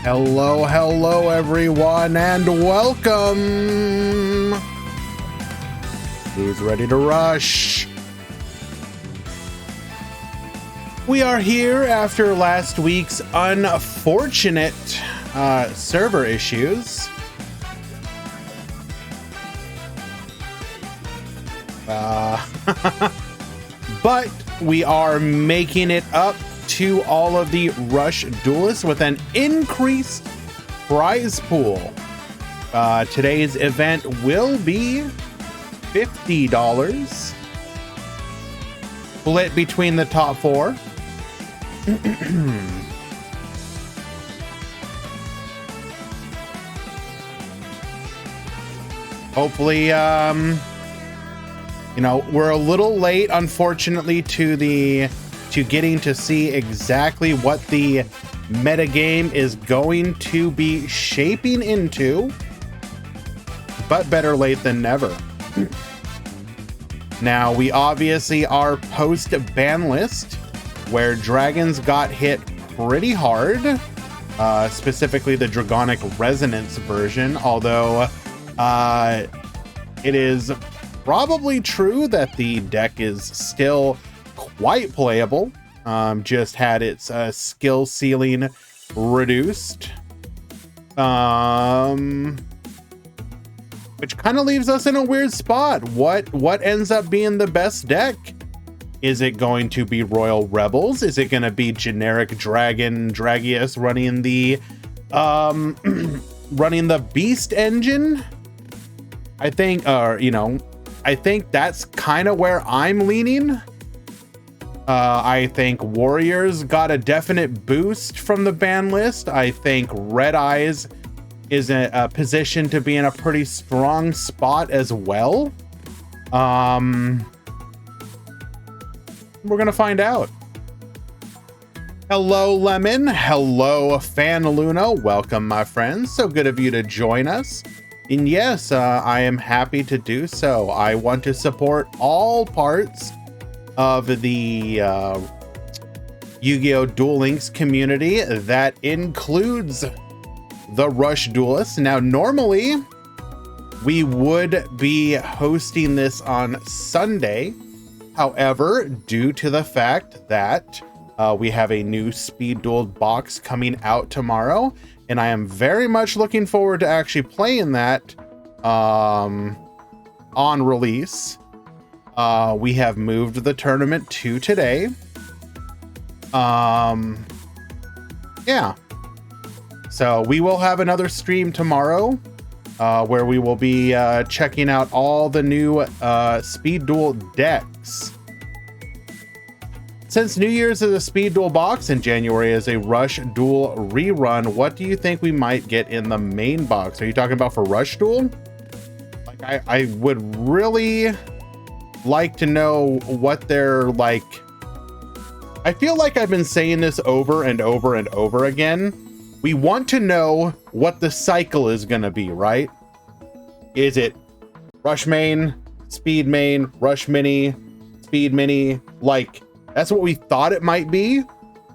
Hello everyone, and welcome. Who's ready to rush? We are here after last week's unfortunate server issues. But we are making it up to all of the Rush duelists with an increased prize pool. Today's event will be $50, split between the top four. Hopefully, we're a little late, unfortunately, to getting to see exactly what the metagame is going to be shaping into, but better late than never. Now, we obviously are post-ban list, where dragons got hit pretty hard, specifically the Dragonic Resonance version, although it is probably true that the deck is still quite playable, just had its skill ceiling reduced, which kind of leaves us in a weird spot. What ends up being the best deck? Is it going to be Royal Rebels? Is it going to be generic Dragius running the running the Beast engine? I think that's kind of where I'm leaning. I think Warriors got a definite boost from the ban list. I think Red Eyes is in a position to be in a pretty strong spot as well. We're gonna find out. Hello, Lemon. Hello, Fan Luna. Welcome, my friends. So good of you to join us. And yes, I am happy to do so. I want to support all parts of the Yu-Gi-Oh! Duel Links community. That includes the Rush duelists. Now, normally we would be hosting this on Sunday. However, due to the fact that we have a new Speed Duel box coming out tomorrow, and I am very much looking forward to actually playing that on release, we have moved the tournament to today. Yeah. So we will have another stream tomorrow where we will be checking out all the new Speed Duel decks. Since New Year's is a Speed Duel box and January is a Rush Duel rerun, what do you think we might get in the main box? Are you talking about for Rush Duel? Like, I would really like to know what they're like. I feel like I've been saying this over and over and over again. We want to know what the cycle is going to be, right? Is it Rush main, Speed main, Rush mini, Speed mini? Like, that's what we thought it might be,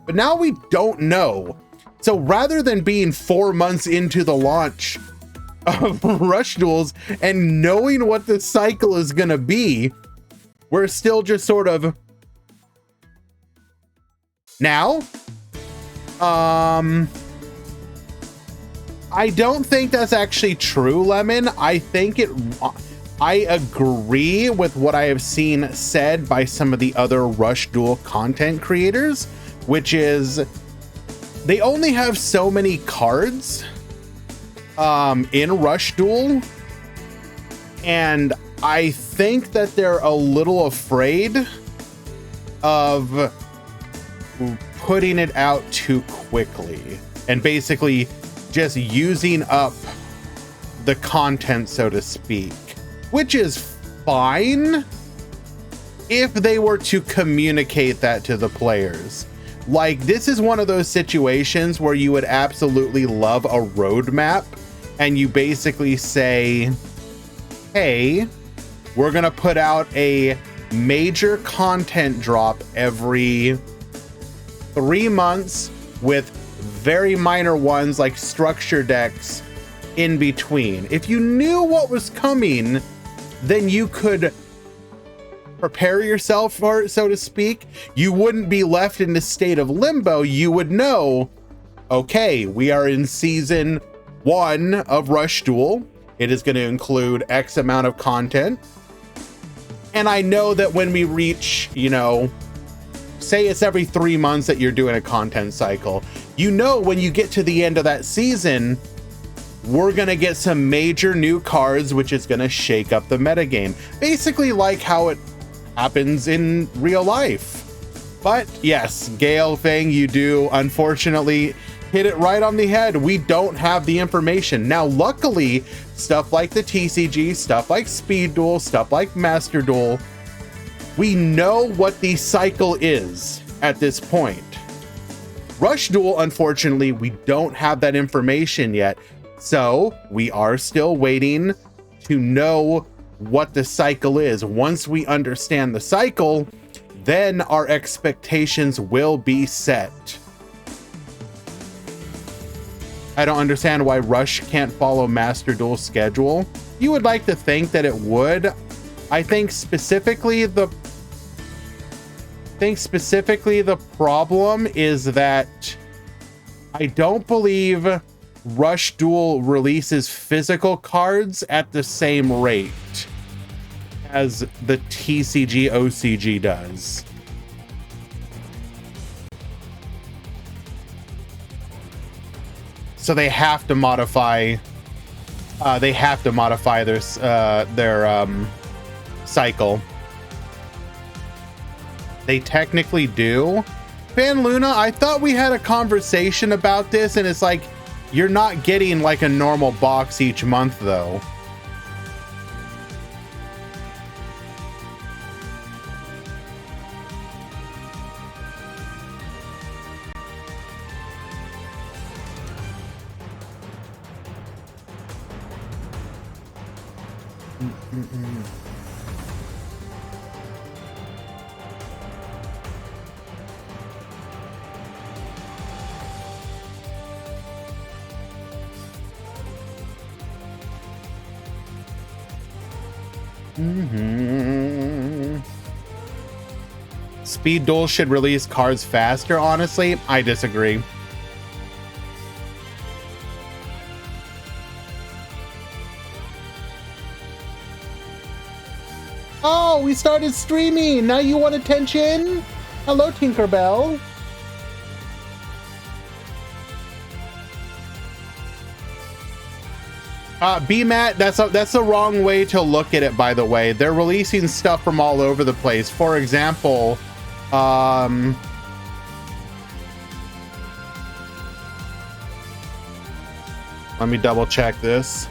but now we don't know. So rather than being 4 months into the launch of Rush Duels and knowing what the cycle is going to be, we're still just sort of now. I don't think that's actually true, Lemon. I agree with what I have seen said by some of the other Rush Duel content creators, which is they only have so many cards in Rush Duel, and I think that they're a little afraid of putting it out too quickly and basically just using up the content, so to speak, which is fine if they were to communicate that to the players. Like, this is one of those situations where you would absolutely love a roadmap and you basically say, hey, we're gonna put out a major content drop every 3 months with very minor ones like structure decks in between. If you knew what was coming, then you could prepare yourself for it, so to speak. You wouldn't be left in the state of limbo. You would know, okay, we are in season 1 of Rush Duel. It is going to include X amount of content. And I know that when we reach, you know, say it's every 3 months that you're doing a content cycle, you know, when you get to the end of that season, we're going to get some major new cards, which is going to shake up the metagame. Basically like how it happens in real life. But yes, Gale thing, you do unfortunately hit it right on the head. We don't have the information. Now, luckily, stuff like the TCG, stuff like Speed Duel, stuff like Master Duel, we know what the cycle is at this point. Rush Duel, unfortunately, we don't have that information yet. So we are still waiting to know what the cycle is. Once we understand the cycle, then our expectations will be set. I don't understand why Rush can't follow Master Duel's schedule. You would like to think that it would. I think specifically the problem is that I don't believe Rush Duel releases physical cards at the same rate as the TCG OCG does. So they have to modify their cycle. They technically do. Fan Luna, I thought we had a conversation about this, and it's like, you're not getting like a normal box each month though. Speed Duel should release cards faster. Honestly, I disagree. Oh, we started streaming. Now you want attention? Hello, Tinkerbell. BMAT, that's the wrong way to look at it, by the way. They're releasing stuff from all over the place. For example, let me double check this.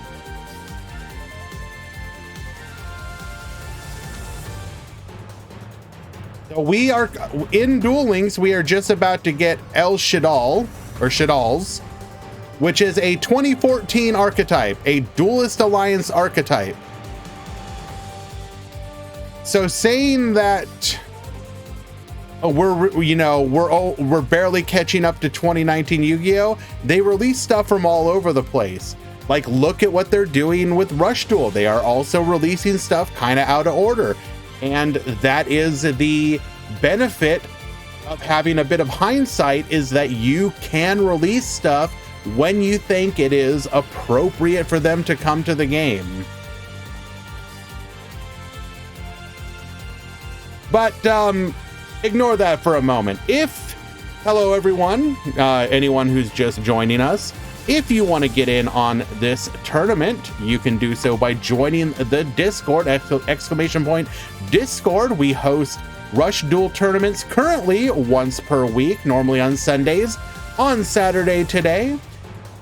We are in Duel Links. We are just about to get El Shadal, or Shadals, which is a 2014 archetype, a Duelist Alliance archetype. So saying that we're barely catching up to 2019 Yu-Gi-Oh, they release stuff from all over the place. Like, look at what they're doing with Rush Duel. They are also releasing stuff kind of out of order. And that is the benefit of having a bit of hindsight, is that you can release stuff when you think it is appropriate for them to come to the game. But ignore that for a moment. Hello everyone, anyone who's just joining us, if you want to get in on this tournament, you can do so by joining the Discord, exclamation point Discord. We host Rush Duel tournaments currently once per week, normally on Sundays. On Saturday today,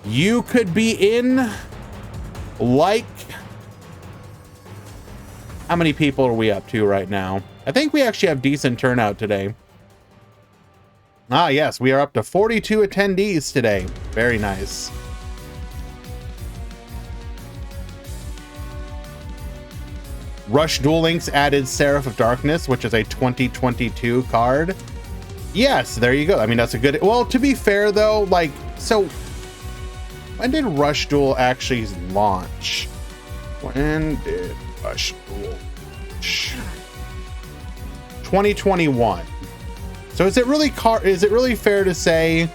you could be in, like, how many people are we up to right now? I think we actually have decent turnout today. Ah, yes, we are up to 42 attendees today. Very nice. Rush Duel Links added Seraph of Darkness, which is a 2022 card. Yes, there you go. I mean, that's a good... Well, to be fair, though, like, so... When did Rush Duel actually launch? When did Rush Duel launch? 2021. So is it really fair to say...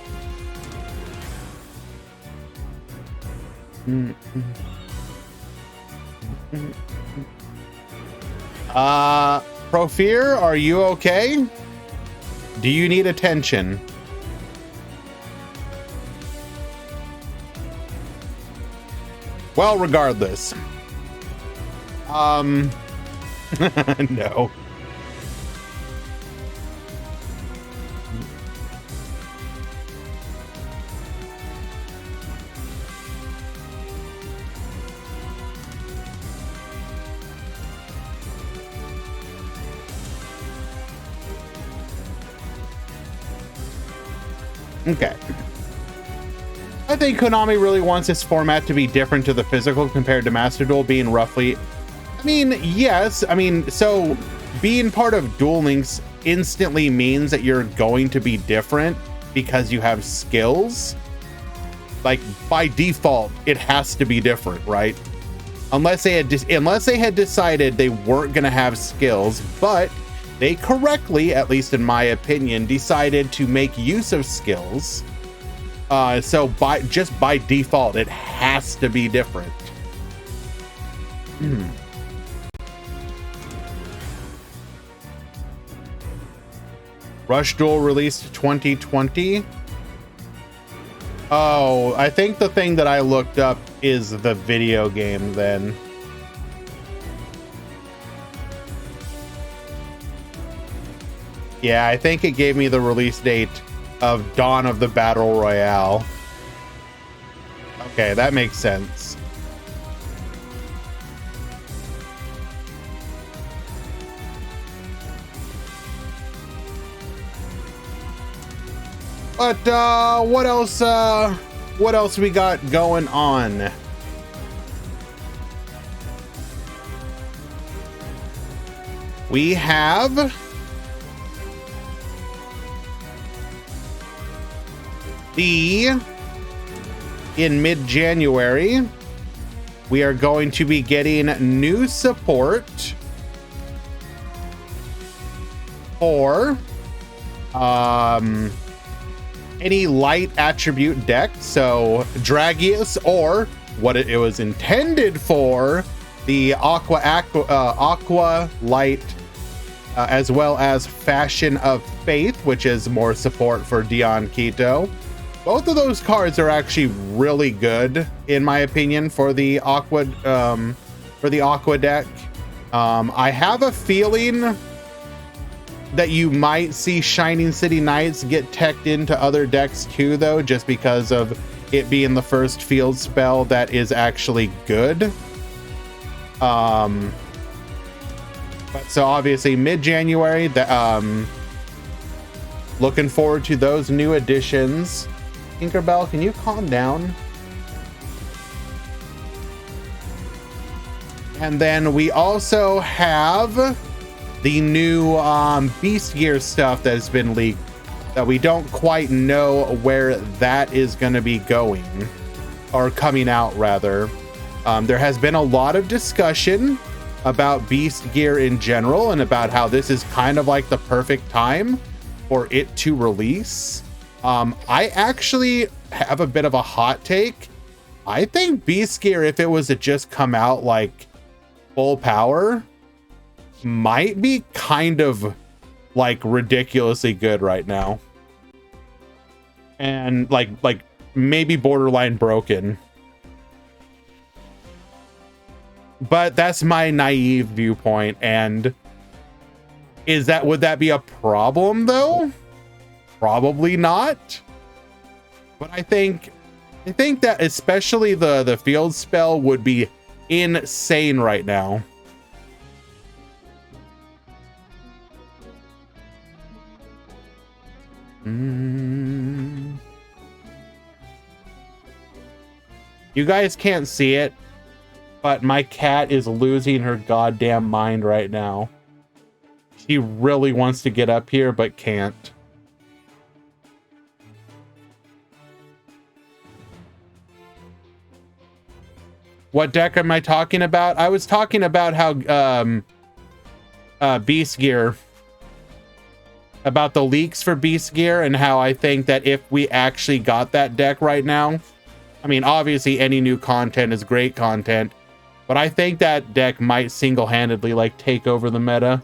Profeer, are you okay? Do you need attention? Well, regardless. No. Okay. I think Konami really wants this format to be different to the physical compared to Master Duel being roughly... I mean, yes. I mean, so being part of Duel Links instantly means that you're going to be different because you have skills. Like, by default, it has to be different, right? Unless they had decided they weren't going to have skills, but they correctly, at least in my opinion, decided to make use of skills. So by default, it has to be different. Rush Duel released 2020. Oh, I think the thing that I looked up is the video game then. Yeah, I think it gave me the release date of Dawn of the Battle Royale. Okay, that makes sense. But what else we got going on? We have in mid-January, we are going to be getting new support for any light attribute deck. So Dragius, or what it was intended for, the Aqua Light, as well as Fashion of Faith, which is more support for Dion Quito. Both of those cards are actually really good, in my opinion, for the Aqua deck. I have a feeling that you might see Shining City Knights get teched into other decks too, though, just because of it being the first field spell that is actually good. But so obviously mid-January, looking forward to those new additions. Tinkerbell, can you calm down? And then we also have the new Beast Gear stuff that has been leaked that we don't quite know where that is going to be going, or coming out rather. There has been a lot of discussion about Beast Gear in general and about how this is kind of like the perfect time for it to release. I actually have a bit of a hot take. I think Beast Gear, if it was to just come out like full power, might be kind of like ridiculously good right now. And like maybe borderline broken. But that's my naive viewpoint. And would that be a problem though? Probably not. But I think that especially the field spell would be insane right now. You guys can't see it, but my cat is losing her goddamn mind right now. She really wants to get up here, but can't. What deck am I talking about? I was talking about how Beast Gear, about the leaks for Beast Gear, and how I think that if we actually got that deck right now, I mean, obviously any new content is great content, but I think that deck might single-handedly like take over the meta.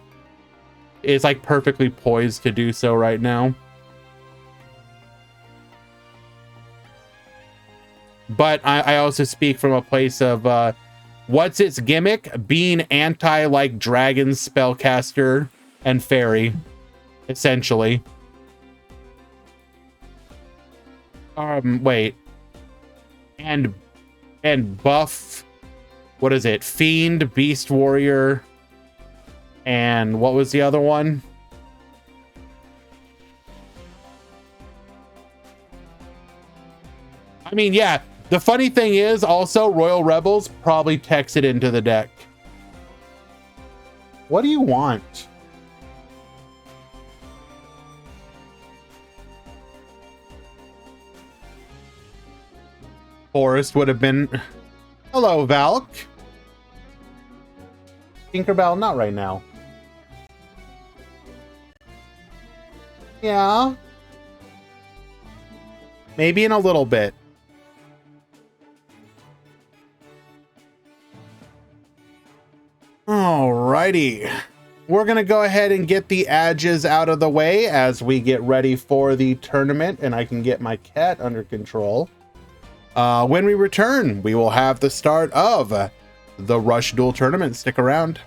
It's like perfectly poised to do so right now. But I also speak from a place of what's its gimmick? Being anti like dragon, spellcaster, and fairy, essentially. Wait. And buff, what is it? Fiend, Beast Warrior, and what was the other one? I mean, yeah. The funny thing is also Royal Rebels probably techs it into the deck. What do you want? Forest would have been... Hello, Valk. Tinkerbell, not right now. Yeah. Maybe in a little bit. Alrighty. We're going to go ahead and get the edges out of the way as we get ready for the tournament, and I can get my cat under control. When we return, we will have the start of the Rush Duel tournament. Stick around.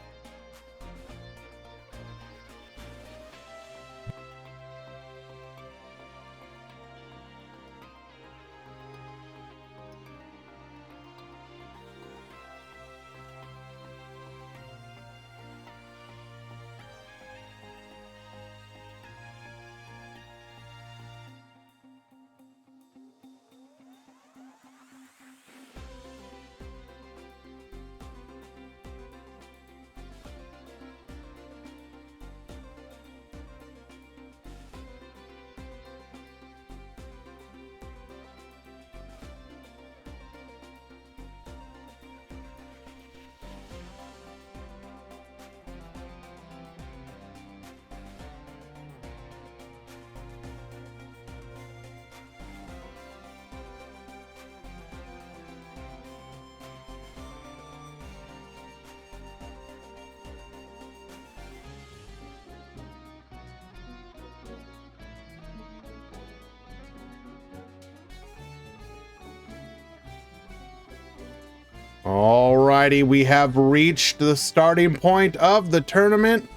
Alrighty, we have reached the starting point of the tournament.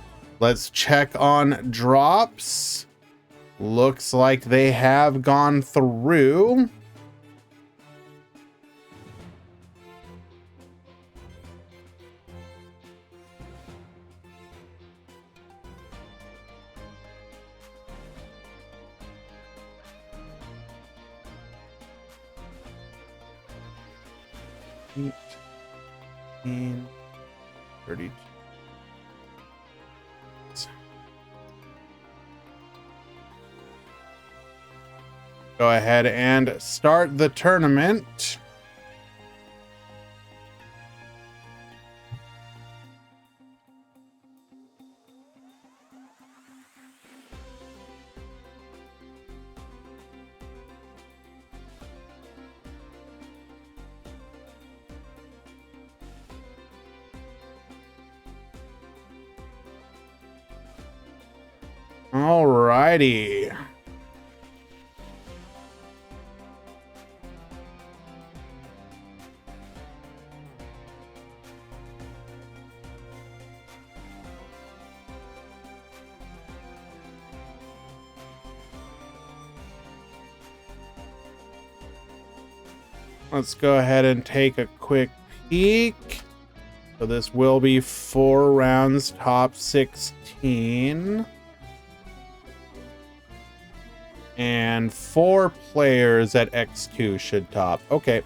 Let's check on drops. Looks like they have gone through. Eight, 32. Go ahead and start the tournament. Alrighty. Let's go ahead and take a quick peek. So this will be 4 rounds, top 16. And 4 players at X2 should top. Okay.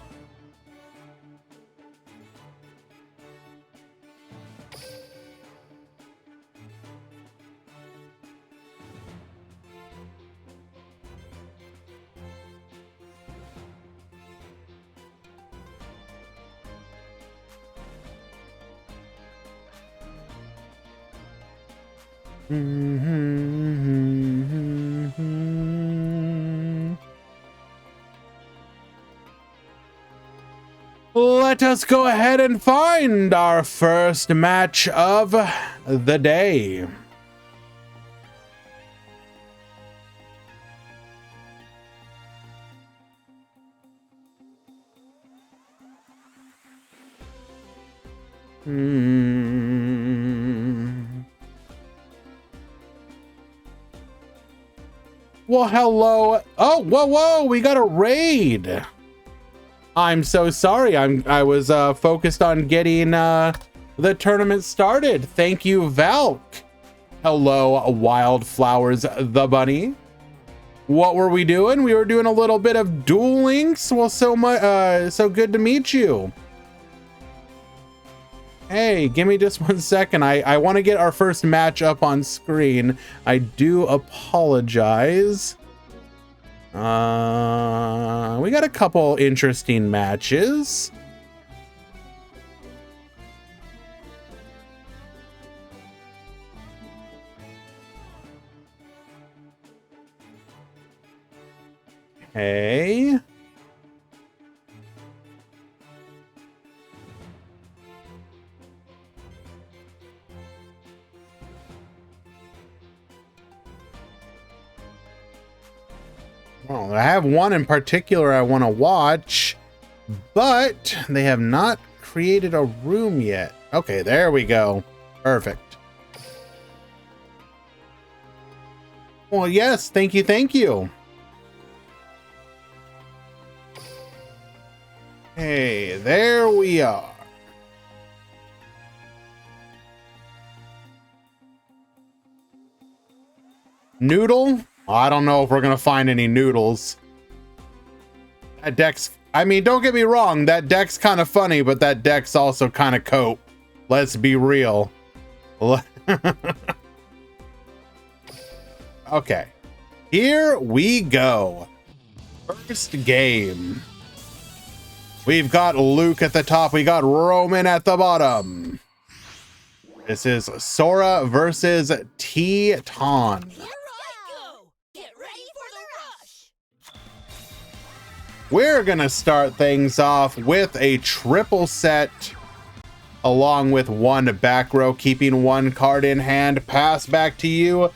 Let us go ahead and find our first match of the day. Well, hello. Oh, whoa, we got a raid. I'm so sorry. I was focused on getting the tournament started. Thank you, Valk. Hello, Wildflowers the Bunny. What were we doing? We were doing a little bit of Duel Links. Well, so good to meet you. Hey, give me just 1 second. I want to get our first match up on screen. I do apologize. We got a couple interesting matches. Hey. Well, I have one in particular I want to watch, but they have not created a room yet. Okay, there we go. Perfect. Well, yes, thank you, thank you. Hey, there we are. Noodle? I don't know if we're gonna find any noodles. That deck's, I mean, don't get me wrong, that deck's kind of funny, but that deck's also kind of cope. Let's be real. Okay, here we go. First game. We've got Luke at the top. We got Roman at the bottom. This is Sora versus Teton. We're gonna start things off with a triple set, along with one back row, keeping one card in hand. Pass back to you.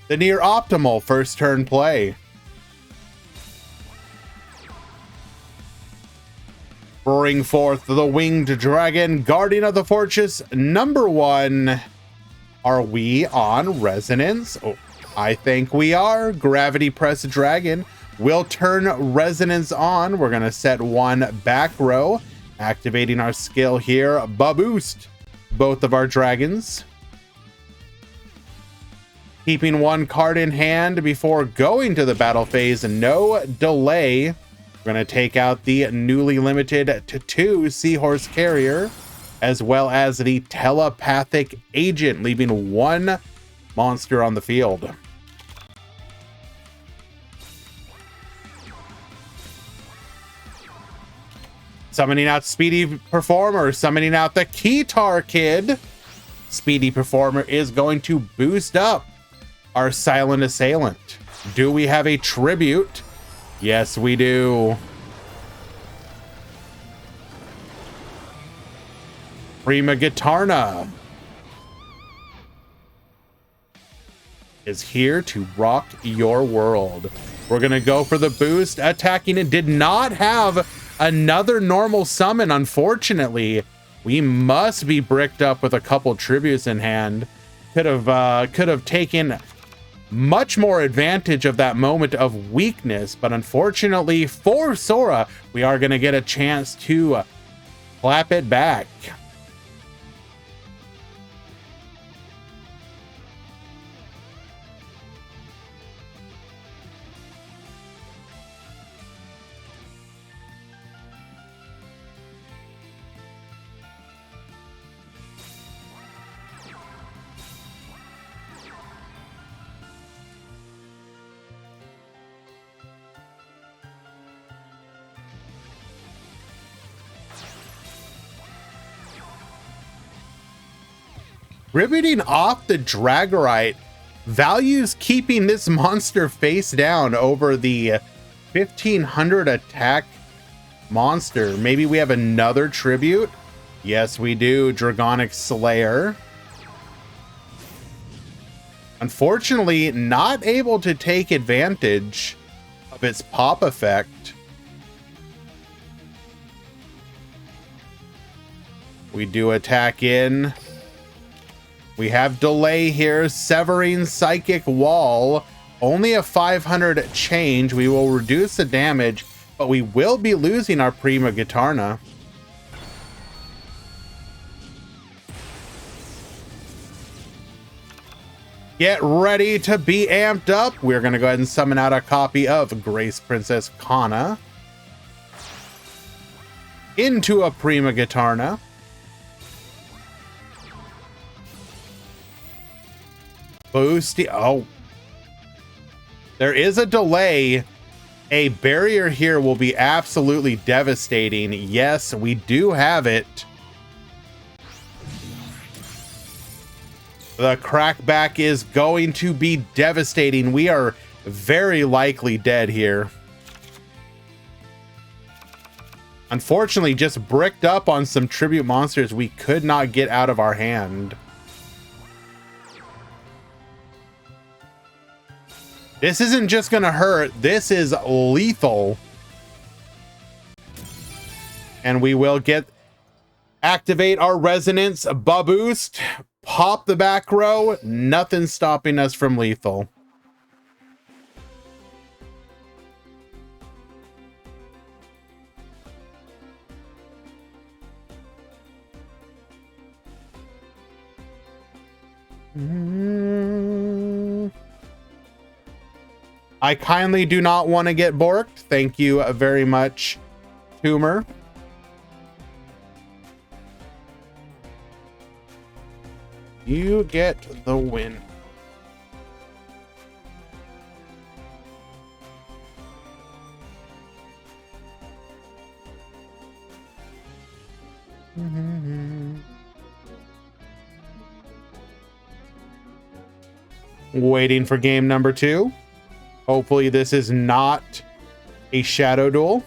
The near optimal first turn play. Bring forth the winged dragon, guardian of the fortress, #1. Are we on resonance? Oh, I think we are. Gravity press dragon will turn resonance on. We're gonna set one back row, activating our skill here. Boost both of our dragons. Keeping one card in hand before going to the battle phase. No delay. We're going to take out the newly limited to 2 Seahorse Carrier, as well as the Telepathic Agent, leaving one monster on the field. Summoning out Speedy Performer, summoning out the Keytar Kid. Speedy Performer is going to boost up our Silent Assailant. Do we have a tribute? Yes, we do. Prima Guitarna is here to rock your world. We're gonna go for the boost, attacking it. Did not have another normal summon, unfortunately. We must be bricked up with a couple tributes in hand. Could have taken much more advantage of that moment of weakness, but unfortunately for Sora, we are going to get a chance to clap it back. Riveting off the Dragorite values keeping this monster face down over the 1500 attack monster. Maybe we have another tribute. Yes, we do. Dragonic Slayer. Unfortunately, not able to take advantage of its pop effect. We do attack in. We have delay here. Severing Psychic Wall. Only a 500 change. We will reduce the damage, but we will be losing our Prima Gitarna. Get ready to be amped up. We're going to go ahead and summon out a copy of Grace Princess Kana into a Prima Gitarna. Boost. Oh. There is a delay. A barrier here will be absolutely devastating. Yes, we do have it. The crackback is going to be devastating. We are very likely dead here. Unfortunately, just bricked up on some tribute monsters we could not get out of our hand. This isn't just gonna hurt. This is lethal. And we will activate our resonance boost. Pop the back row. Nothing stopping us from lethal. I kindly do not want to get borked. Thank you very much, Toomer. You get the win. Waiting for game number 2. Hopefully this is not a shadow duel.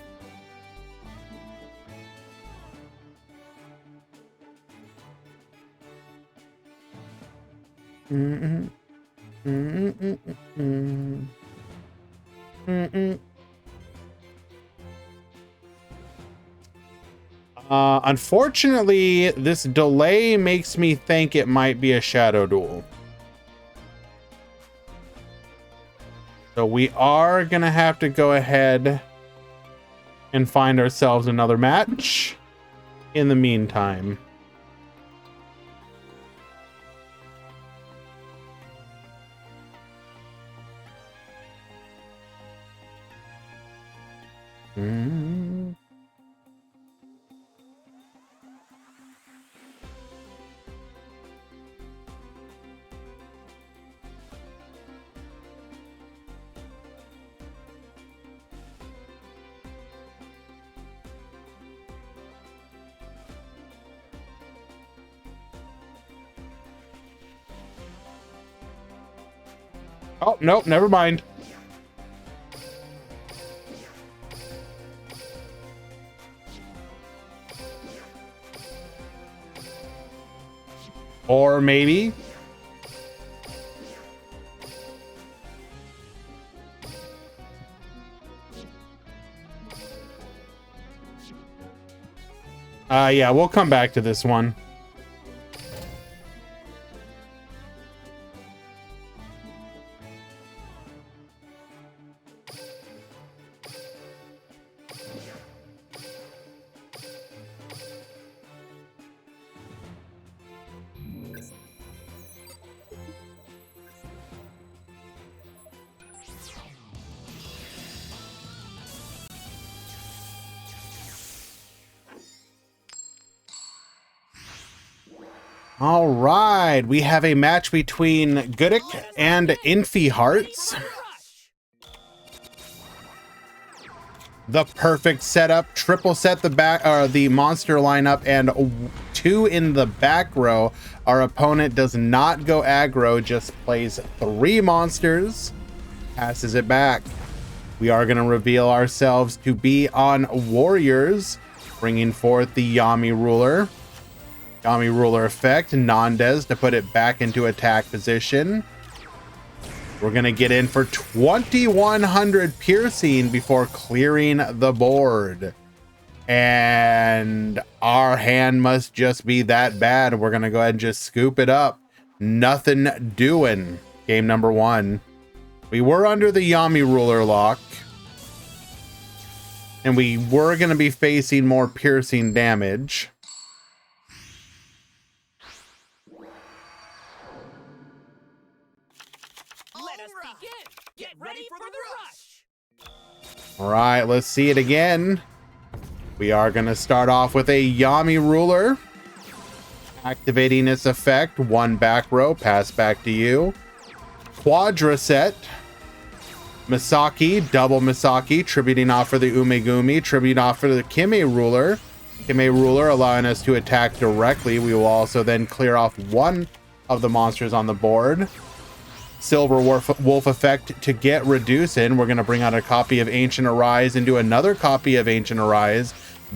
Unfortunately, this delay makes me think it might be a shadow duel. So we are gonna have to go ahead and find ourselves another match in the meantime. Oh, nope, never mind. Or maybe. Yeah, we'll come back to this one. All right, we have a match between Goodick and Infi Hearts. The perfect setup, triple set the monster lineup and 2 in the back row. Our opponent does not go aggro, just plays 3 monsters, passes it back. We are going to reveal ourselves to be on warriors, bringing forth the Yami Ruler. Yami Ruler effect, non-des to put it back into attack position. We're going to get in for 2100 piercing before clearing the board. And our hand must just be that bad. We're going to go ahead and just scoop it up. Nothing doing. Game number 1. We were under the Yami Ruler lock. And we were going to be facing more piercing damage. Let us begin. Get ready for the rush. All right, let's see it again. We are going to start off with a Yami Ruler. Activating its effect, 1 back row, pass back to you. Quadra set. Misaki, double Misaki, tributing off for the Umegumi, tribute off for the Kime Ruler. Kime Ruler allowing us to attack directly. We will also then clear off 1 of the monsters on the board. Silver Wolf effect to get reduce in. We're going to bring out a copy of Ancient Arise into another copy of Ancient Arise.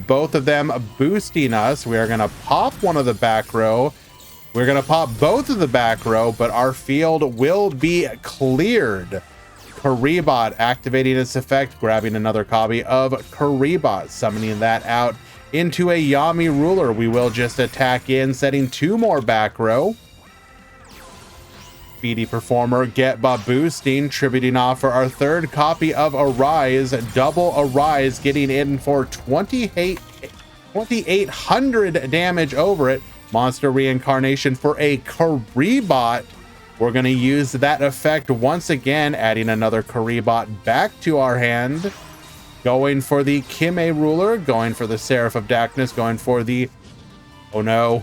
Both of them boosting us. We are going to pop 1 of the back row. We're going to pop both of the back row, but our field will be cleared. Karibot activating its effect, grabbing another copy of Karibot, summoning that out into a Yami Ruler. We will just attack in, setting 2 more back row. Speedy Performer, get boosting, tributing off for our 3rd copy of Arise, double Arise, getting in for 2800 damage over it. Monster Reincarnation for a Karibot. We're going to use that effect once again, adding another Karibot back to our hand. Going for the Kime Ruler, going for the Seraph of Darkness, going for the... Oh no.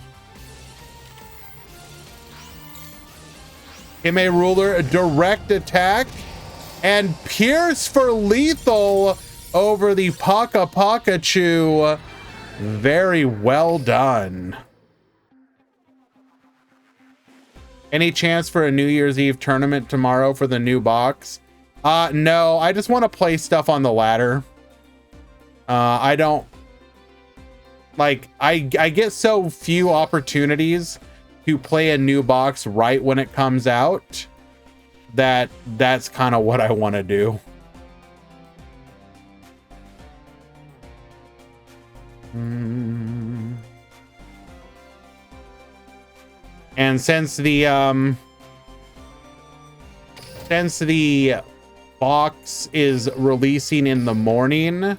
Kime Ruler, direct attack, and pierce for lethal over the Paka Pakachu. Very well done. Any chance for a New Year's Eve tournament tomorrow for the new box? No, I just want to play stuff on the ladder. I don't like, I get so few opportunities to play a new box right when it comes out that's kind of what I want to do. And since the box is releasing in the morning,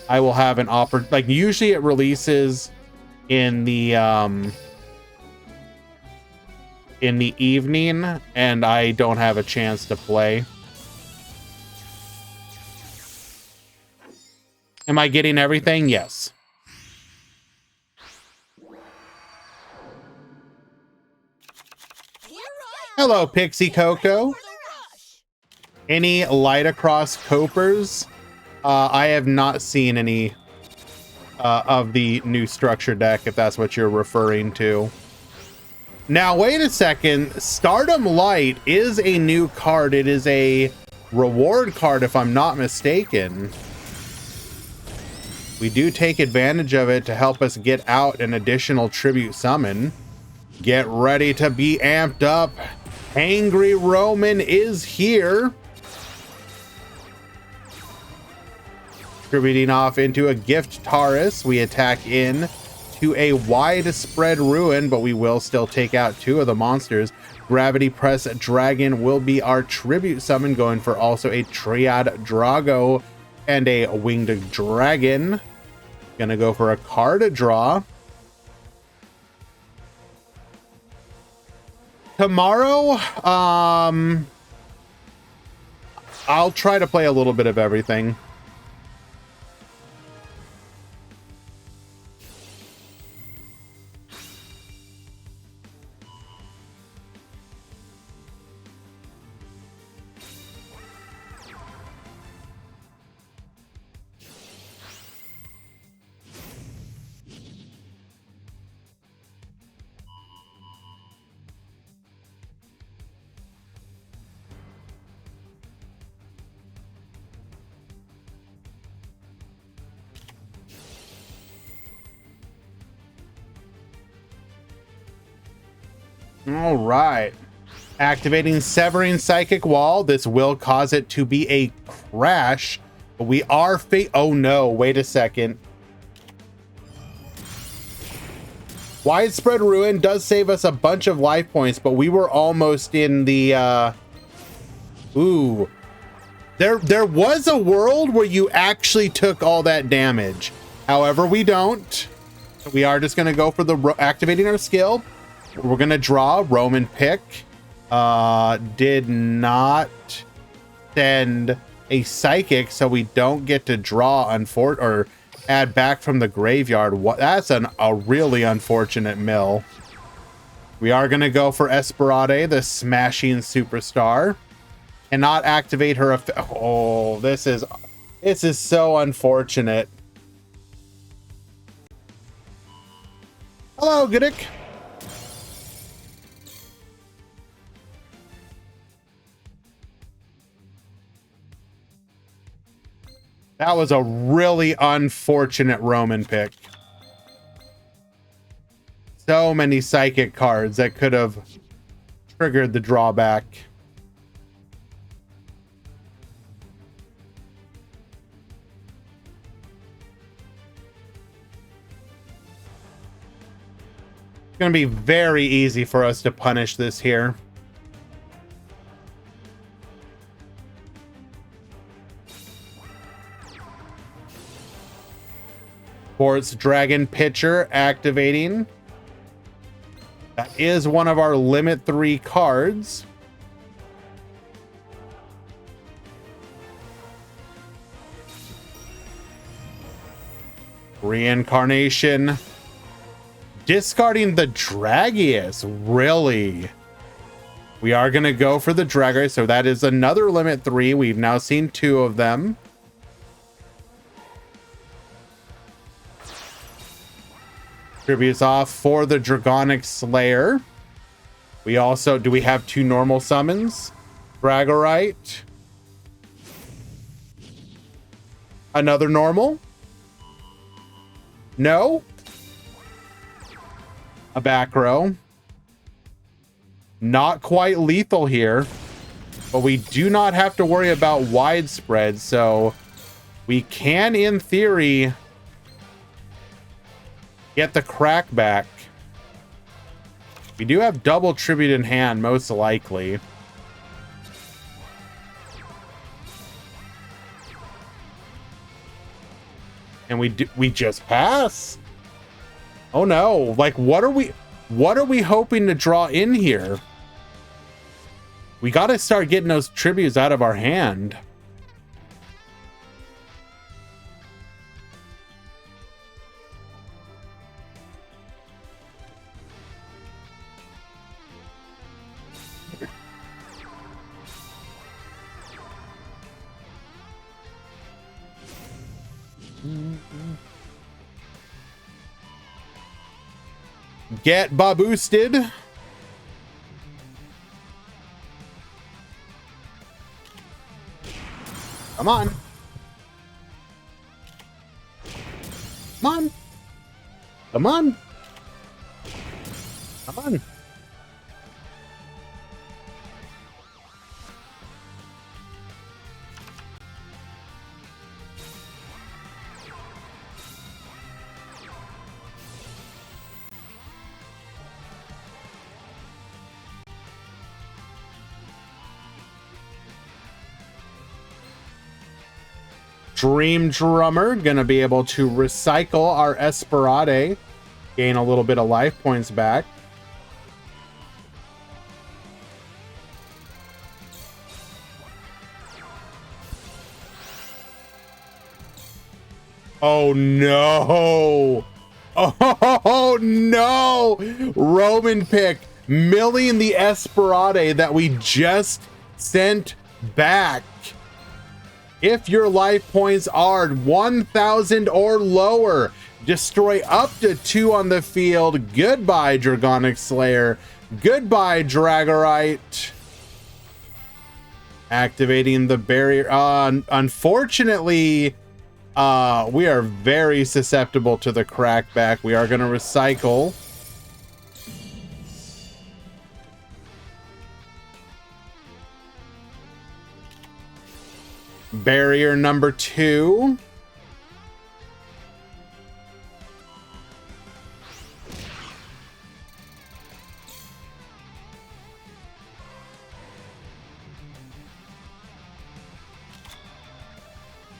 I will have an like usually it releases in the evening, and I don't have a chance to play. Am I getting everything? Yes. Hello, Pixie Coco. Any light across Copers? I have not seen any of the new structure deck, if that's what you're referring to. Now, wait a second. Stardom Light is a new card. It is a reward card, if I'm not mistaken. We do take advantage of it to help us get out an additional tribute summon. Get ready to be amped up. Angry Roman is here. Tributing off into a Gift Taurus. We attack in to a widespread ruin, but we will still take out 2 of the monsters. Gravity Press Dragon will be our tribute summon, going for also a Triad Drago and a Winged Dragon. Gonna go for a card draw. Tomorrow, I'll try to play a little bit of everything. All right. Activating Severing Psychic Wall. This will cause it to be a crash. But we are oh no, wait a second. Widespread Ruin does save us a bunch of life points, but we were almost in the ooh. There was a world where you actually took all that damage. However, we don't. We are just gonna go for the activating our skill. We're gonna draw Roman Pick. Did not send a psychic, so we don't get to draw or add back from the graveyard. What? That's a really unfortunate mill. We are gonna go for Esperade, the smashing superstar, and not activate her. Oh, this is so unfortunate. Hello, Goodick. That was a really unfortunate Roman pick. So many psychic cards that could have triggered the drawback. It's going to be very easy for us to punish this here. Sports Dragon Pitcher activating. That is one of our limit 3 cards. Reincarnation. Discarding the Dragius. Really? We are going to go for the Dragius. So that is another limit 3. We've now seen 2 of them. Tributes off for the Dragonic Slayer. We also, do we have 2 normal summons? Dragorite. Another normal? No. A back row. Not quite lethal here, but we do not have to worry about widespread, so we can, in theory, get the crack back. We do have double tribute in hand, most likely. And we just pass. Oh no, like what are we hoping to draw in here? We got to start getting those tributes out of our hand. Get boosted. Come on. Come on. Come on. Come on. Dream Drummer, gonna be able to recycle our Esperade, gain a little bit of life points back. Oh no! Oh no! Roman pick, milling the Esperade that we just sent back. If your life points are 1,000 or lower, destroy up to 2 on the field. Goodbye, Dragonic Slayer. Goodbye, Dragorite. Activating the barrier. Unfortunately, we are very susceptible to the crackback. We are going to recycle. Barrier number 2.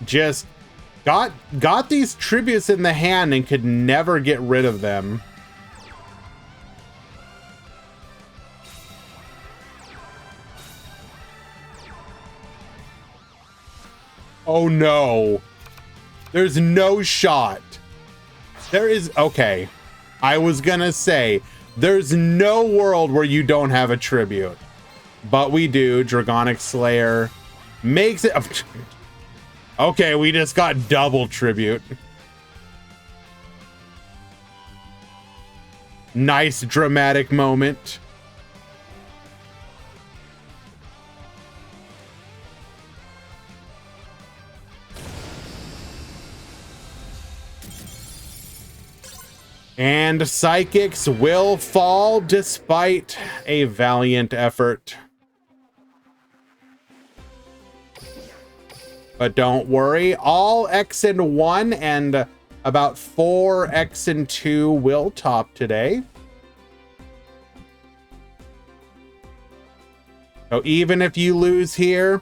Just got these tributes in the hand and could never get rid of them. Oh no. There's no shot. There is, okay. I was gonna say, there's no world where you don't have a tribute. But we do. Dragonic Slayer makes it. Okay, we just got double tribute. Nice dramatic moment. And Psychics will fall despite a valiant effort. But don't worry, all X and 1 and about 4 X and 2 will top today. So even if you lose here,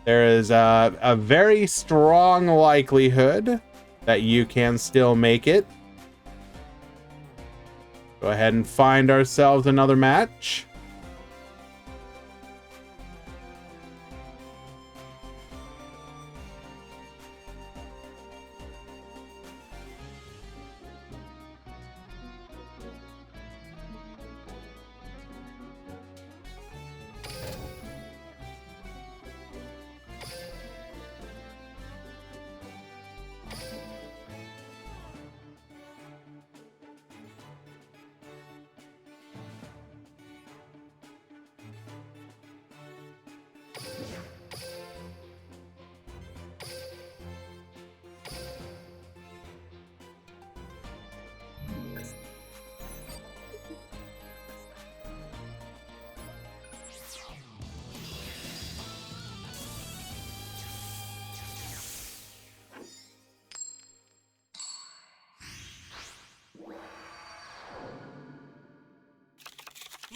there is a very strong likelihood that you can still make it. Go ahead and find ourselves another match.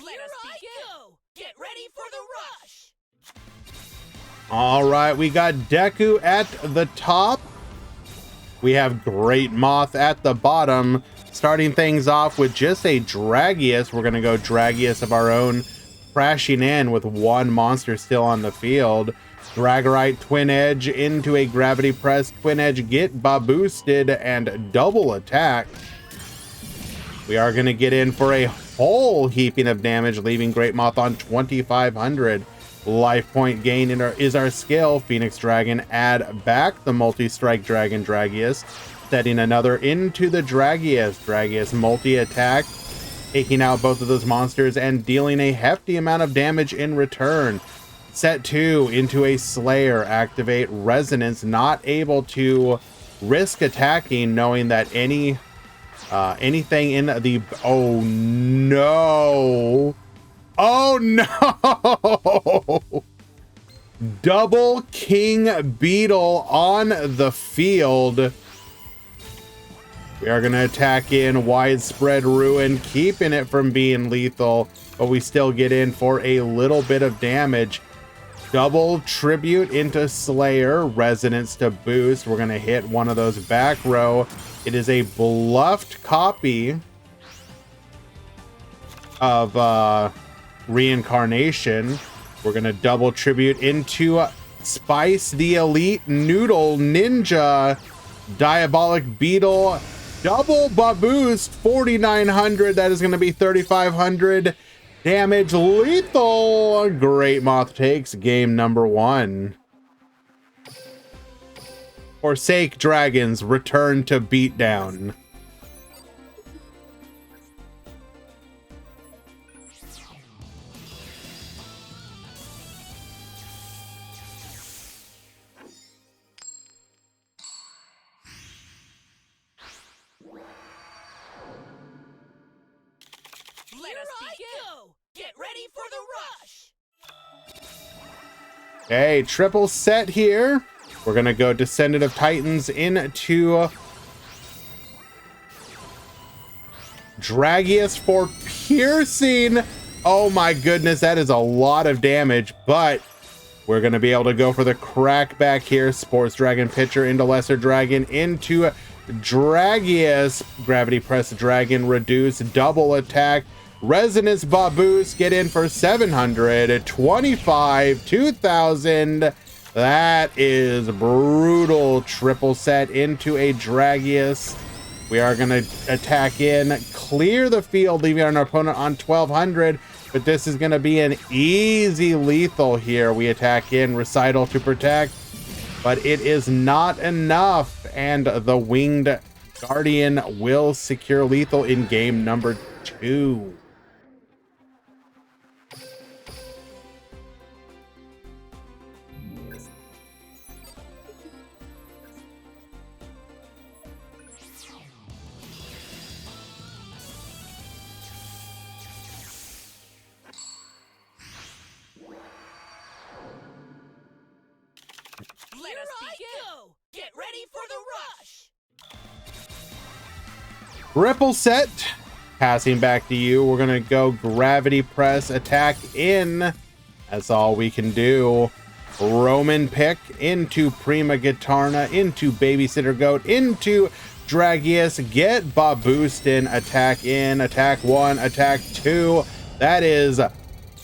Let us begin! Get ready for the rush! All right, we got Deku at the top. We have Great Moth at the bottom. Starting things off with just a Dragius. We're going to go Dragius of our own, crashing in with one monster still on the field. Dragorite Twin Edge into a Gravity Press. Twin Edge get boosted and double attack. We are going to get in for a whole heaping of damage, leaving Great Moth on 2,500. Life point gain is our skill. Phoenix Dragon add back the multi-strike Dragon Dragius, setting another into the Dragius. Dragius multi-attack, taking out both of those monsters and dealing a hefty amount of damage in return. Set 2 into a Slayer, activate Resonance, not able to risk attacking, knowing that anything in the, oh no, oh no, double King Beetle on the field. We are going to attack in Widespread Ruin, keeping it from being lethal, but we still get in for a little bit of damage. Double tribute into Slayer, Resonance to boost. We're going to hit one of those back row. It is a bluffed copy of Reincarnation. We're going to double tribute into Spice the Elite Noodle Ninja, Diabolic Beetle, double boost, 4,900. That is going to be 3,500 damage, lethal. Great Moth takes game number 1. Forsake Dragons, return to beatdown. Let us begin! Get ready for the rush! Okay, triple set here. We're gonna go Descendant of Titans into Dragius for piercing. Oh my goodness, that is a lot of damage, but we're gonna be able to go for the crackback here. Sports Dragon Pitcher into Lesser Dragon into Dragius. Gravity Press Dragon reduce, double attack. Resonance Baboose get in for 725, 2000. That is brutal. Triple set into a Dragius. We are going to attack in, clear the field, leaving our opponent on 1200, but this is going to be an easy lethal here. We attack in, Recital to protect, but it is not enough, and the Winged Guardian will secure lethal in game number 2. Let us begin! Get ready for the rush! Ripple set. Passing back to you. We're going to go Gravity Press, attack in. That's all we can do. Roman Pick into Prima Gitarna, into Babysitter Goat, into Dragius. Get Baboosed in, attack in, attack 1, attack 2. That is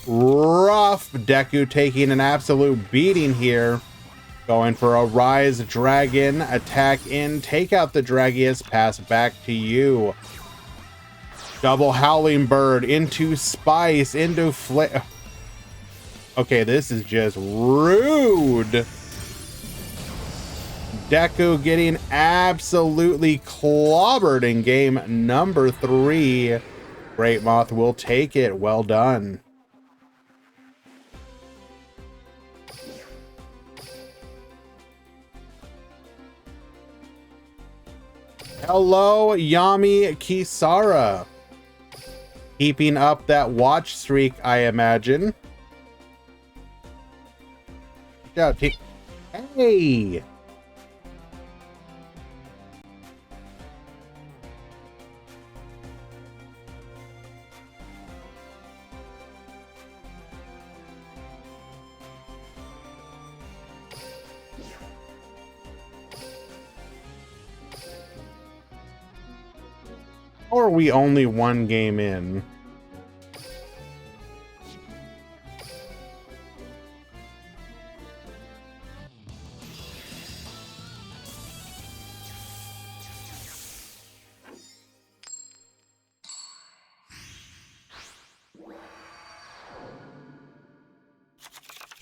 rough. Deku taking an absolute beating here. Going for a Rise Dragon, attack in, take out the Dragius, pass back to you. Double Howling Bird into Spice, into Okay, this is just rude. Deku getting absolutely clobbered in game number 3. Great Moth will take it. Well done. Hello, Yami Kisara. Keeping up that watch streak, I imagine. Good job, hey! Or are we only one game in?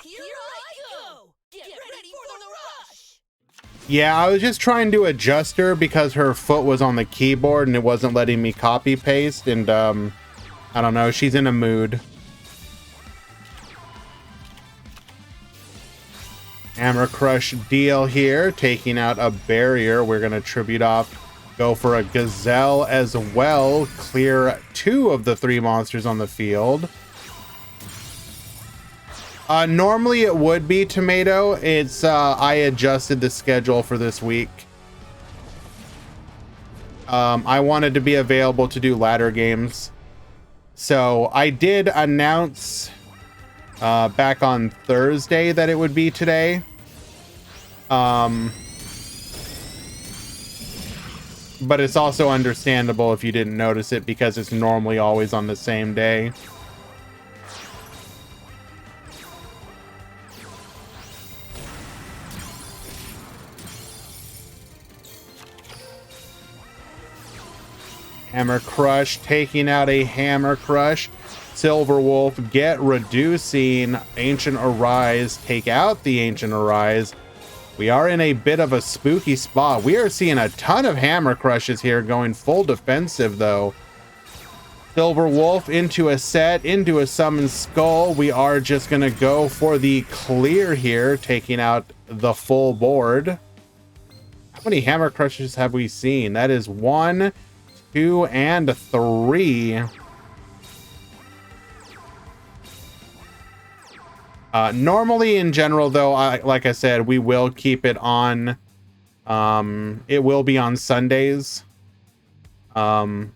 Here I go! Get ready for the rush! Yeah, I was just trying to adjust her because her foot was on the keyboard and it wasn't letting me copy paste, and I don't know, she's in a mood. Hammer Crush deal here, taking out a barrier. We're gonna tribute off, go for a Gazelle as well, clear 2 of the 3 monsters on the field. Normally it would be Tomato. It's I adjusted the schedule for this week. I wanted to be available to do ladder games, so I did announce back on Thursday that it would be today. But it's also understandable if you didn't notice it, because it's normally always on the same day. Hammer Crush taking out a Hammer Crush. Silver Wolf get reducing. Ancient Arise take out the Ancient Arise. We are in a bit of a spooky spot. We are seeing a ton of Hammer Crushes here going full defensive though. Silver Wolf into a set, into a Summon Skull. We are just gonna go for the clear here, taking out the full board. How many Hammer Crushes have we seen? That is 1, 2, and 3. Normally, in general, though, like I said, we will keep it on. It will be on Sundays. And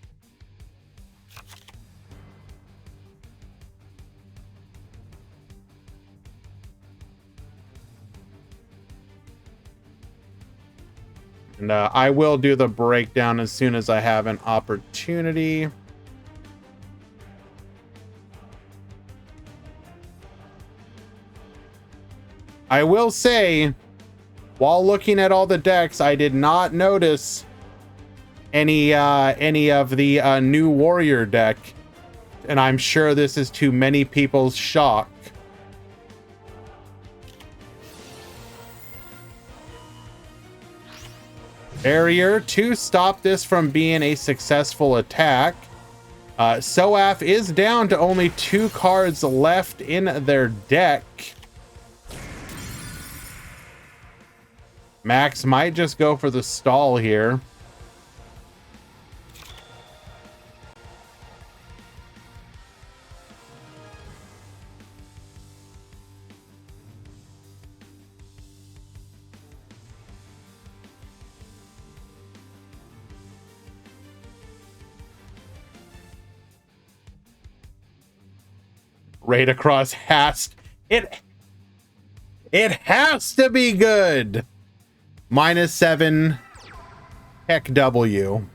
I will do the breakdown as soon as I have an opportunity. I will say, while looking at all the decks, I did not notice any of the new warrior deck, and I'm sure this is to many people's shock. Barrier to stop this from being a successful attack. Soaf is down to only 2 cards left in their deck. Max might just go for the stall here. Raid across it has to be good. -7 heck W.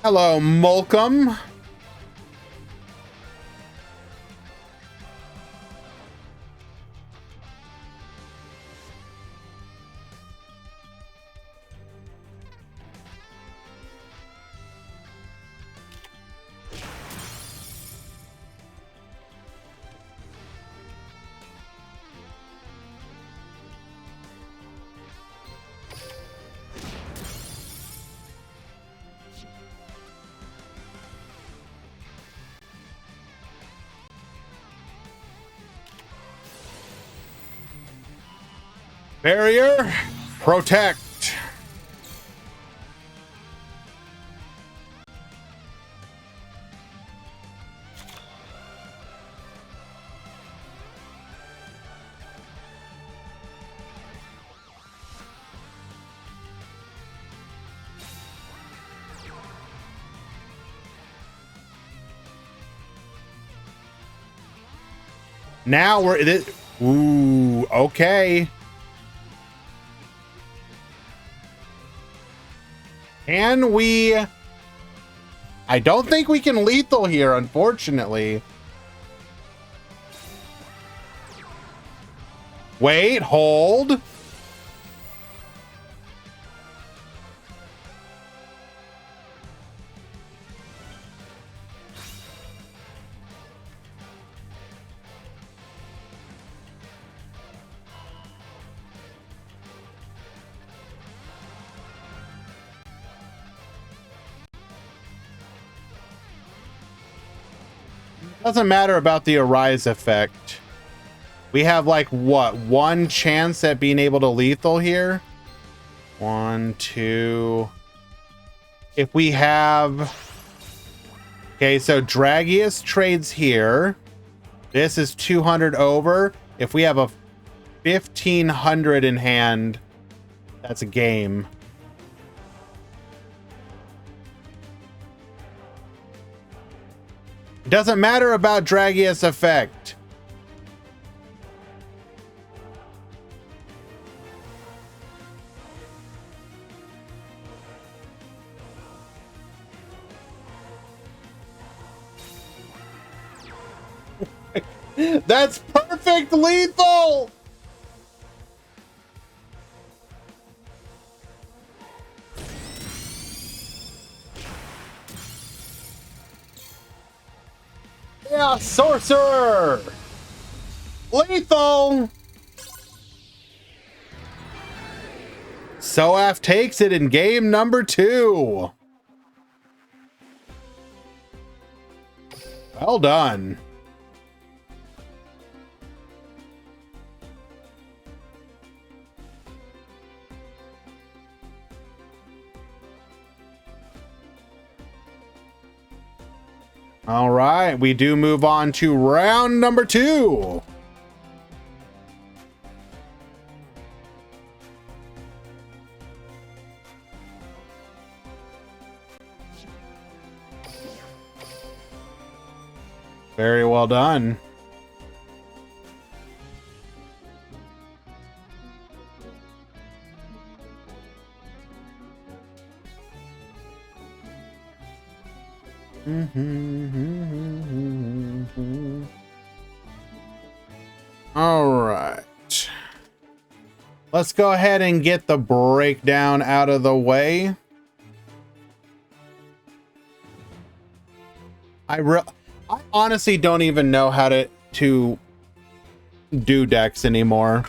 Hello, Molcom. Barrier, protect. Now we're ooh, okay. Can we? I don't think we can lethal here, unfortunately. Wait, hold. Doesn't matter about the Arise effect. We have like what, 1 chance at being able to lethal here? 1, 2. If we have, okay, so Dragius trades here. This is 200 over. If we have a 1500 in hand, that's a game. It doesn't matter about Dragius effect. That's perfect lethal. Yeah, sorcerer. Lethal. Soaf takes it in game number 2. Well done. All right, we do move on to round number 2. Very well done. All right. Let's go ahead and get the breakdown out of the way. I honestly don't even know how to do decks anymore.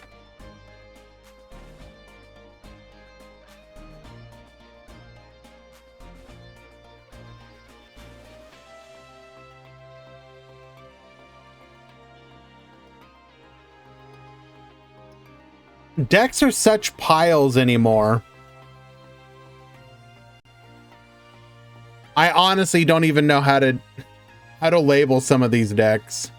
Decks are such piles anymore. I honestly don't even know how to label some of these decks.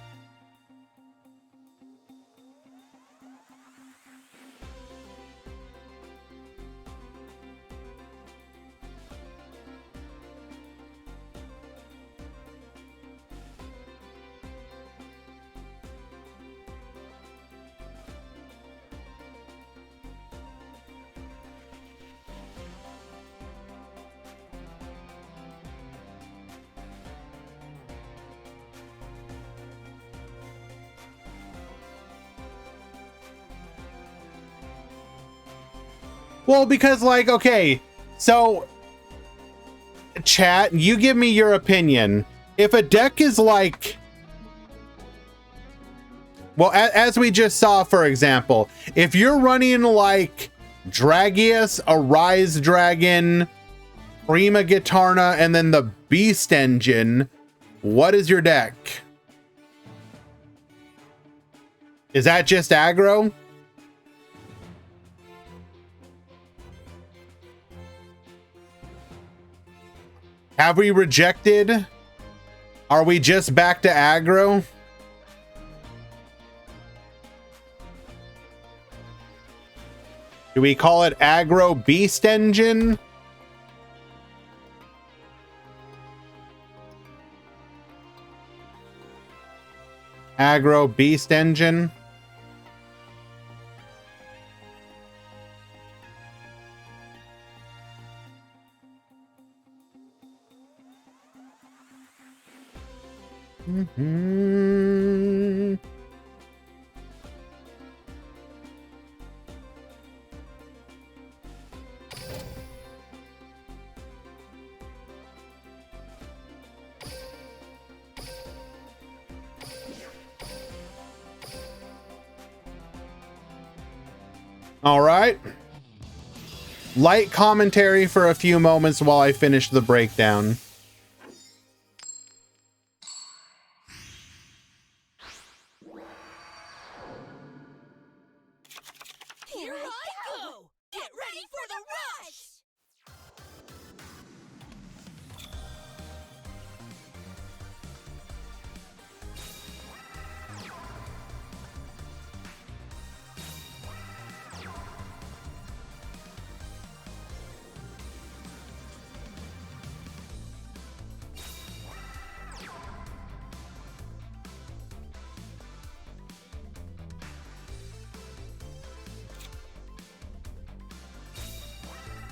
Well, because like, okay, so chat, you give me your opinion. If a deck is like, well, as we just saw, for example, if you're running like Dragius, Arise Dragon, Prima Gitarna, and then the Beast Engine, what is your deck? Is that just aggro? Have we rejected? Are we just back to aggro? Do we call it aggro Beast Engine? Aggro Beast Engine? Mm-hmm. All right. Light commentary for a few moments while I finish the breakdown. Here I go! Get ready for the rush!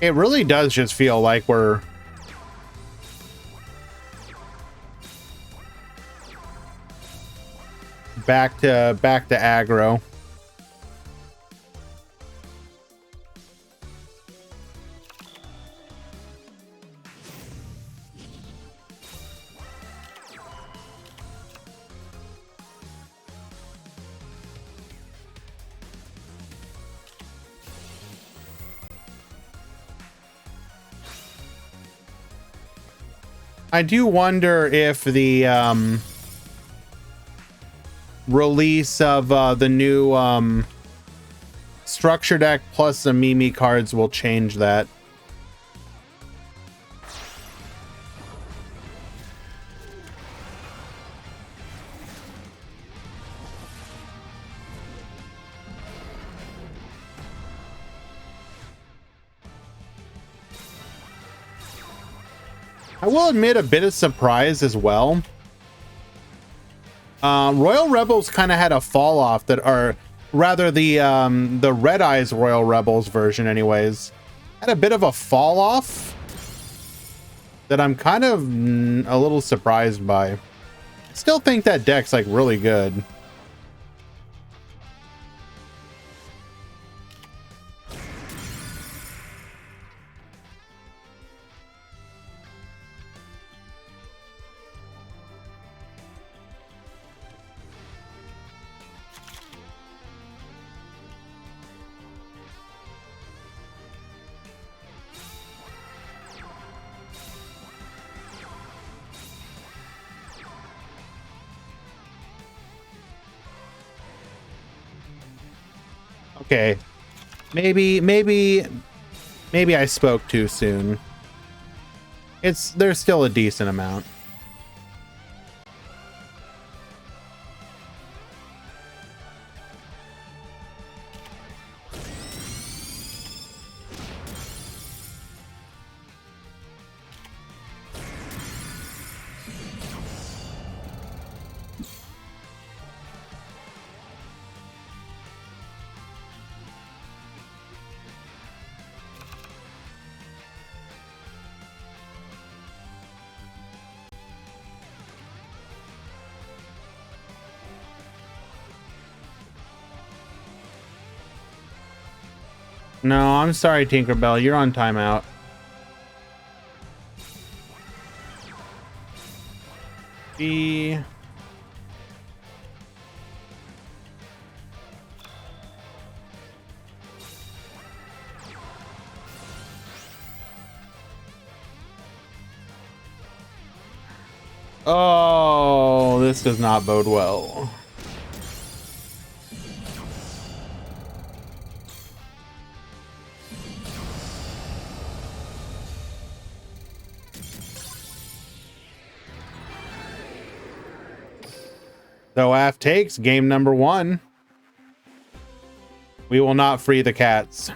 It really does just feel like we're back to aggro. I do wonder if the release of the new structure deck plus the Mimi cards will change that. I will admit a bit of surprise as well. Royal Rebels kind of had a fall off that, or rather the Red Eyes Royal Rebels version anyways, had a bit of a fall off that I'm kind of a little surprised by. I still think that deck's like really good. Okay, maybe I spoke too soon. There's still a decent amount. No, I'm sorry, Tinkerbell. You're on timeout. B. Oh, this does not bode well. So AF takes game number 1. We will not free the cats.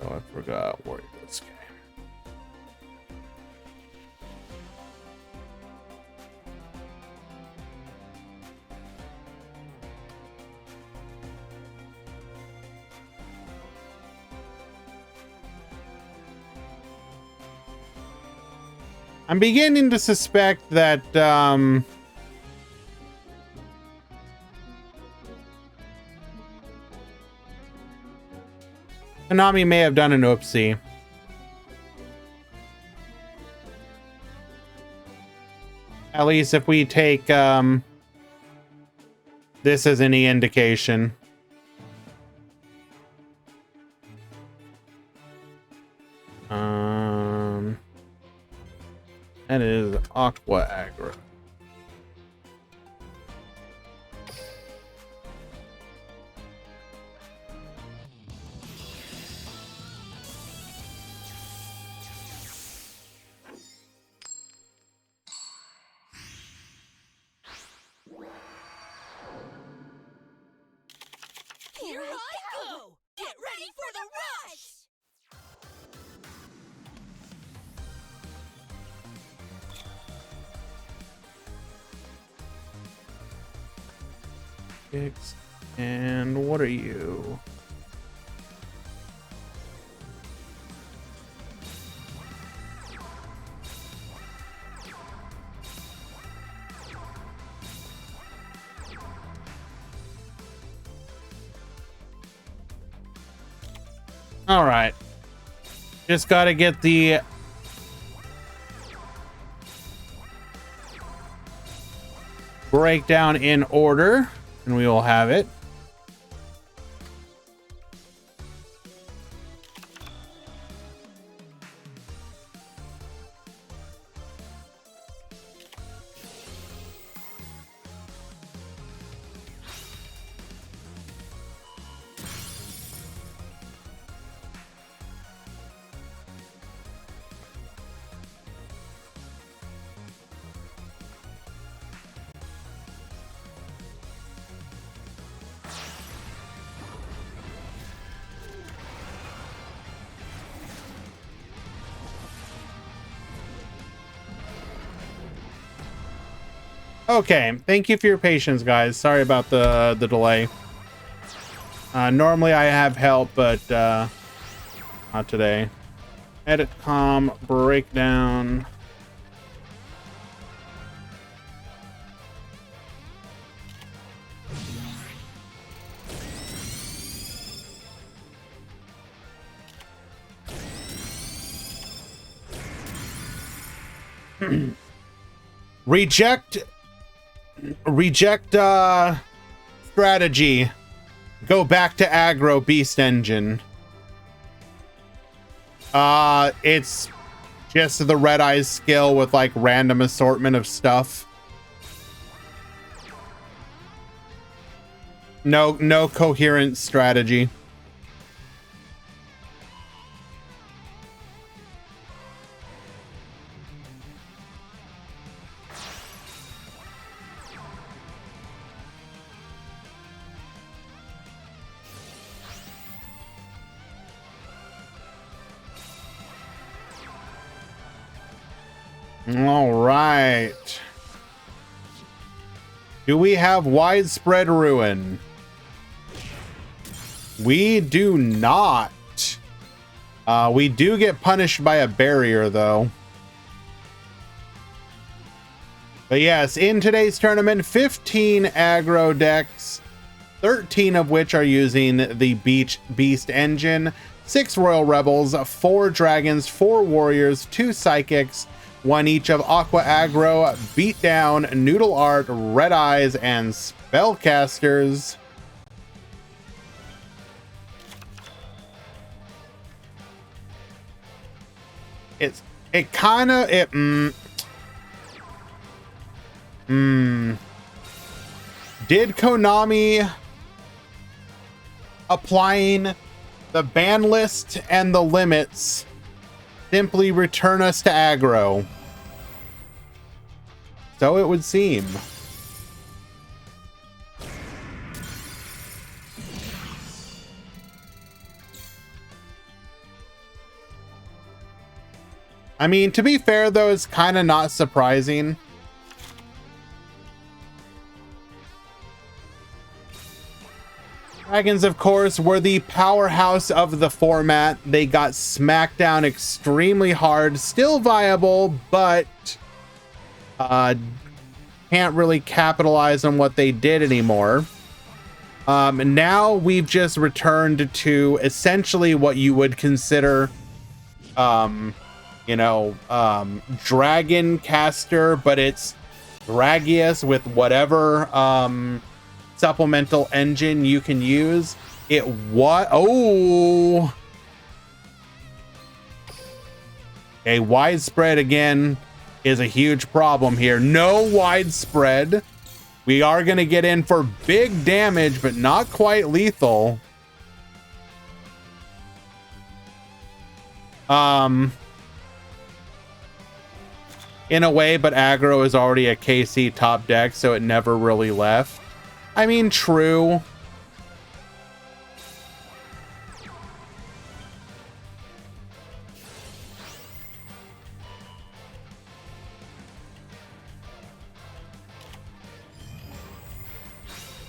Oh, I forgot where this game. I'm beginning to suspect that Konami may have done an oopsie. At least if we take this as any indication. That is Aqua Aggro. Here I go! Get ready for the rush! And what are you? All right. Just got to get the breakdown in order, and we will have it. Okay, thank you for your patience, guys. Sorry about the delay. Normally I have help, but not today. Edit com breakdown. Reject strategy. Go back to aggro beast engine. It's just the red eyes skill with like random assortment of stuff. No coherent strategy. All right. Do we have widespread ruin? We do not. We do get punished by a barrier, though. But yes, in today's tournament, 15 aggro decks, 13 of which are using the Beast engine, 6 Royal Rebels, 4 Dragons, 4 Warriors, 2 Psychics, 1 each of Aqua Aggro, Beatdown, Noodle Art, Red Eyes, and Spellcasters. Did Konami applying the ban list and the limits simply return us to aggro? So it would seem. I mean, to be fair, though, it's kind of not surprising. Dragons, of course, were the powerhouse of the format. They got smacked down extremely hard. Still viable, but can't really capitalize on what they did anymore. Now we've just returned to essentially what you would consider Dragon Caster, but it's Dragius with whatever supplemental engine you can use. Oh, a widespread again is a huge problem here. No widespread. We are going to get in for big damage, but not quite lethal. In a way, but aggro is already a KC top deck, so it never really left. I mean, true.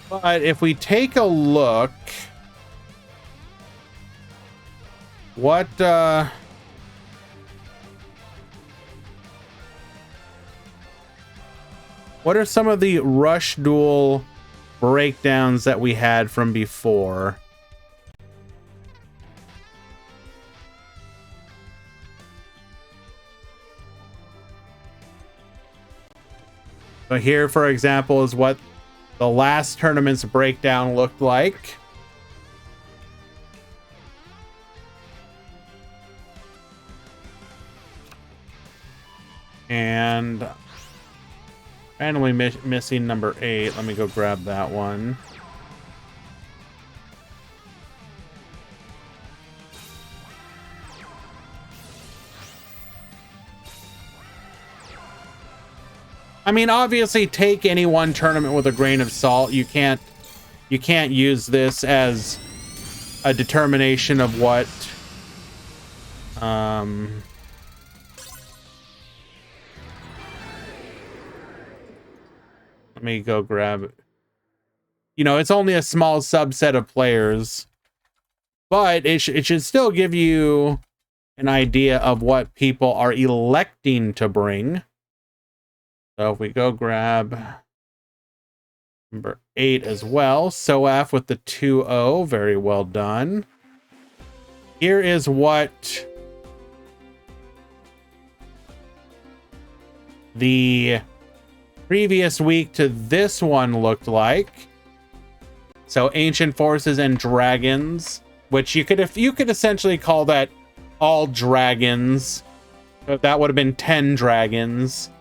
But if we take a look, what are some of the Rush Duel breakdowns that we had from before? So here, for example, is what the last tournament's breakdown looked like. And randomly missing number 8. Let me go grab that one. I mean, obviously, take any one tournament with a grain of salt. You can't use this as a determination of what Let me go grab it. You know, it's only a small subset of players, but it should still give you an idea of what people are electing to bring. So if we go grab number 8 as well, Soaf with the 2-0, very well done. Here is what the previous week to this one looked like. So Ancient Forces and Dragons, which you could essentially call that all dragons. That would have been 10 dragons.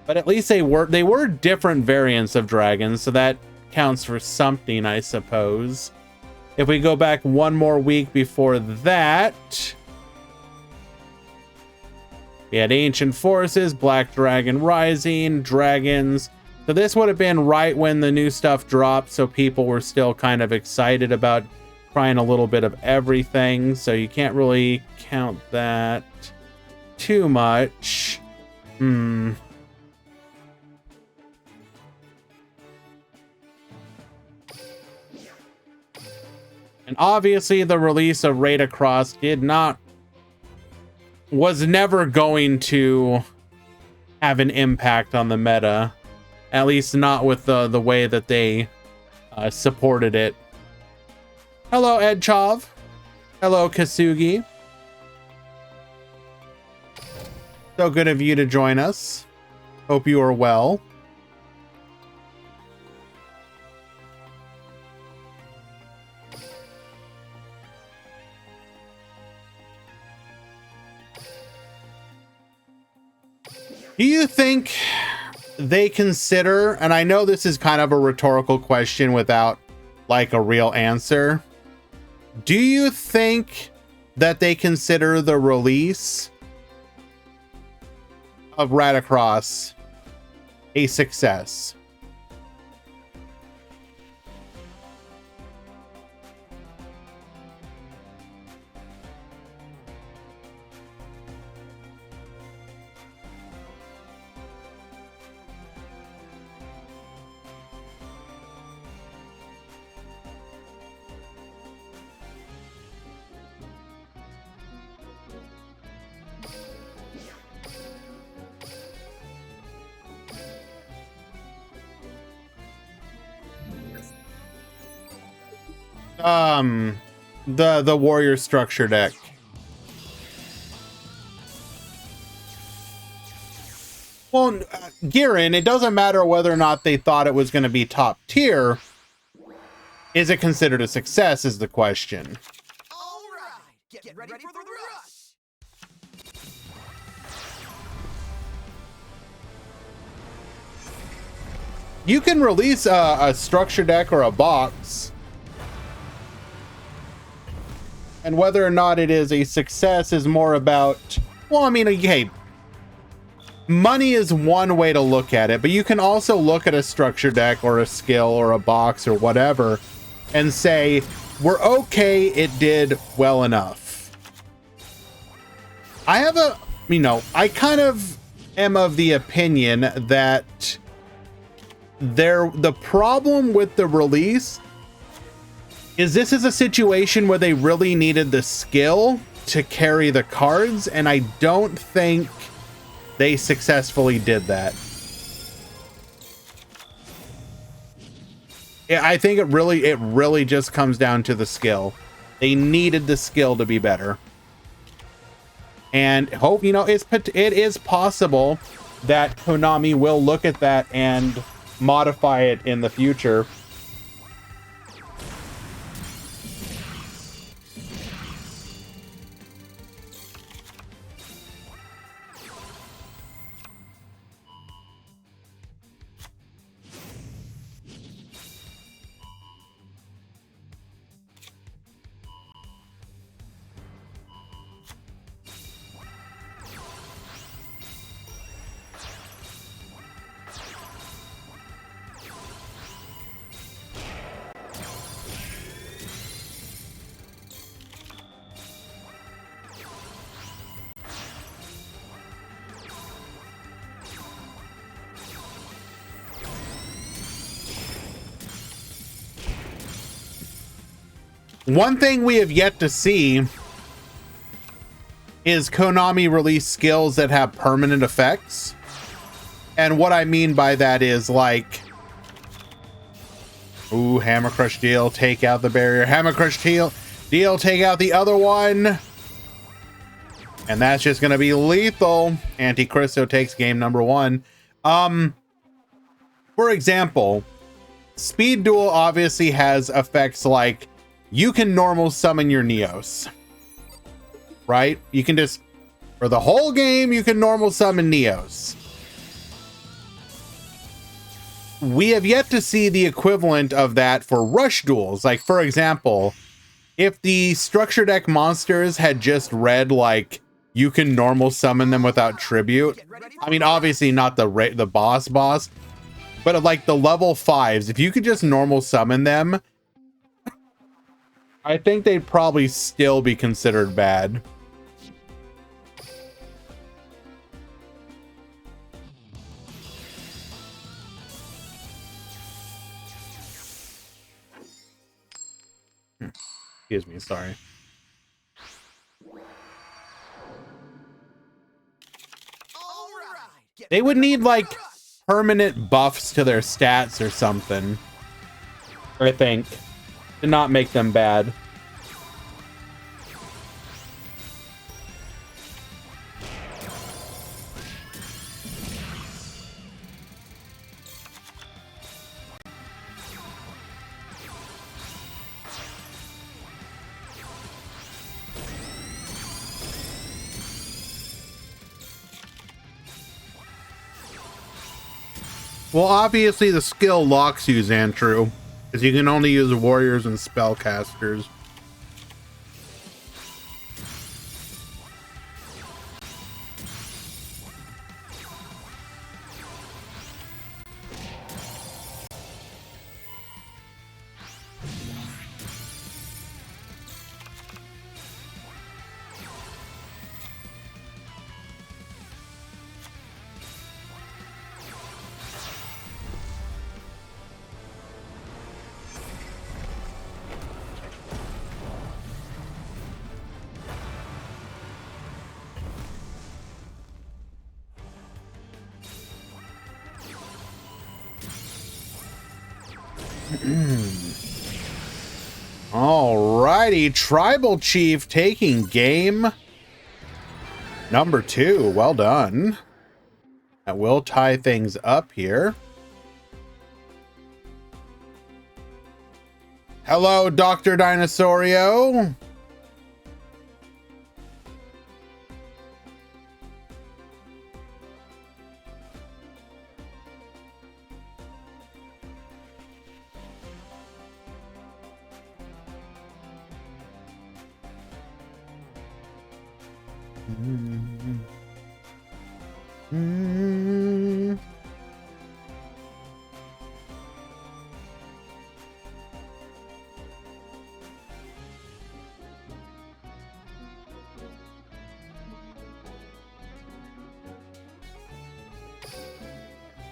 But at least they were different variants of dragons, so that counts for something, I suppose. If we go back one more week before that, we had Ancient Forces, Black Dragon Rising, Dragons. So this would have been right when the new stuff dropped, so people were still kind of excited about trying a little bit of everything. So you can't really count that too much. And obviously the release of Raid Across was never going to have an impact on the meta. At least not with the way that they supported it. Hello, Edchov. Hello, Kasugi. So good of you to join us. Hope you are well. Do you think they consider, and I know this is kind of a rhetorical question without like a real answer, do you think that they consider the release of Radicross a success? The warrior structure deck. Well, Girin, it doesn't matter whether or not they thought it was going to be top tier. Is it considered a success is the question. All right, get ready for the rush. You can release a structure deck or a box, and whether or not it is a success is more about, well, I mean, hey, money is one way to look at it, but you can also look at a structure deck or a skill or a box or whatever and say, we're okay, it did well enough. I have I kind of am of the opinion that the problem with the release is this is a situation where they really needed the skill to carry the cards, and I don't think they successfully did that. Yeah, I think it really just comes down to the skill. They needed the skill to be better. And hope, it is possible that Konami will look at that and modify it in the future. One thing we have yet to see is Konami release skills that have permanent effects. And what I mean by that is like, ooh, Hammer Crush deal, take out the barrier. Hammer Crush deal, take out the other one. And that's just going to be lethal. Anticristo takes game number 1. For example, Speed Duel obviously has effects like you can normal summon your Neos, right? You can just, for the whole game, you can normal summon Neos. We have yet to see the equivalent of that for rush duels. Like, for example, if the structure deck monsters had just read like you can normal summon them without tribute. I mean, obviously not the boss, but like the level 5s, if you could just normal summon them, I think they'd probably still be considered bad. Excuse me, sorry. They would need like permanent buffs to their stats or something, I think, to not make them bad. Well, obviously the skill locks you, Xantru, because you can only use warriors and spellcasters. Alrighty, Tribal Chief taking game number 2. Well done. That will tie things up here. Hello, Dr. Dinosaurio.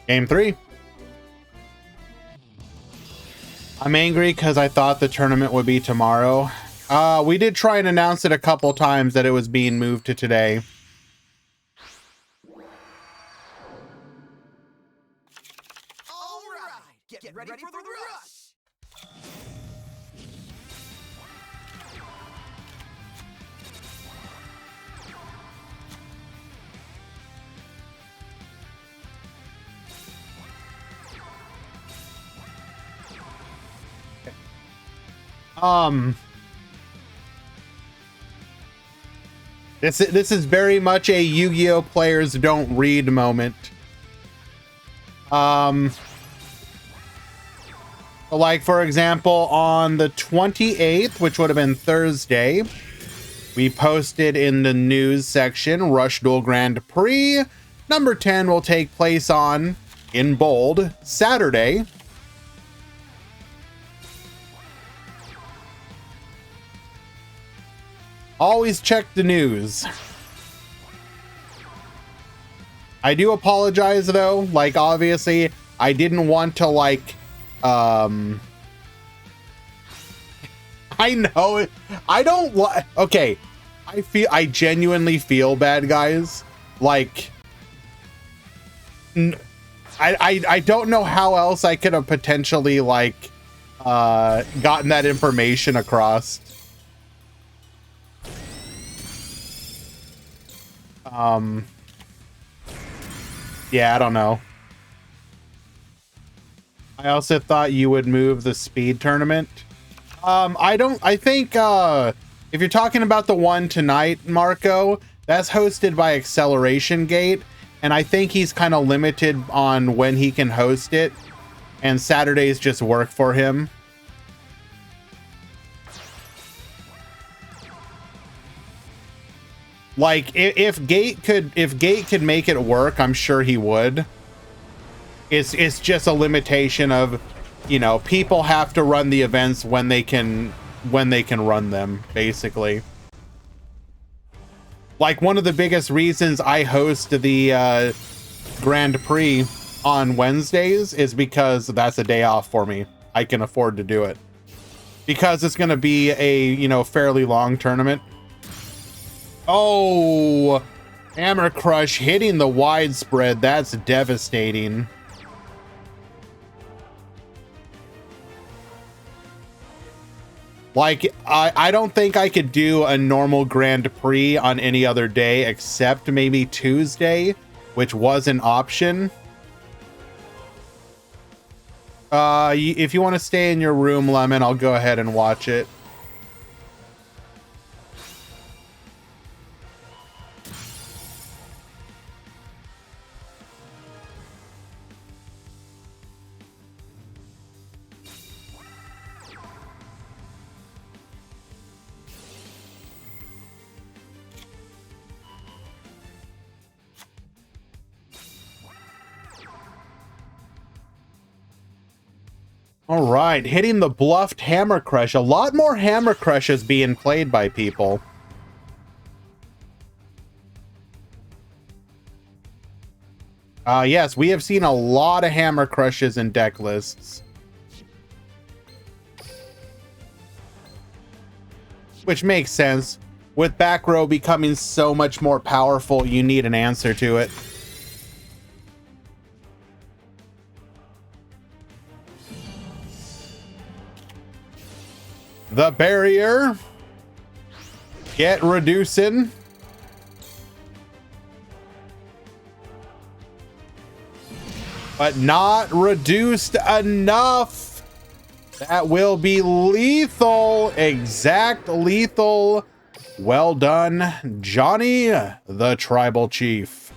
Game 3. I'm angry because I thought the tournament would be tomorrow. We did try and announce it a couple times that it was being moved to today. All right, get ready for the rush. This is very much a Yu-Gi-Oh! Players don't read moment. Like, for example, on the 28th, which would have been Thursday, we posted in the news section, Rush Duel Grand Prix number 10 will take place on, in bold, Saturday. Always check the news. I do apologize though, like obviously I didn't want to like I I know it. I don't like. Okay, I genuinely feel bad, guys. Like, I don't know how else I could have potentially like gotten that information across. Yeah, I don't know. I also thought you would move the speed tournament. I think if you're talking about the one tonight, Marco, that's hosted by Acceleration Gate, and I think he's kind of limited on when he can host it, and Saturdays just work for him. Like if Gate could make it work, I'm sure he would. It's just a limitation of, you know, people have to run the events when they can run them, basically. Like, one of the biggest reasons I host the Grand Prix on Wednesdays is because that's a day off for me. I can afford to do it because it's going to be a, you know, fairly long tournament. Oh, Hammer Crush hitting the widespread. That's devastating. Like, I don't think I could do a normal Grand Prix on any other day except maybe Tuesday, which was an option. If you want to stay in your room, Lemon, I'll go ahead and watch it. All right, hitting the bluffed Hammer Crush. A lot more Hammer Crushes being played by people. Yes, we have seen a lot of Hammer Crushes in deck lists. Which makes sense. With back row becoming so much more powerful, you need an answer to it. The barrier. Get reducing. But not reduced enough. That will be lethal. Exact lethal. Well done, Johnny, the Tribal Chief.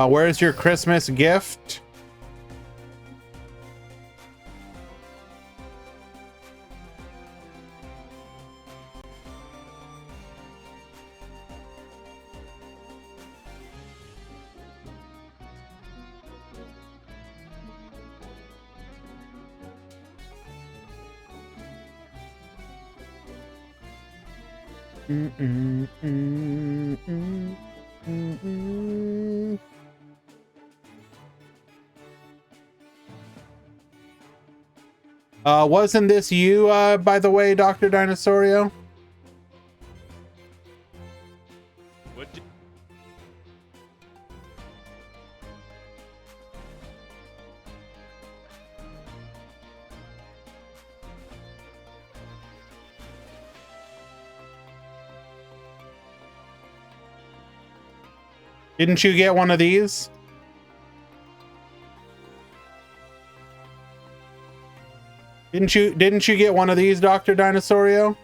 Where's your Christmas gift? Wasn't this you, by the way, Dr. Dinosaurio? What Didn't you get one of these? Didn't you get one of these, Dr. Dinosaurio?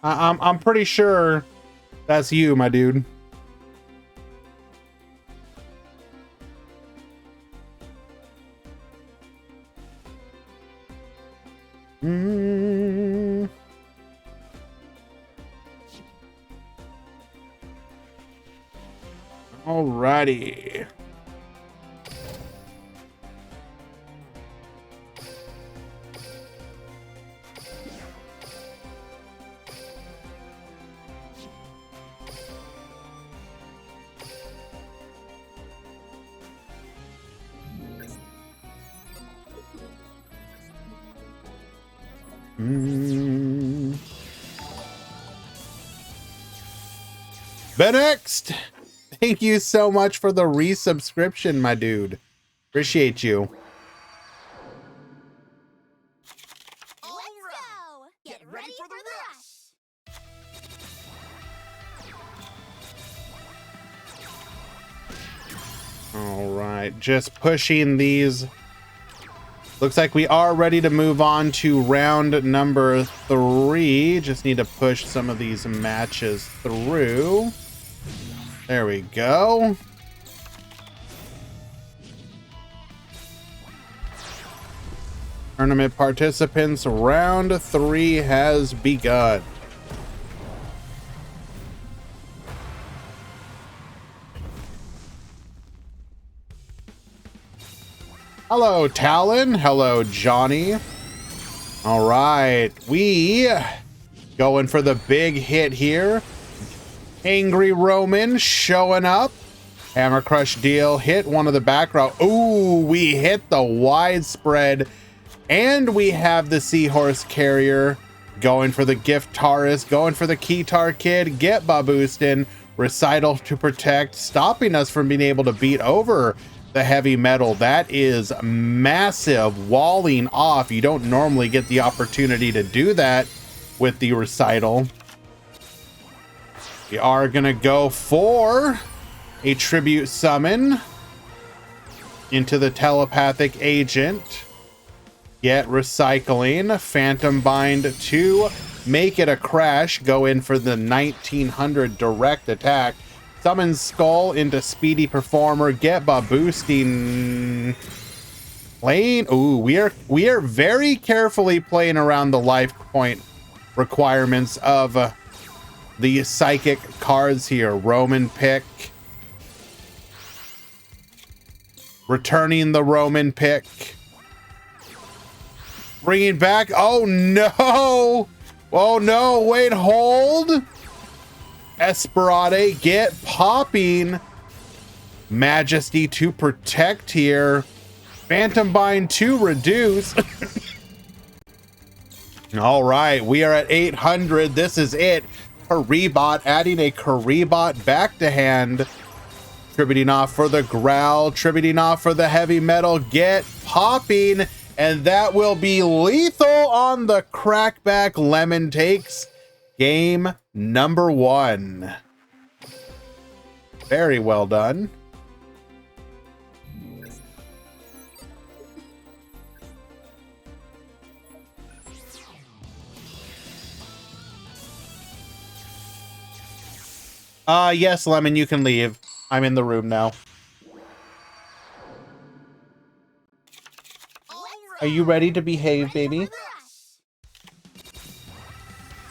I'm pretty sure that's you, my dude. Alrighty. Benext, thank you so much for the resubscription, my dude. Appreciate you. Let's go! Get ready for the rush! All right, just pushing these. Looks like we are ready to move on to round number 3. Just need to push some of these matches through. There we go. Tournament participants, round 3 has begun. Hello, Talon. Hello, Johnny. All right, we going for the big hit here. Angry Roman showing up. Hammer Crush deal. Hit one of the back row. Ooh, we hit the widespread. And we have the Seahorse Carrier going for the Giftaurus, going for the Keytar Kid. Get Baboostin. Recital to protect, stopping us from being able to beat over the heavy metal. That is massive. Walling off. You don't normally get the opportunity to do that with the Recital. We are gonna go for a tribute summon into the telepathic agent. Get recycling. Phantom bind to make it a crash. Go in for the 1900 direct attack. Summon Skull into Speedy Performer. Get boosting. Playing. Ooh, we are very carefully playing around the life point requirements of the psychic cards here. Roman pick. Returning the Roman pick. Bringing back. Oh no. Oh no. Wait, hold. Esperade, get popping. Majesty to protect here. Phantom bind to reduce. All right, we are at 800. This is it. Karibot, adding a Karibot back to hand. Tributing off for the growl. Tributing off for the heavy metal. Get popping. And that will be lethal on the crackback. Lemon takes game number 1. Very well done. Yes, Lemon, you can leave. I'm in the room now. Are you ready to behave, baby?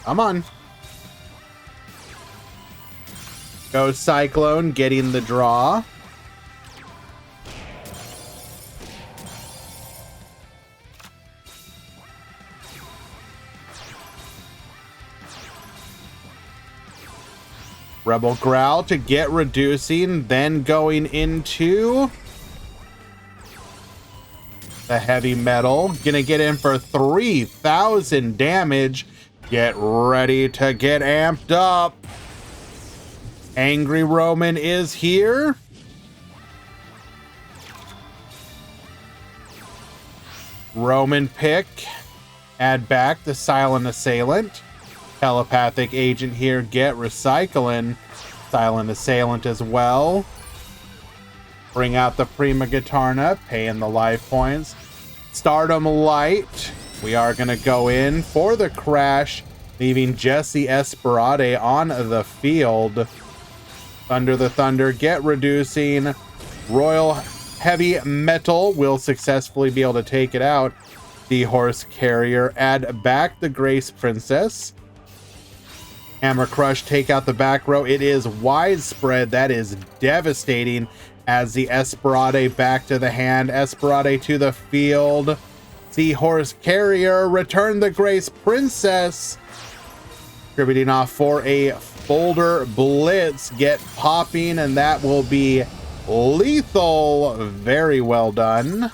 Come on. Go Cyclone, getting the draw. Rebel Growl to get reducing, then going into the heavy metal. Gonna get in for 3,000 damage. Get ready to get amped up. Angry Roman is here. Roman pick. Add back the Silent Assailant. Telepathic agent here. Get recycling. Silent Assailant as well. Bring out the Prima Guitarna. Paying the life points. Stardom Light. We are going to go in for the crash, leaving Jesse Esperade on the field. Thunder the Thunder, get reducing. Royal Heavy Metal will successfully be able to take it out. The Horse Carrier, add back the Grace Princess. Hammer Crush, take out the back row. It is widespread. That is devastating. As the Esperade back to the hand. Esperade to the field. Seahorse Carrier, return the Grace Princess. Contributing off for a Boulder Blitz. Get popping, and that will be lethal. Very well done.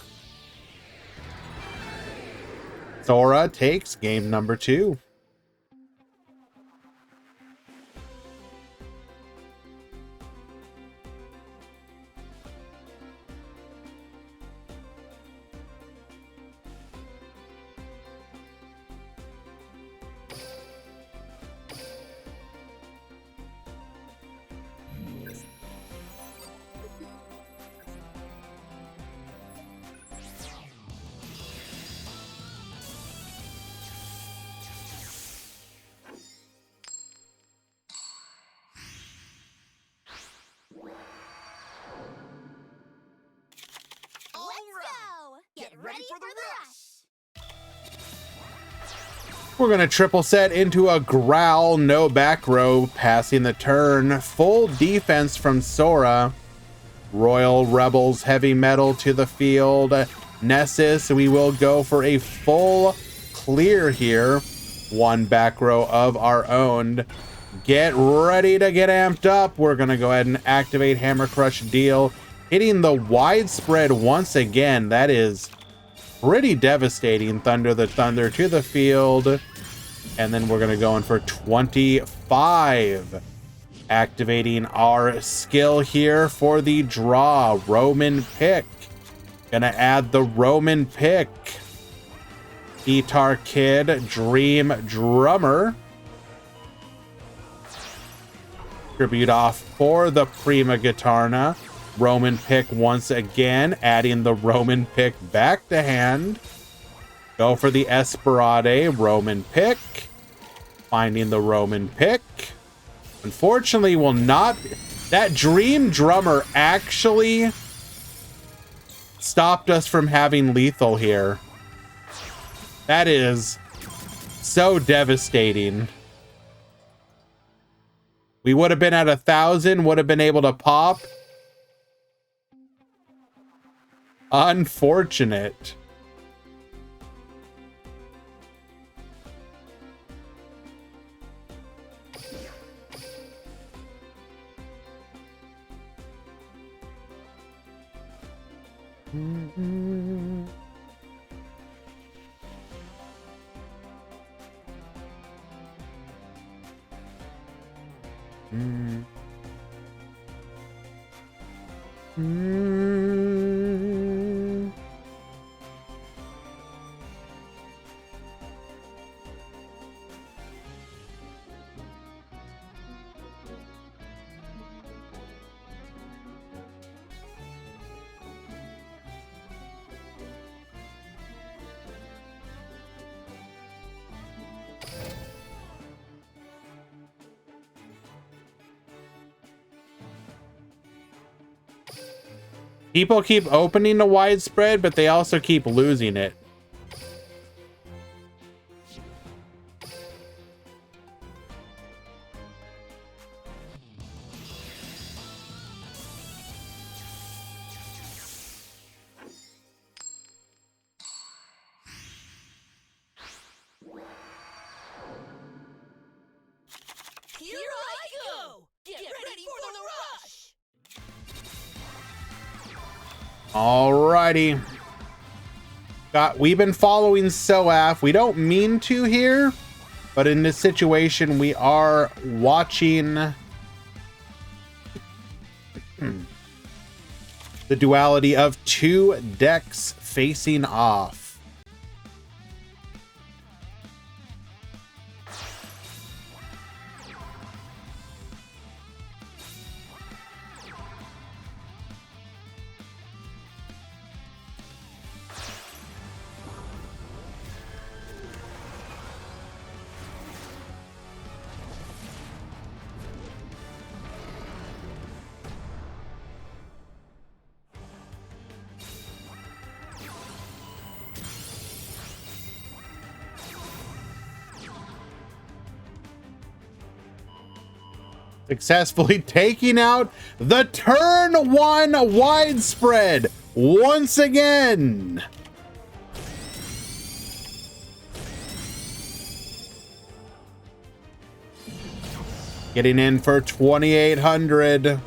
Sora takes game number 2. Ready for the rush! We're going to triple set into a Growl, no back row, passing the turn. Full defense from Sora. Royal Rebels Heavy Metal to the field. Nessus, we will go for a full clear here. One back row of our own. Get ready to get amped up. We're going to go ahead and activate Hammer Crush Deal. Hitting the widespread once again. That is pretty devastating. Thunder the Thunder to the field. And then we're going to go in for 25. Activating our skill here for the draw. Roman Pick. Gonna add the Roman Pick. Guitar Kid, Dream Drummer. Tribute off for the Prima Guitarna. Roman Pick once again, adding the Roman Pick back to hand. Go for the Esperade, Roman Pick. Finding the Roman Pick. Unfortunately, will not... That Dream Drummer actually stopped us from having lethal here. That is so devastating. We would have been at 1,000, would have been able to pop. Unfortunate. People keep opening the widespread, but they also keep losing it. Here I go! Get ready for the rush! Alrighty. We've been following SOAF. We don't mean to here, but in this situation, we are watching the duality of two decks facing off. Successfully taking out the turn 1 widespread once again. Getting in for 2,800.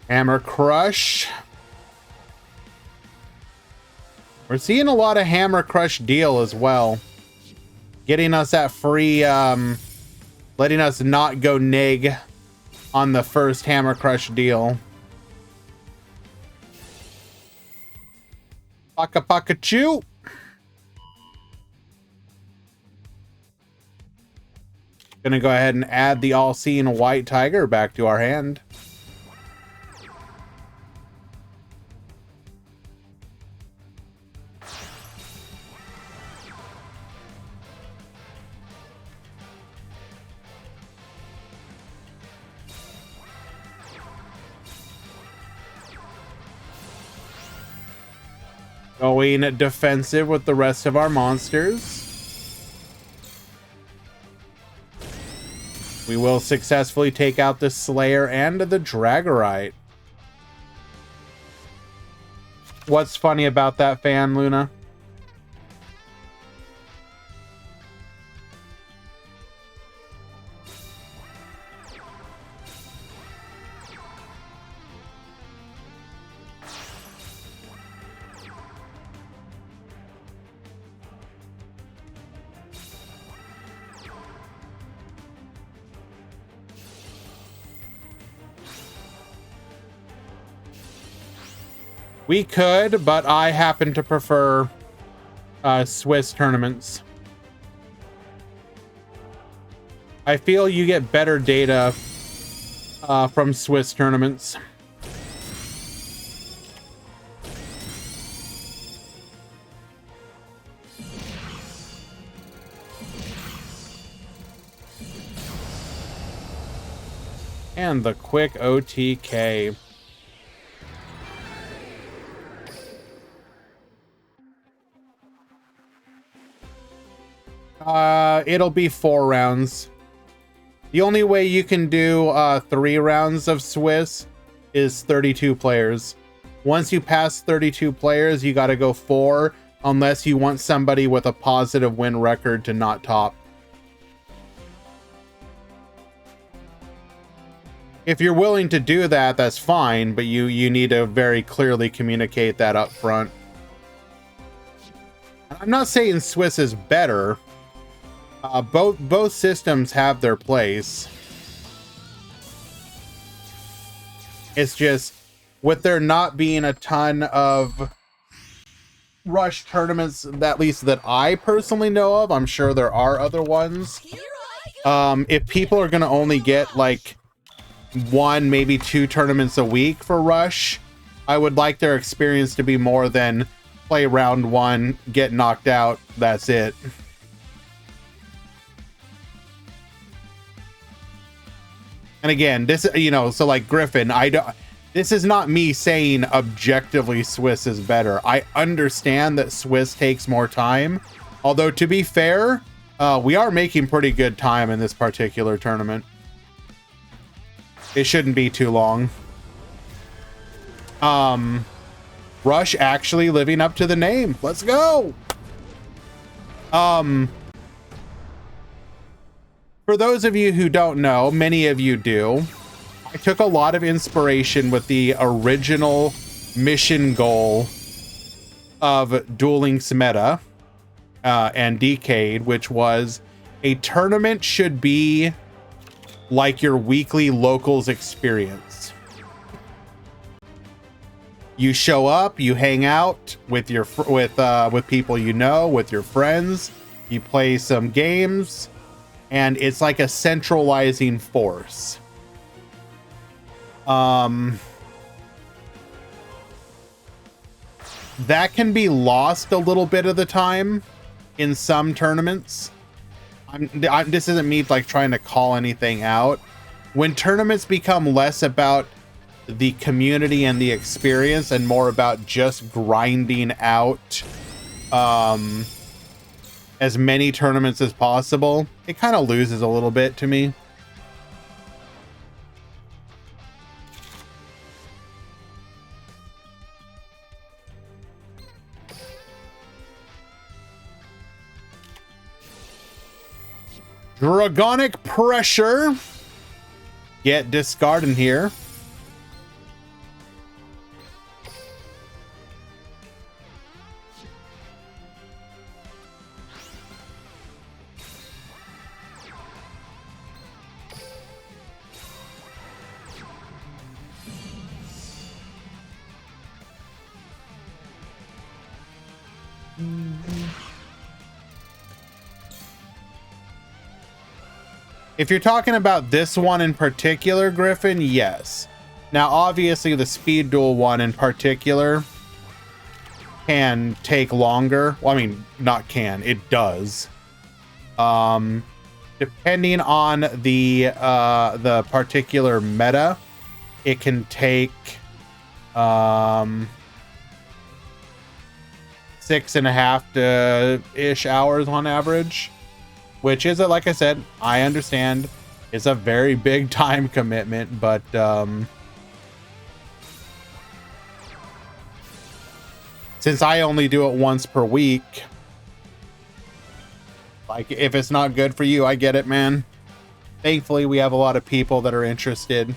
Hammer Crush. We're seeing a lot of Hammer Crush deal as well. Getting us that free, letting us not go nig on the first Hammer Crush deal. Paka Paka Chew. Gonna go ahead and add the All-Seeing White Tiger back to our hand. Going defensive with the rest of our monsters. We will successfully take out the Slayer and the Dragorite. What's funny about that, fan, Luna? We could, but I happen to prefer Swiss tournaments. I feel you get better data from Swiss tournaments. And the quick OTK. It'll be 4 rounds. The only way you can do 3 rounds of Swiss is 32 players. Once you pass 32 players, you got to go 4 unless you want somebody with a positive win record to not top. If you're willing to do that, that's fine, but you need to very clearly communicate that up front. I'm not saying Swiss is better. Both systems have their place. It's just, with there not being a ton of Rush tournaments, at least that I personally know of, I'm sure there are other ones. If people are going to only get like 1, maybe 2 tournaments a week for Rush, I would like their experience to be more than play round 1, get knocked out, that's it. And again, this, so like Griffin, this is not me saying objectively Swiss is better. I understand that Swiss takes more time. Although, to be fair, we are making pretty good time in this particular tournament. It shouldn't be too long. Rush actually living up to the name. Let's go. For those of you who don't know, many of you do, I took a lot of inspiration with the original mission goal of Dueling Smeta and Decade, which was a tournament should be like your weekly locals experience. You show up, you hang out with your with people you know, with your friends, you play some games, and it's like a centralizing force. That can be lost a little bit of the time in some tournaments. this isn't me like trying to call anything out. When tournaments become less about the community and the experience and more about just grinding out as many tournaments as possible, it kind of loses a little bit to me. Dragonic Pressure. Get discard in here. If you're talking about this one in particular, Griffin, yes. Now, obviously, the Speed Duel one in particular can take longer. Well, I mean, not can, it does. Depending on the particular meta, it can take 6.5 to ish hours on average. Which is, like I said, I understand, it's a very big time commitment, but since I only do it once per week, like, if it's not good for you, I get it, man. Thankfully, we have a lot of people that are interested.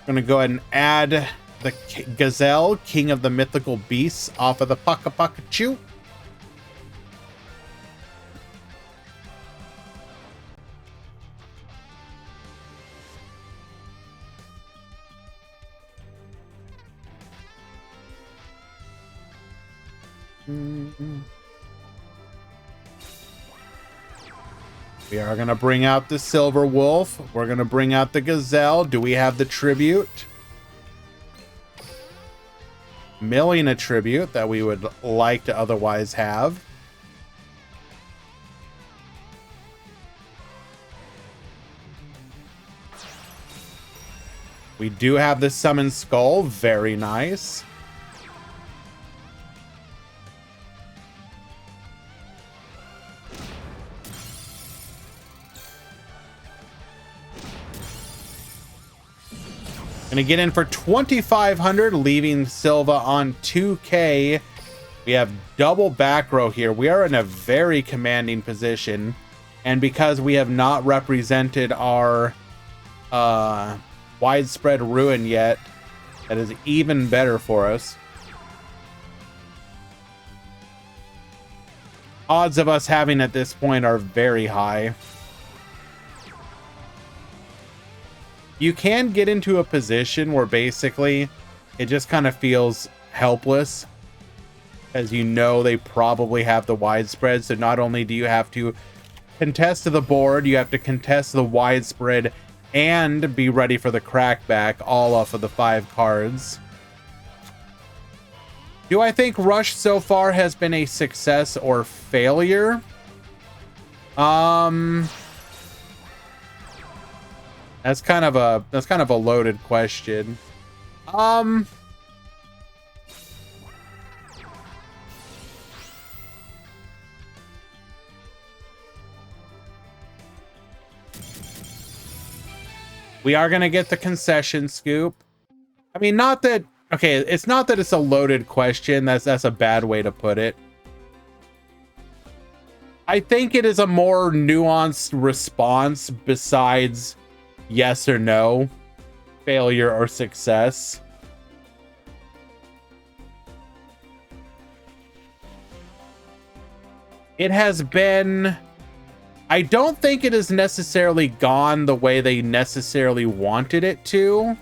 I'm gonna go ahead and add the Gazelle, King of the Mythical Beasts, off of the Paka Paka Chew. We are going to bring out the Silver Wolf. We're going to bring out the Gazelle. Do we have the Tribute? Milling a tribute that we would like to otherwise have. We do have the Summon Skull. Very nice. Gonna get in for 2,500, leaving Silva on 2K. We have double back row here. We are in a very commanding position. And because we have not represented our widespread ruin yet, that is even better for us. Odds of us having at this point are very high. You can get into a position where basically it just kind of feels helpless, as you know they probably have the widespread. So not only do you have to contest the board, you have to contest the widespread and be ready for the crackback, all off of the 5 cards. Do I think Rush so far has been a success or failure? That's kind of a loaded question. We are going to get the concession scoop. I mean, not that, okay, it's not that it's a loaded question. That's a bad way to put it. I think it is a more nuanced response besides yes or no, failure or success. It has been, I don't think it has necessarily gone the way they necessarily wanted it to.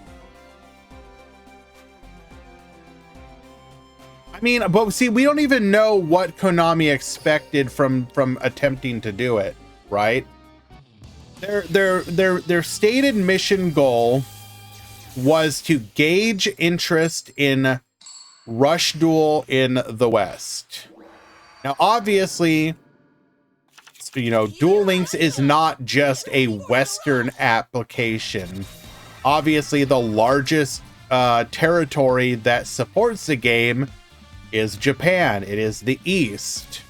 I mean, but see, we don't even know what Konami expected from attempting to do it, right? Their stated mission goal was to gauge interest in Rush Duel in the West. Now, obviously, you know, Duel Links is not just a Western application. Obviously, the largest territory that supports the game is Japan. It is the East.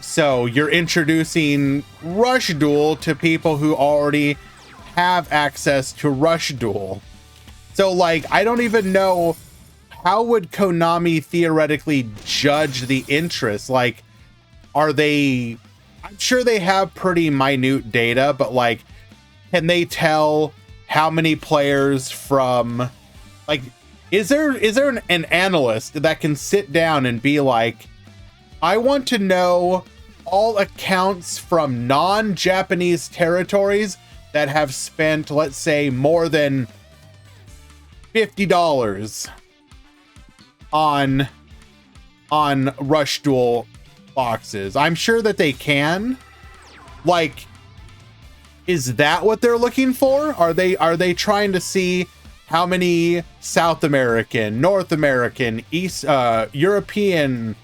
So you're introducing Rush Duel to people who already have access to Rush Duel. So, like, I don't even know how would Konami theoretically judge the interest. Like, are they... I'm sure they have pretty minute data, but, like, can they tell how many players from... Like, is there an analyst that can sit down and be like, I want to know all accounts from non-Japanese territories that have spent, let's say, more than $50 on Rush Duel boxes? I'm sure that they can. Like, is that what they're looking for? Are they trying to see how many South American, North American, East European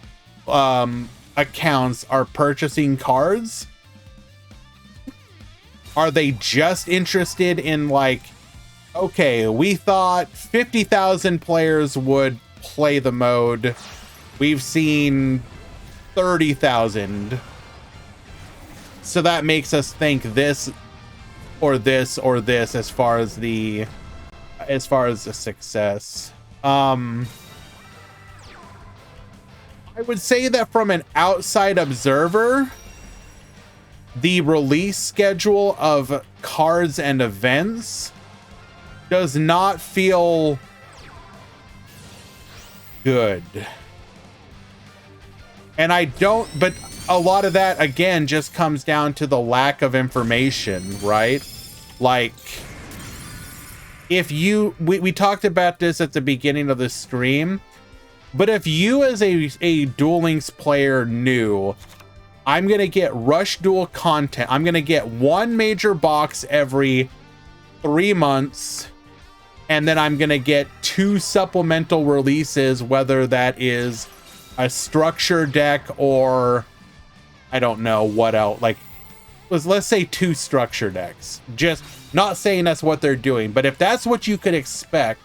accounts are purchasing cards? Are they just interested in, like, okay, we thought 50,000 players would play the mode. We've seen 30,000. So that makes us think this or this or this as far as the success. I would say that from an outside observer, the release schedule of cards and events does not feel good. And I don't, but a lot of that, again, just comes down to the lack of information, right? Like, if you, we talked about this at the beginning of the stream, but if you as a Duel Links player knew, I'm going to get Rush Duel content, I'm going to get one major box every 3 months, and then I'm going to get 2 supplemental releases, whether that is a structure deck or I don't know what else. Like, let's say 2 structure decks. Just not saying that's what they're doing, but if that's what you could expect,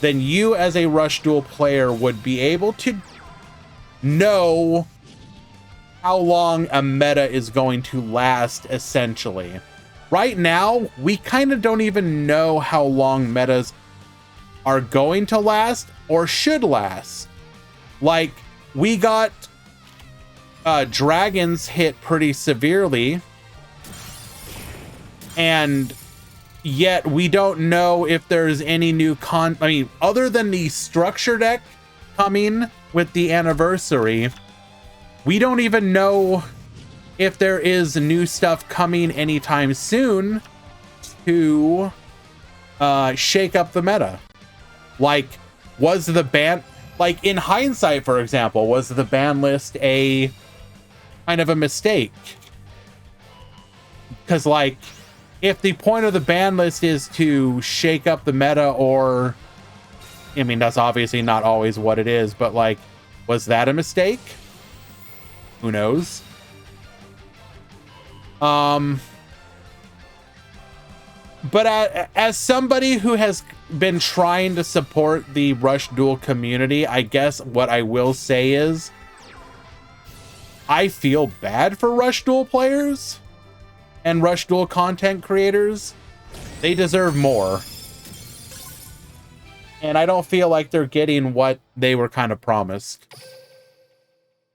then you as a Rush Duel player would be able to know how long a meta is going to last, essentially. Right now, we kind of don't even know how long metas are going to last or should last. Like, we got dragons hit pretty severely, and yet we don't know if there's any new I mean, other than the structure deck coming with the anniversary, we don't even know if there is new stuff coming anytime soon to shake up the meta. Like, was the ban, like, in hindsight, for example, was the ban list a kind of a mistake? Because, like, if the point of the ban list is to shake up the meta, or, I mean, that's obviously not always what it is, but, like, was that a mistake? Who knows? But as somebody who has been trying to support the Rush Duel community, I guess what I will say is I feel bad for Rush Duel players and Rush Duel content creators. They deserve more. And I don't feel like they're getting what they were kind of promised.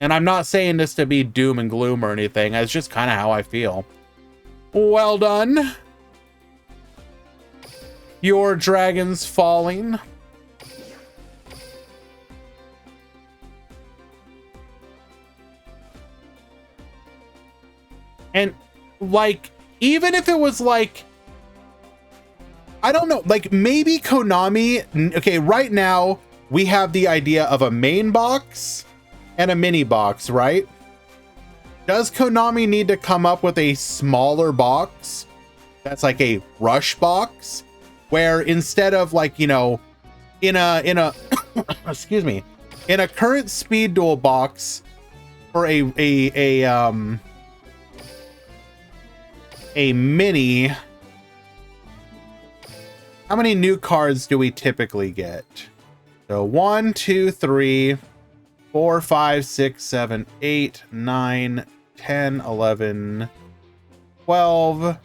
And I'm not saying this to be doom and gloom or anything. It's just kind of how I feel. Well done. Your dragon's falling. And, like, even if it was like, I don't know, like, maybe Konami, okay, right now we have the idea of a main box and a mini box, right? Does Konami need to come up with a smaller box that's like a rush box, where instead of, like, you know, in a excuse me, in a current speed duel box for a mini, how many new cards do we typically get? So 1, 2, 3, 4, 5, 6, 7, 8, 9, 10, 11, 12.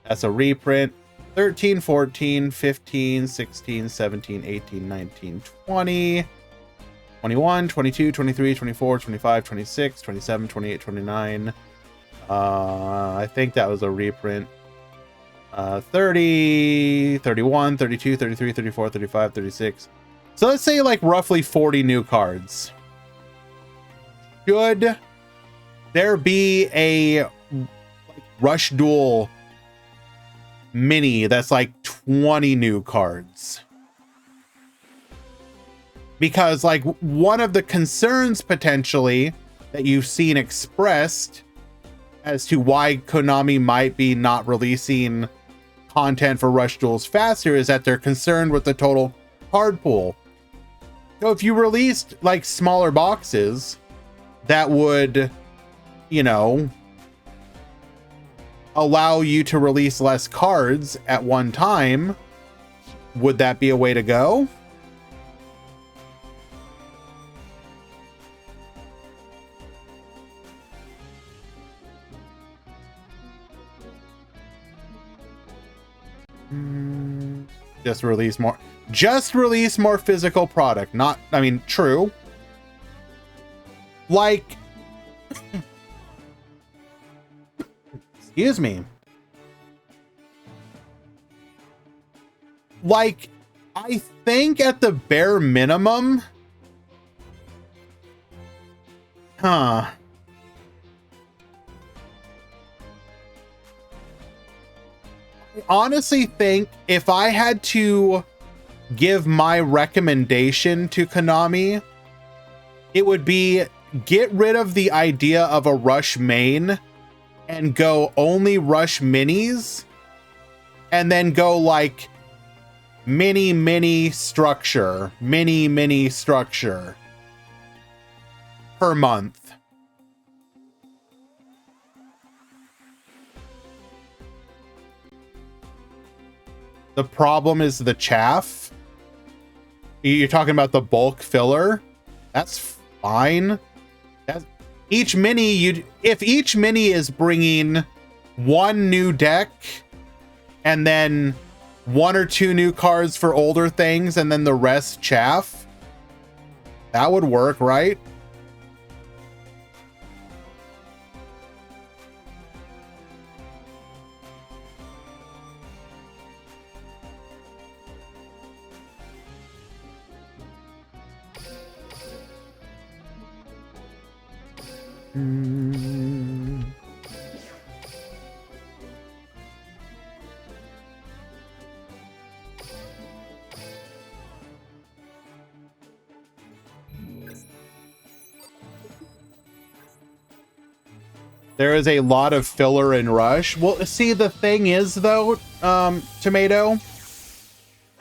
That's a reprint. 13, 14, 15, 16, 17, 18, 19, 20, 21, 22, 23, 24, 25, 26, 27, 28, 29. I think that was a reprint. 30, 31, 32, 33, 34, 35, 36. So let's say like roughly 40 new cards. Should there be a Rush Duel mini that's like 20 new cards? Because like one of the concerns potentially that you've seen expressed as to why Konami might be not releasing content for Rush Duels faster is that they're concerned with the total card pool. So if you released like smaller boxes that would, you know, allow you to release less cards at one time, would that be a way to go? Just release more physical product. Not, I mean, true. Like, excuse me. Like, I think at the bare minimum, I honestly think if I had to give my recommendation to Konami, it would be get rid of the idea of a Rush main and go only Rush minis, and then go like mini structure per month. The problem is the chaff. You're talking about the bulk filler. That's fine. Each mini, if each mini is bringing one new deck and then one or two new cards for older things and then the rest chaff, that would work, right? There is a lot of filler in Rush. Well, see, the thing is, though, Tomato,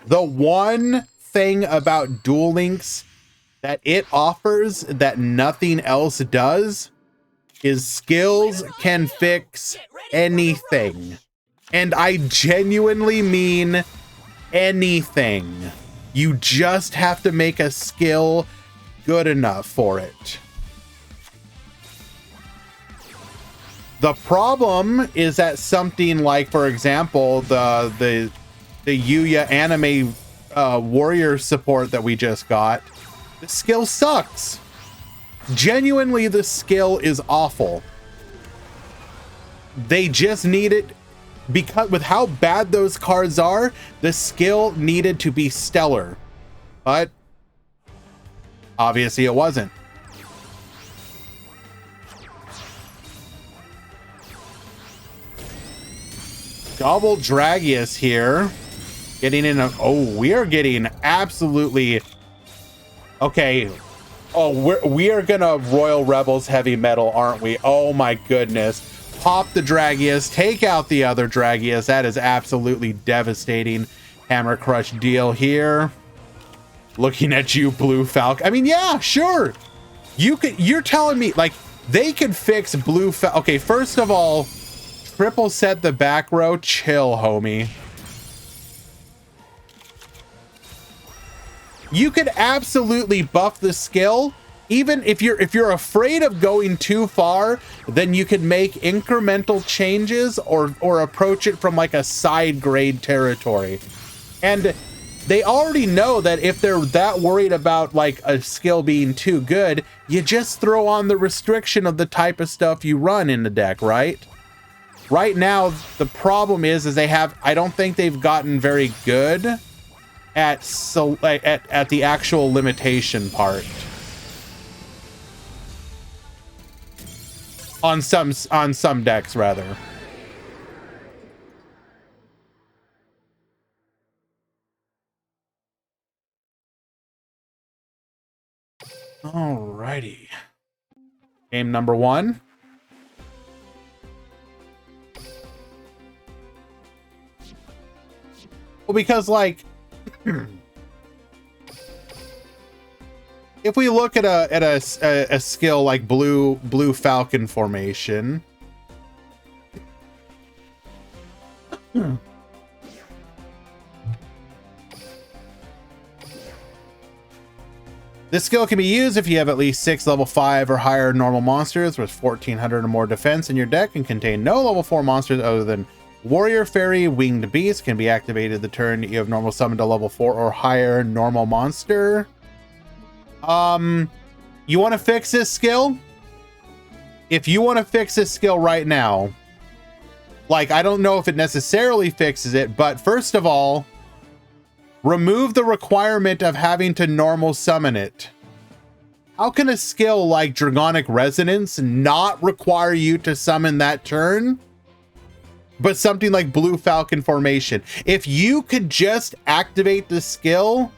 the one thing about Duel Links that it offers that nothing else does is skills can fix anything. And I genuinely mean anything. You just have to make a skill good enough for it. The problem is that something like, for example, the Yuya anime warrior support that we just got, the skill sucks. Genuinely, the skill is awful. They just need it because with how bad those cards are, the skill needed to be stellar. But obviously it wasn't. Double Dragius here. Getting in a... Oh, we are getting absolutely... Okay. Oh, we are gonna Royal Rebels heavy metal, aren't we? Oh my goodness. Pop the Dragius. Take out the other Dragius. That is absolutely devastating. Hammer Crush deal here. Looking at you, Blue Falcon. I mean, yeah, sure. You're telling me like they could fix Blue Falcon. Okay, first of all, triple set the back row. Chill, homie. You could absolutely buff the skill. Even if you're afraid of going too far, then you could make incremental changes or approach it from like a side grade territory. And they already know that if they're that worried about like a skill being too good, you just throw on the restriction of the type of stuff you run in the deck, right? Right now, the problem is I don't think they've gotten very good at the actual limitation part. On some decks, rather. Alrighty. Game number 1. Well, because like if we look at a skill like blue falcon formation, this skill can be used if you have at least 6 level 5 or higher normal monsters with 1400 or more defense in your deck and contain no level 4 monsters other than Warrior, Fairy, Winged Beast. Can be activated the turn you have normal summoned a level 4 or higher normal monster. You want to fix this skill? If you want to fix this skill right now, like, I don't know if it necessarily fixes it, but first of all, remove the requirement of having to normal summon it. How can a skill like Dragonic Resonance not require you to summon that turn? But something like Blue Falcon Formation. If you could just activate the skill,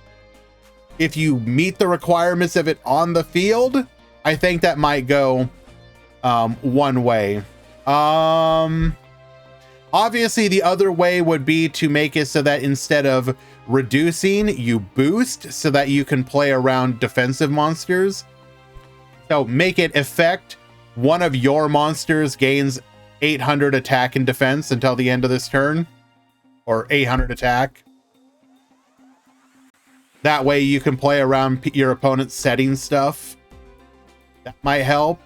if you meet the requirements of it on the field, I think that might go one way. Obviously, the other way would be to make it so that instead of reducing, you boost so that you can play around defensive monsters. So make it effect one of your monsters gains 800 attack and defense until the end of this turn, or 800 attack. That way you can play around your opponent's setting stuff. That might help.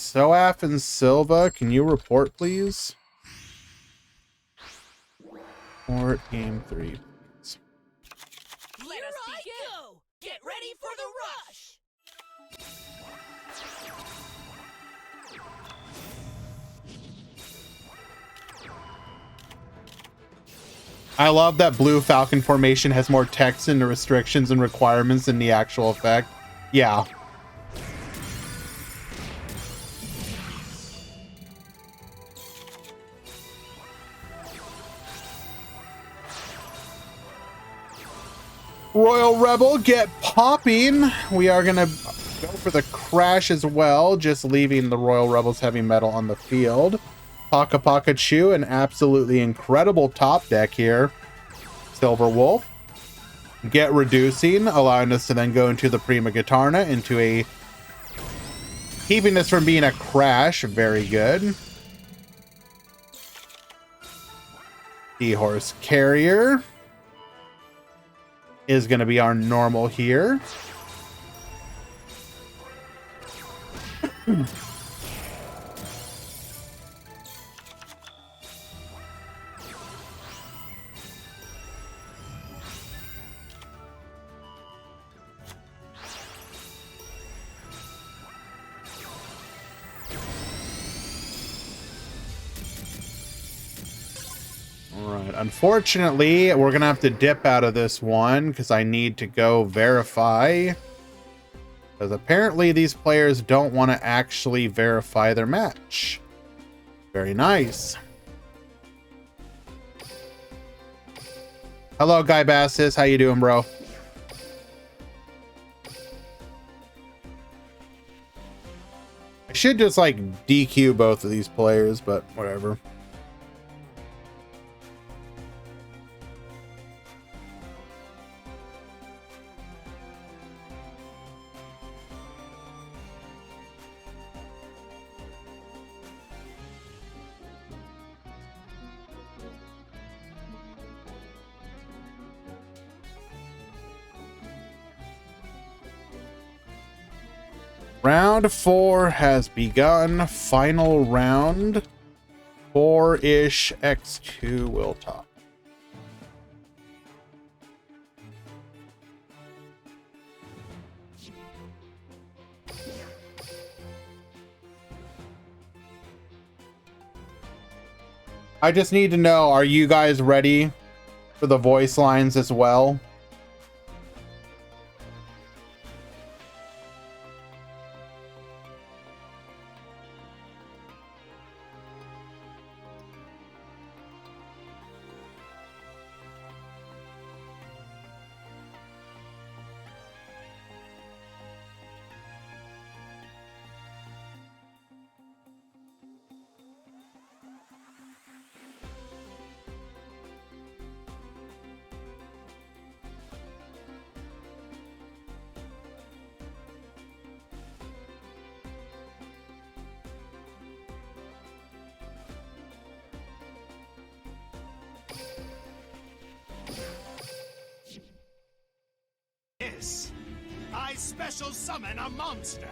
Soaf and Silva, can you report, please? Report game 3. Let us begin! Get ready for the rush! I love that Blue Falcon Formation has more text and restrictions and requirements than the actual effect. Yeah. Royal Rebel, get popping. We are gonna go for the crash as well, just leaving the Royal Rebels heavy metal on the field. Paka Paka Chew, an absolutely incredible top deck here. Silver Wolf. Get reducing, allowing us to then go into the Prima Gitarna, into a... keeping this from being a crash. Very good. Seahorse Carrier is going to be our normal here. Alright, unfortunately, we're gonna have to dip out of this one because I need to go verify Because apparently these players don't want to actually verify their match. Very nice. Hello, Guy Bassis. How you doing, bro? I should just like DQ both of these players, but whatever. Round 4 has begun. Final round. 4-ish X2 will talk. I just need to know, are you guys ready for the voice lines as well? I special summon a monster.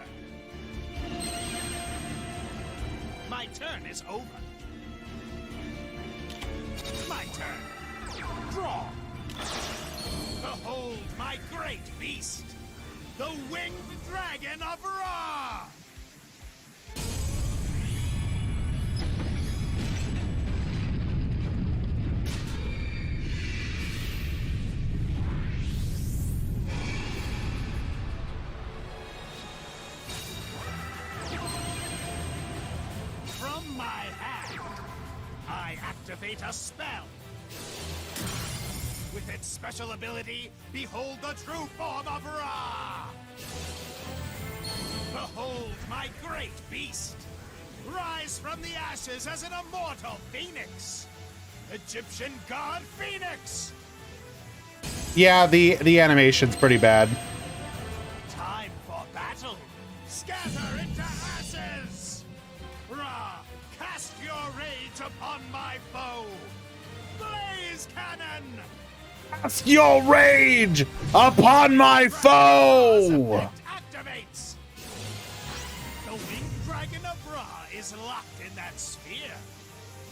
My turn is over. My turn. Draw. Behold my great beast, the winged dragon of Ra! From my hand, I activate a spell. With its special ability, behold the true form of Ra! Behold my great beast! Rise from the ashes as an immortal phoenix! Egyptian god Phoenix! Yeah, the animation's pretty bad. Time for battle! Scatter into ashes! Ra, cast your rage upon my foe! Blaze cannon! Cast your rage upon my foe! Effect activates! The winged dragon of Ra is locked in that sphere.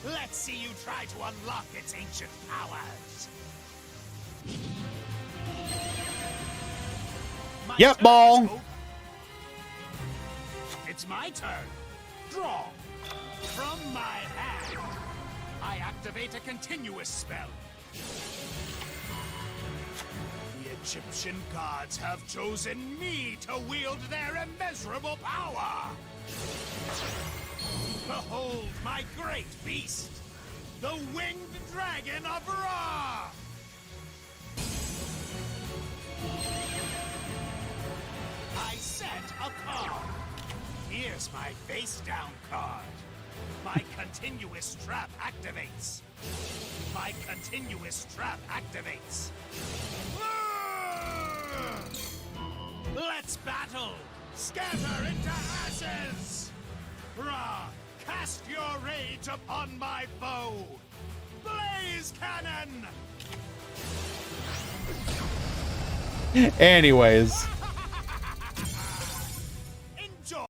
Let's see you try to unlock its ancient powers. My Yep, turn ball. is over. It's my turn. Draw. From my hand, I activate a continuous spell. The Egyptian gods have chosen me to wield their immeasurable power. Behold my great beast, the winged dragon of Ra! I set a card. Here's my face down card. My continuous trap activates. My continuous trap activates. Let's battle! Scatter into ashes! Ra, cast your rage upon my foe! Blaze cannon! Anyways. Enjoy!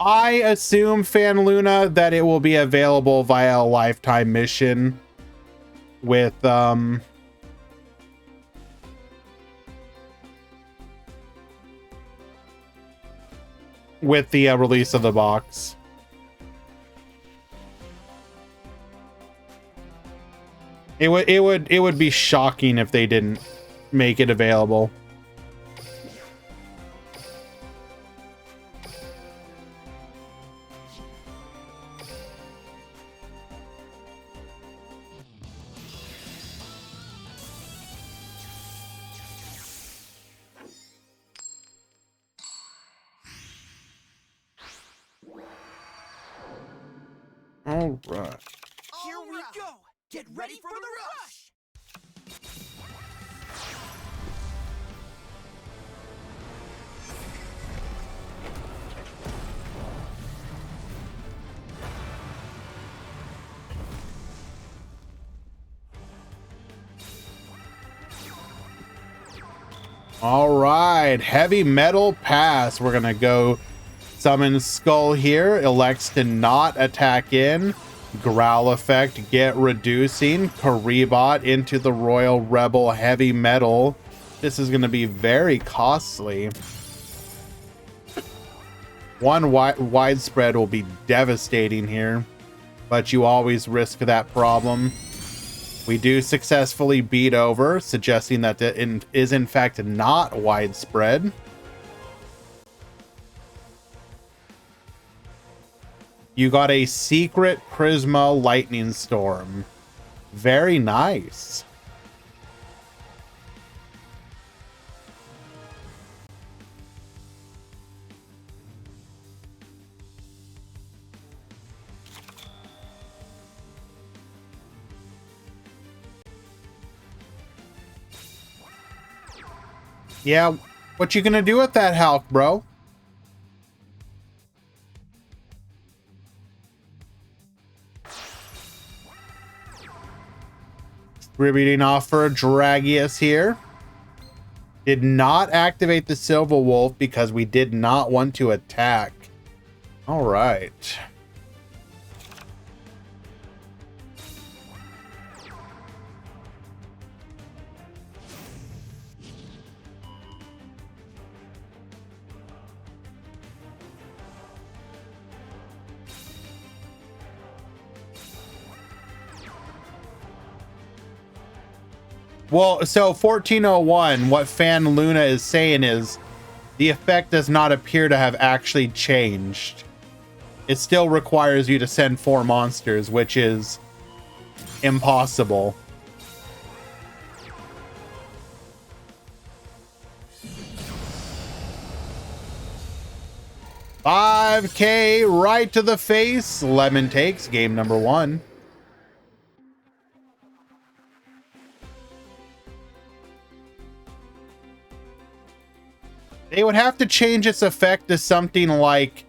I assume, Fan Luna, that it will be available via a lifetime mission. with the release of the box. It would be shocking if they didn't make it available. All right. Here we go! Get ready for the rush! All right, heavy metal pass. We're gonna go summon Skull here. Elects to not attack in. Growl effect, get reducing. Karibot into the Royal Rebel heavy metal. This is gonna be very costly. One widespread will be devastating here, but you always risk that problem. We do successfully beat over, suggesting that it is in fact not widespread. You got a secret Prisma Lightning Storm. Very nice. Yeah, what you gonna do with that Hulk, bro? Distributing off for a Dragius here. Did not activate the Silver Wolf because we did not want to attack. All right. Well, so 1401, what Fan Luna is saying is the effect does not appear to have actually changed. It still requires you to send 4 monsters, which is impossible. $5K right to the face. Lemon takes game number 1. They would have to change its effect to something like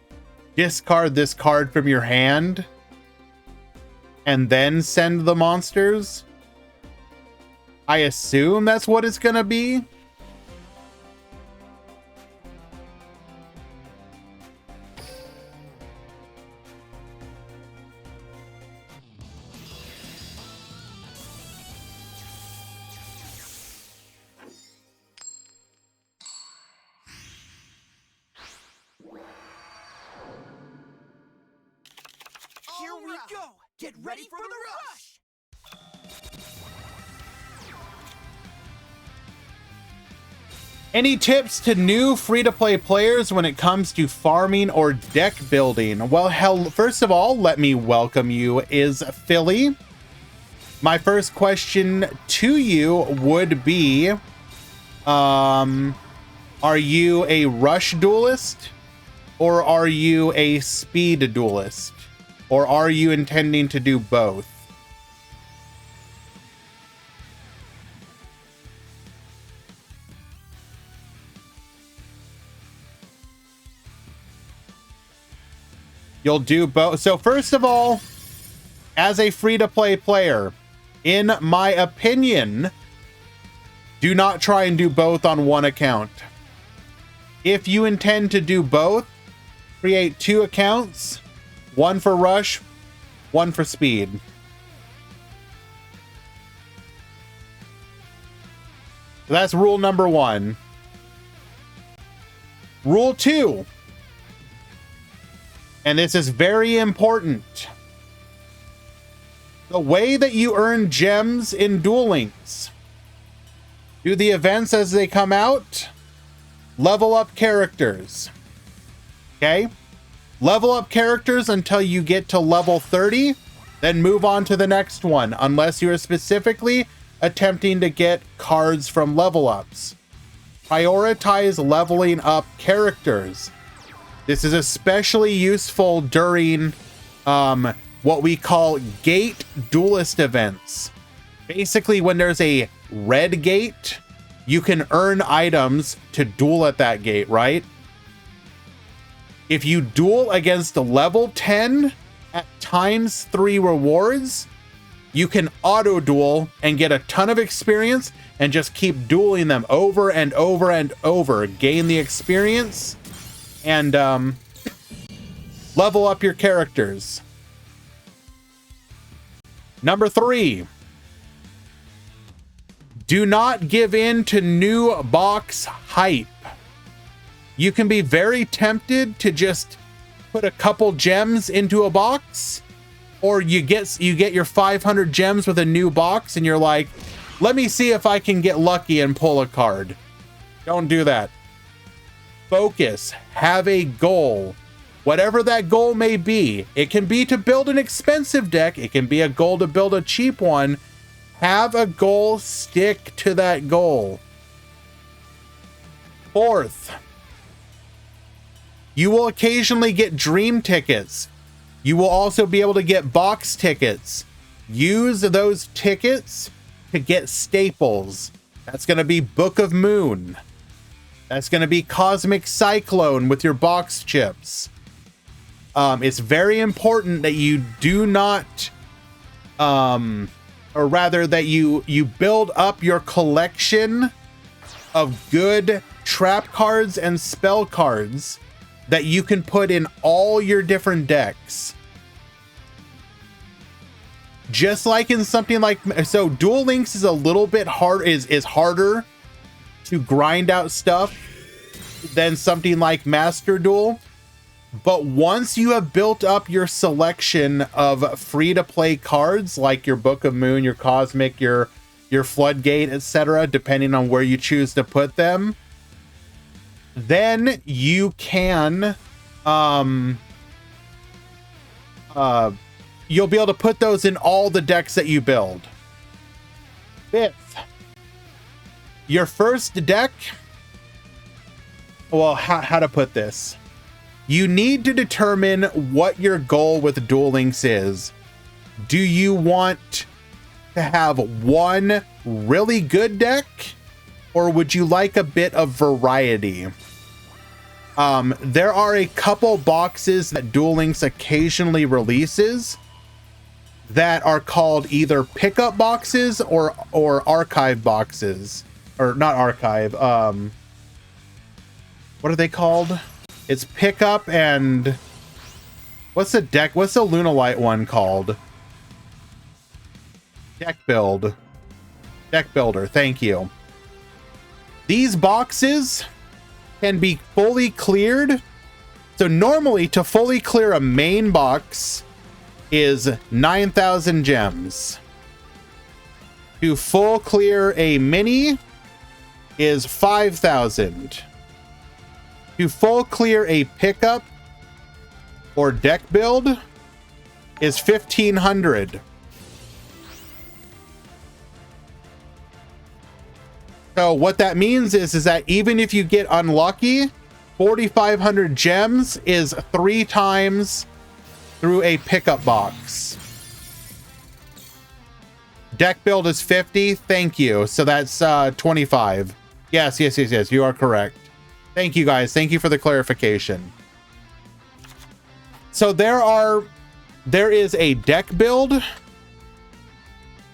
discard this card from your hand and then send the monsters. I assume that's what it's gonna be. Here we go! Get ready for the rush! Any tips to new free-to-play players when it comes to farming or deck building? Well, first of all, let me welcome you, is Philly. My first question to you would be, are you a rush duelist or are you a speed duelist? Or are you intending to do both? You'll do both. So first of all, as a free-to-play player, in my opinion, do not try and do both on one account. If you intend to do both, create 2 accounts, one for rush, one for speed. that's rule number 1. Rule 2. And this is very important. The way that you earn gems in Duel Links. Do the events as they come out. Level up characters. Okay? Level up characters until you get to level 30. Then move on to the next one. Unless you are specifically attempting to get cards from level ups. Prioritize leveling up characters. This is especially useful during what we call gate duelist events. Basically, when there's a red gate, you can earn items to duel at that gate, right? If you duel against a level 10 at ×3 rewards, you can auto duel and get a ton of experience and just keep dueling them over and over and over. Gain the experience and level up your characters. Number 3. Do not give in to new box hype. You can be very tempted to just put a couple gems into a box, or you get your 500 gems with a new box and you're like, let me see if I can get lucky and pull a card. Don't do that. Focus. Have a goal. Whatever that goal may be. It can be to build an expensive deck. It can be a goal to build a cheap one. Have a goal. Stick to that goal. 4th. You will occasionally get dream tickets. You will also be able to get box tickets. Use those tickets to get staples. That's going to be Book of Moon. That's going to be Cosmic Cyclone with your box chips. It's very important that you do not, or rather that you build up your collection of good trap cards and spell cards that you can put in all your different decks. Just like in something like, so Duel Links is a little bit is harder to grind out stuff than something like Master Duel. But once you have built up your selection of free-to-play cards, like your Book of Moon, your Cosmic, your Floodgate, etc., depending on where you choose to put them, then you can you'll be able to put those in all the decks that you build. 5th, your first deck, well, how to put this? You need to determine what your goal with Duel Links is. Do you want to have one really good deck, or would you like a bit of variety? There are a couple boxes that Duel Links occasionally releases that are called either pickup boxes or archive boxes. Or not archive. What are they called? It's pickup and... What's the Lunalight one called? Deck Builder, thank you. These boxes can be fully cleared. So normally to fully clear a main box is 9,000 gems. To full clear a mini is 5,000. To full clear a pickup or deck build is 1,500. So what that means is that even if you get unlucky, 4,500 gems is 3 times through a pickup box. Deck build is 50. Thank you. So that's 25. Yes. You are correct. Thank you guys. Thank you for the clarification. So there is a deck build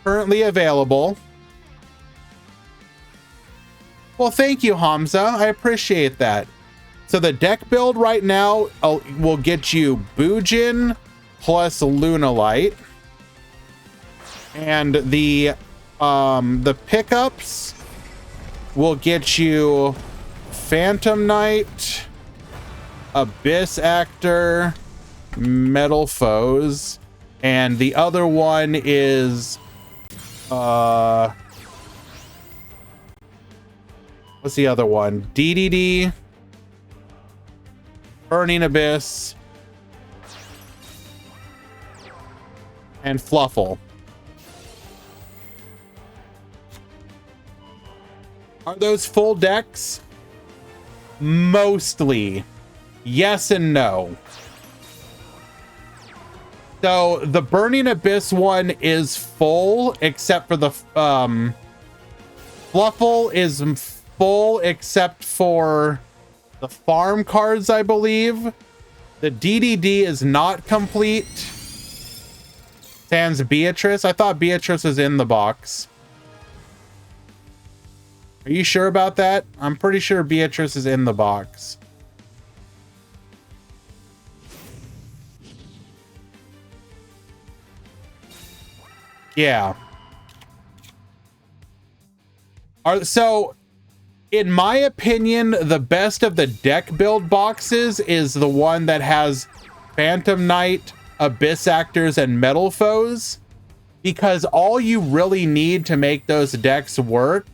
currently available. Well, thank you, Hamza. I appreciate that. So the deck build right now will get you Bujin plus Lunalight. And the pickups will get you Phantom Knight, Abyss Actor, Metal Foes, and the other one is what's the other one? DDD, Burning Abyss, and Fluffle. Are those full decks? Mostly. Yes and no. So the Burning Abyss one is full, except for the Fluffle is full except for the farm cards, I believe. The DDD is not complete. Sans Beatrice. I thought Beatrice was in the box. Are you sure about that? I'm pretty sure Beatrice is in the box. Yeah. So, in my opinion, the best of the deck build boxes is the one that has Phantom Knight, Abyss Actors, and Metal Foes. Because all you really need to make those decks work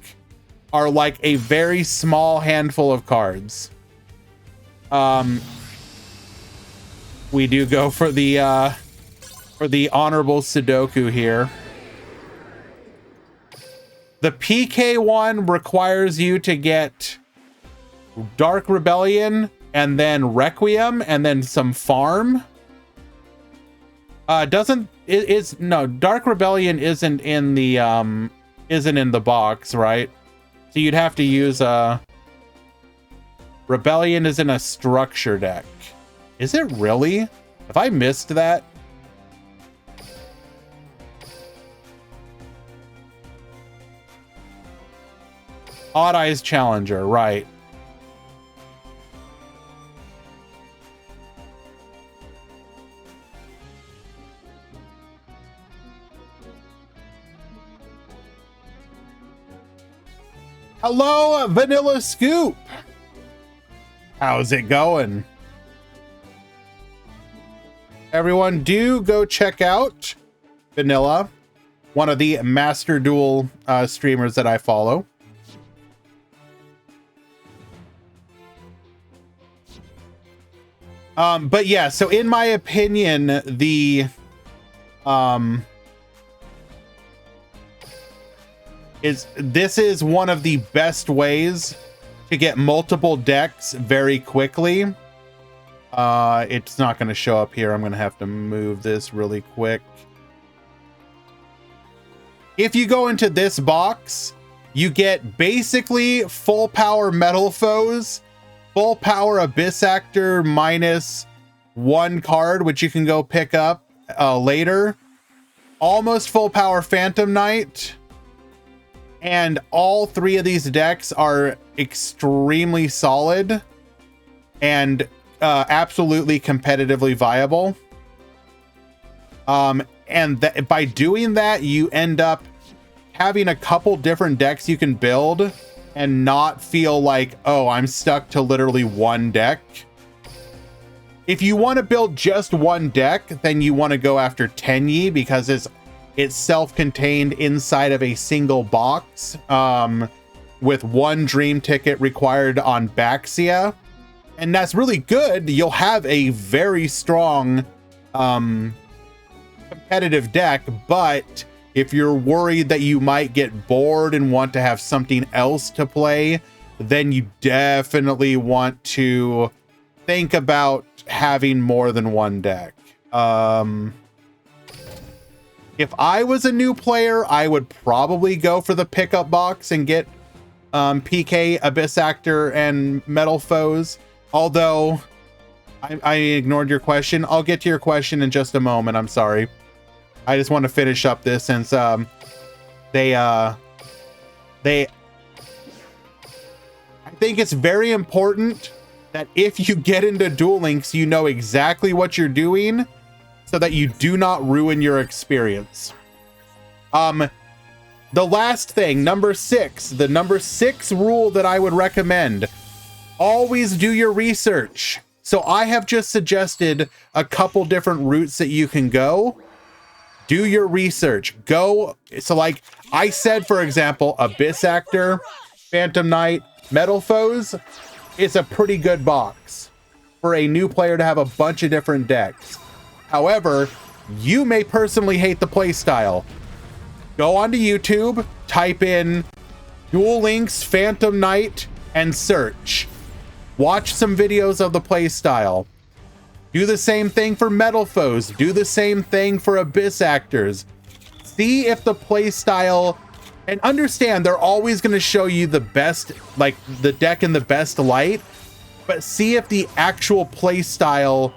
are like a very small handful of cards. We do go for the honorable Sudoku here. The PK one requires you to get Dark Rebellion and then Requiem and then some farm. No, Dark Rebellion isn't in the box, right? So you'd have to use Rebellion is in a structure deck. Is it really? Have I missed that? Odd Eyes Challenger, right. Hello, Vanilla Scoop. How's it going? Everyone, do go check out Vanilla, one of the Master Duel streamers that I follow. But yeah, so in my opinion, this is one of the best ways to get multiple decks very quickly. It's not going to show up here. I'm going to have to move this really quick. If you go into this box, you get basically full power Metal Foes, full power Abyss Actor minus one card, which you can go pick up later. Almost full power Phantom Knight. And all three of these decks are extremely solid and absolutely competitively viable. And by doing that, you end up having a couple different decks you can build and not feel like, oh, I'm stuck to literally one deck. If you want to build just one deck, then you want to go after Tenyi because it's self-contained inside of a single box with one dream ticket required on Baxia. And that's really good. You'll have a very strong competitive deck, but if you're worried that you might get bored and want to have something else to play, then you definitely want to think about having more than one deck. If I was a new player, I would probably go for the pickup box and get PK, Abyss Actor, and Metal Foes. Although, I ignored your question. I'll get to your question in just a moment. I'm sorry. I just want to finish up this since I think it's very important that if you get into Duel Links, you know exactly what you're doing so that you do not ruin your experience. The last thing, number 6, the number 6 rule that I would recommend, always do your research. So I have just suggested a couple different routes that you can go. Do your research. Go. So like I said, for example, Abyss Actor, Phantom Knight, Metal Foes, it's a pretty good box for a new player to have a bunch of different decks. However, you may personally hate the playstyle. Go onto YouTube, type in Duel Links Phantom Knight, and search. Watch some videos of the playstyle. Do the same thing for Metal Foes. Do the same thing for Abyss Actors. See if the playstyle, and understand they're always going to show you the best, like the deck in the best light, but see if the actual playstyle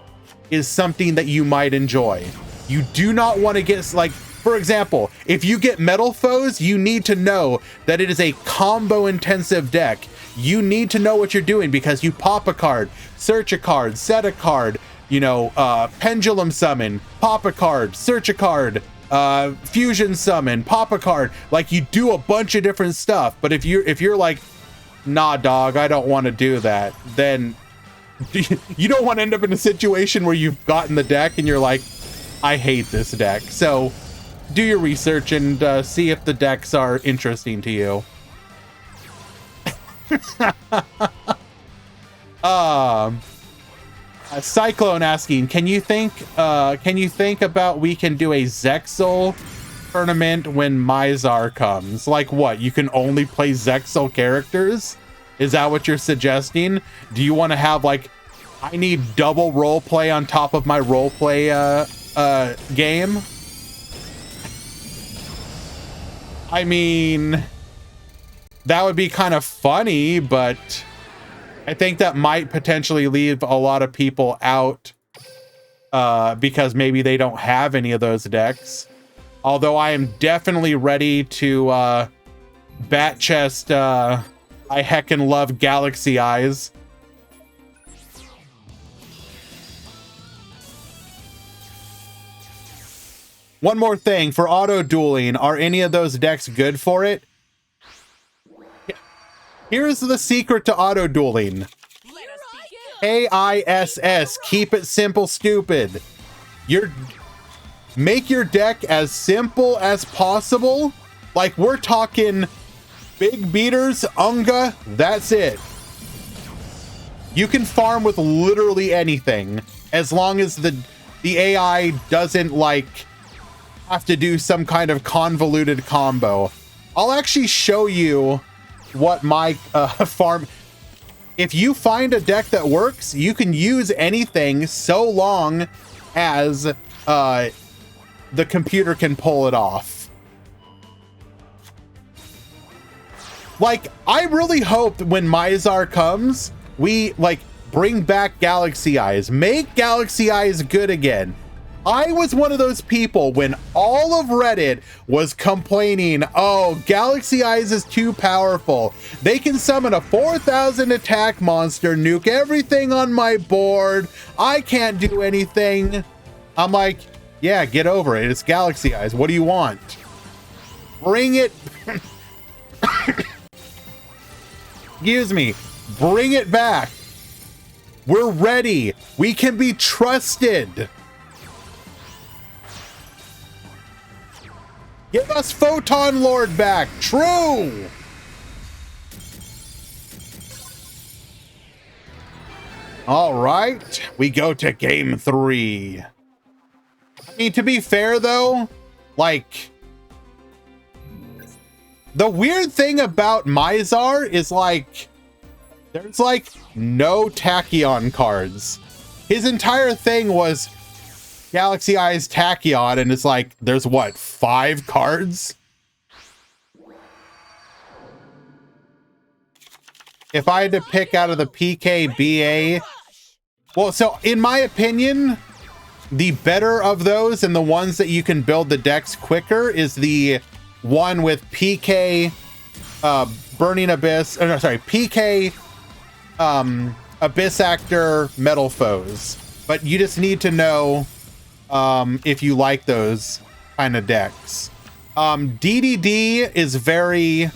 is something that you might enjoy. You do not want to get, like, for example, if you get Metal Foes, you need to know that it is a combo intensive deck. You need to know what you're doing because you pop a card, search a card, set a card, you know, pendulum summon, pop a card, search a card, fusion summon, pop a card. Like, you do a bunch of different stuff. But if you're like, nah, dog, I don't want to do that, then you don't want to end up in a situation where you've gotten the deck and you're like, I hate this deck. So do your research and see if the decks are interesting to you. Cyclone asking, can you think about we can do a Zexal tournament when Mizar comes? Like what? You can only play Zexal characters? Is that what you're suggesting? Do you want to have like, I need double role play on top of my role play game? I mean, that would be kind of funny, but I think that might potentially leave a lot of people out because maybe they don't have any of those decks. Although I am definitely ready to bat chest. I heckin' love Galaxy Eyes. One more thing for auto dueling. Are any of those decks good for it? Here's the secret to auto dueling. KISS. Keep it simple, stupid. Make your deck as simple as possible. Like, we're talking big beaters, Unga, that's it. You can farm with literally anything as long as the AI doesn't like have to do some kind of convoluted combo. I'll actually show you what my farm. If you find a deck that works, you can use anything so long as the computer can pull it off. Like, I really hope when Mizar comes, we like bring back Galaxy Eyes, make Galaxy Eyes good again. I was one of those people when all of Reddit was complaining, oh, Galaxy Eyes is too powerful. They can summon a 4,000 attack monster, nuke everything on my board. I can't do anything. I'm like, yeah, get over it. It's Galaxy Eyes. What do you want? Bring it. Excuse me. Bring it back. We're ready. We can be trusted. Give us Photon Lord back. True. All right. We go to game 3. I mean, to be fair, though, like, the weird thing about Mizar is, like, there's, like, no Tachyon cards. His entire thing was Galaxy Eyes Tachyon, and it's like, there's what, 5 cards? If I had to pick out of the PKBA, well, so in my opinion, the better of those and the ones that you can build the decks quicker is the one with PK Burning Abyss, or no, sorry, PK Abyss Actor Metal Foes. But you just need to know if you like those kind of decks. DDD is very,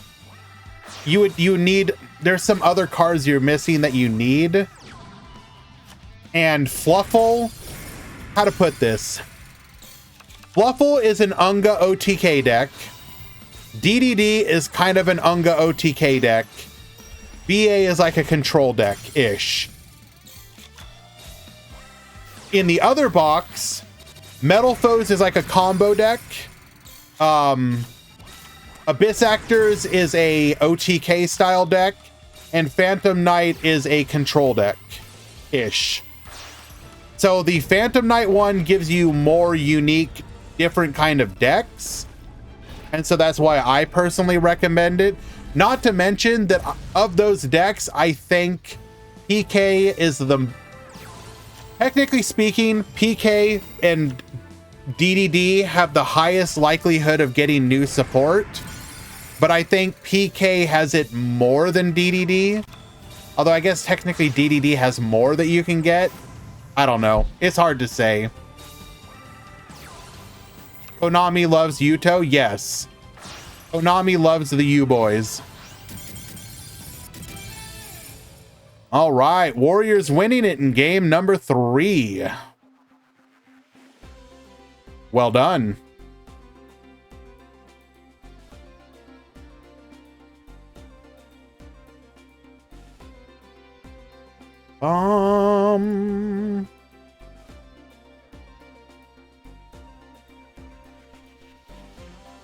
you need, there's some other cards you're missing that you need. And Fluffle, how to put this? Fluffle is an Unga OTK deck. DDD is kind of an Unga OTK deck. BA is like a control deck-ish. In the other box, Metal Foes is like a combo deck. Abyss Actors is a OTK style deck. And Phantom Knight is a control deck-ish. So the Phantom Knight one gives you more unique, different kind of decks. And so that's why I personally recommend it. Not to mention that of those decks, I think PK is the... Technically speaking, PK and DDD have the highest likelihood of getting new support. But I think PK has it more than DDD. Although I guess technically DDD has more that you can get. I don't know. It's hard to say. Konami loves Yuto? Yes. Konami loves the U-Boys. All right. Warriors winning it in game number 3. Well done.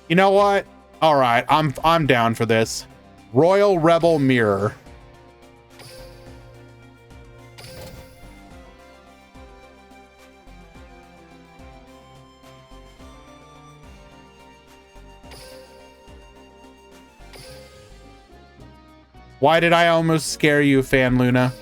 You know what? All right, I'm down for this. Royal Rebel Mirror. Why did I almost scare you, Fan Luna?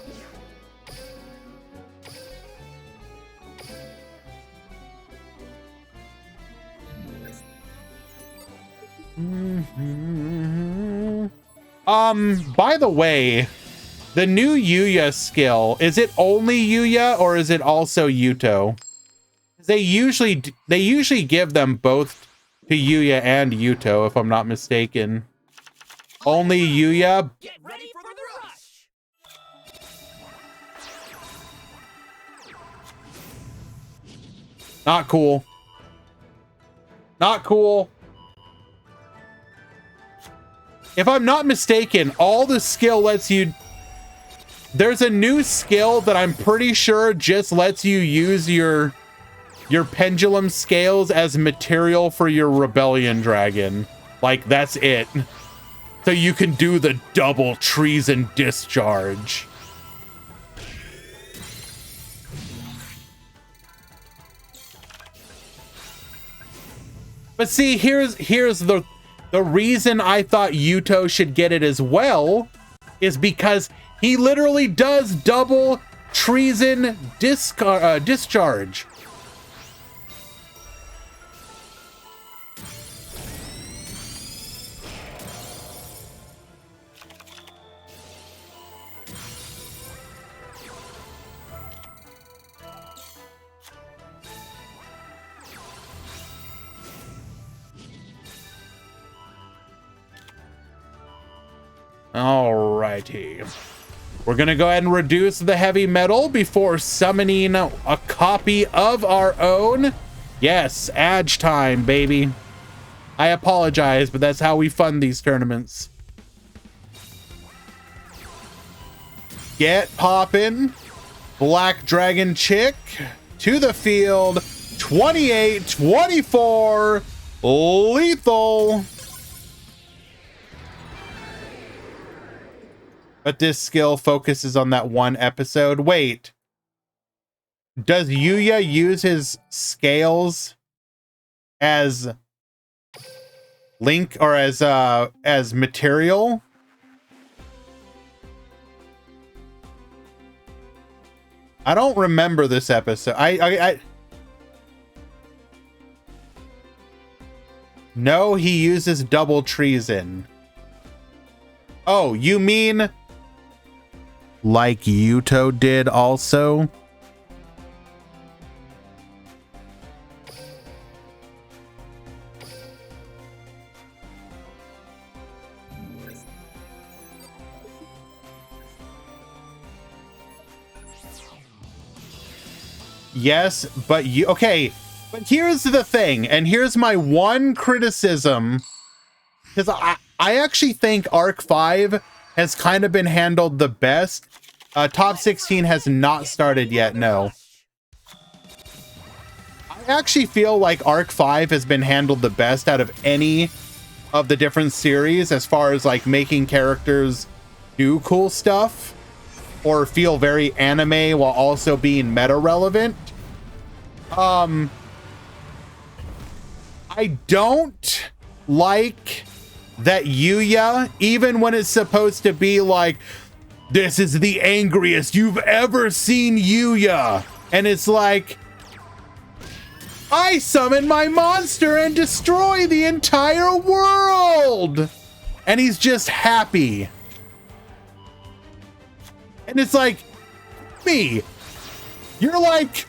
By the way, the new Yuya skill, is it only Yuya or is it also Yuto? They usually give them both to Yuya and Yuto, if I'm not mistaken. Only Yuya? Get ready for the rush! Not cool. Not cool. If I'm not mistaken, all the skill lets you... There's a new skill that I'm pretty sure just lets you use your pendulum scales as material for your rebellion dragon. Like, that's it. So you can do the double treason discharge. But see, here's the reason I thought Yuto should get it as well is because he literally does double treason discharge. Alrighty. We're gonna go ahead and reduce the heavy metal before summoning a copy of our own. Yes, Adge time, baby. I apologize, but that's how we fund these tournaments. Get poppin'. Black Dragon Chick to the field. 28-24. Lethal. But this skill focuses on that one episode. Wait. Does Yuya use his scales as link or as material? I don't remember this episode. No, he uses double treason. Oh, you mean like Yuto did also? Yes, but you... Okay, but here's the thing, and here's my one criticism, because I actually think Arc 5 has kind of been handled the best. Top 16 has not started yet, no. I actually feel like Arc 5 has been handled the best out of any of the different series as far as like making characters do cool stuff or feel very anime while also being meta relevant. I don't like that Yuya, even when it's supposed to be like, this is the angriest you've ever seen Yuya, and it's like, I summon my monster and destroy the entire world, and he's just happy. And it's like, me, you're like,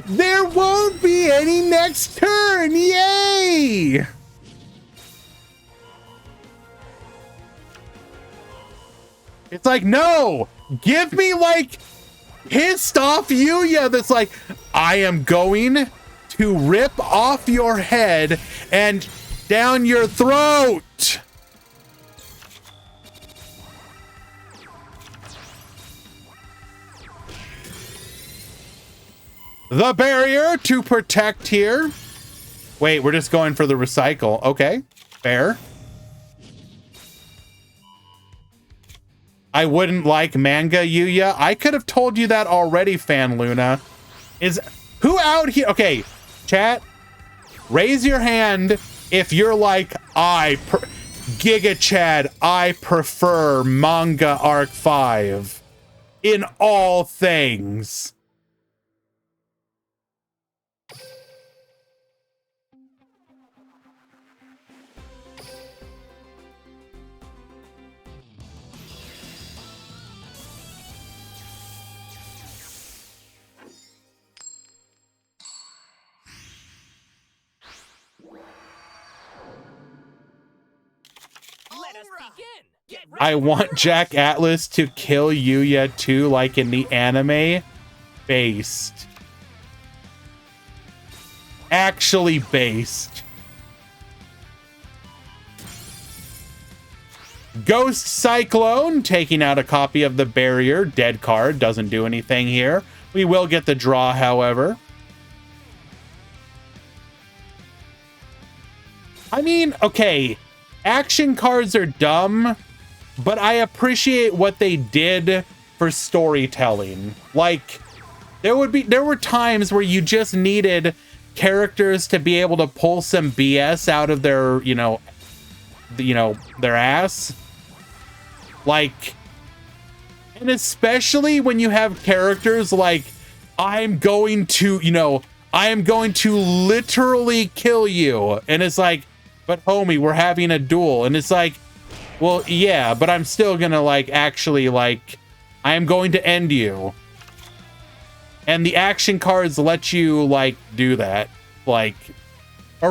there won't be any next turn, yay! It's like, no, give me like pissed off Yuya that's like, I am going to rip off your head and down your throat. The barrier to protect here. Wait, we're just going for the recycle. Okay, fair. I wouldn't like manga Yuya. I could have told you that already, Fan Luna. Is who out here? Okay, chat, raise your hand if you're like, Giga Chad, I prefer manga Arc 5 in all things. I want Jack Atlas to kill Yuya too, like in the anime. Based. Actually based. Ghost Cyclone taking out a copy of the barrier. Dead card doesn't do anything here. We will get the draw, however. I mean, okay, action cards are dumb, but I appreciate what they did for storytelling. Like, there were times where you just needed characters to be able to pull some BS out of their, their ass. Like, and especially when you have characters like, I am going to literally kill you. And it's like, but homie, we're having a duel. And it's like, well, yeah, but I'm still gonna I am going to end you. And the action cards let you do that. Or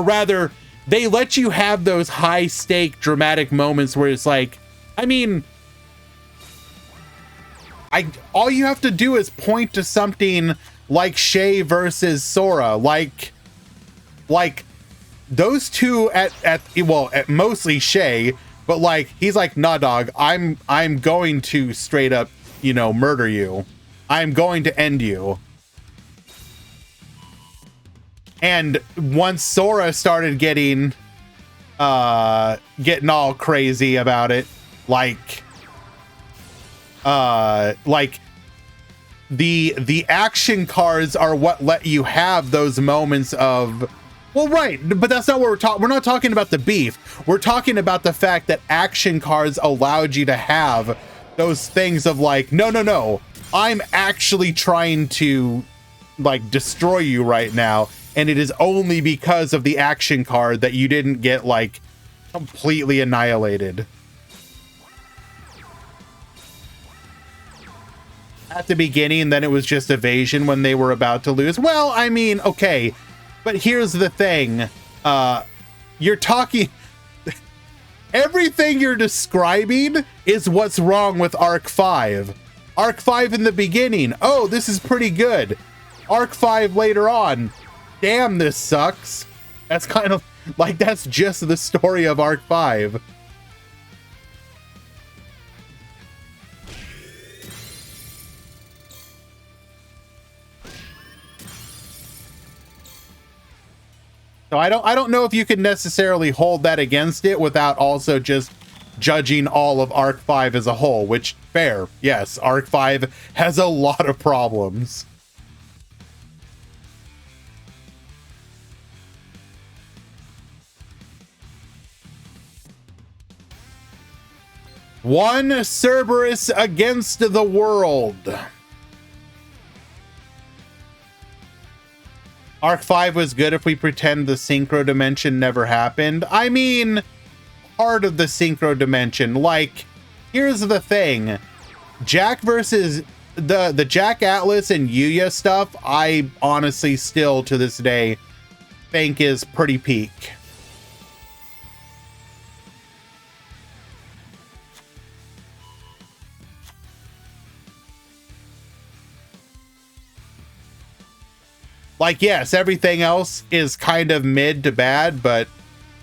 rather, they let you have those high stake dramatic moments where it's like, I mean, all you have to do is point to something like Shay versus Sora, like those two at mostly Shay, but he's like, nah, dog, I'm going to straight up, murder you. I'm going to end you. And once Sora started getting all crazy about it, the action cards are what let you have those moments of, well, right, but that's not what we're talking. We're not talking about the beef. We're talking about the fact that action cards allowed you to have those things of no, I'm actually trying to destroy you right now, and it is only because of the action card that you didn't get completely annihilated. At the beginning, then it was just evasion when they were about to lose. Well, I mean, okay, but here's the thing. You're talking... Everything you're describing is what's wrong with Arc 5. Arc 5 in the beginning. Oh, this is pretty good. Arc 5 later on. Damn, this sucks. That's kind of like, that's just the story of Arc 5. So I don't know if you can necessarily hold that against it without also just judging all of Arc 5 as a whole, which, fair. Yes, Arc 5 has a lot of problems. One Cerberus against the world. Arc 5 was good if we pretend the synchro dimension never happened. I mean, part of the synchro dimension. Like, here's the thing. Jack versus the Jack Atlas and Yuya stuff, I honestly still to this day think is pretty peak. Like, yes, everything else is kind of mid to bad, but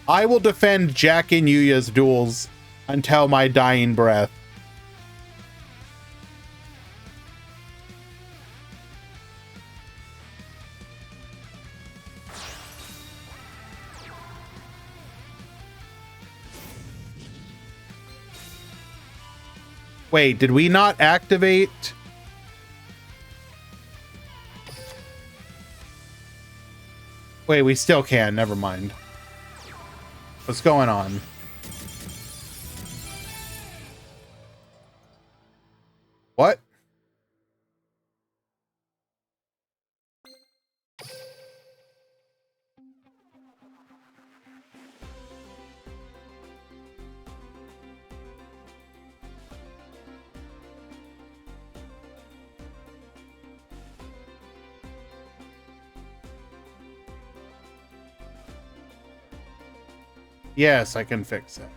I will defend Jack and Yuya's duels until my dying breath. Wait, did we not activate? Wait, we still can. Never mind. What's going on? What? Yes, I can fix it.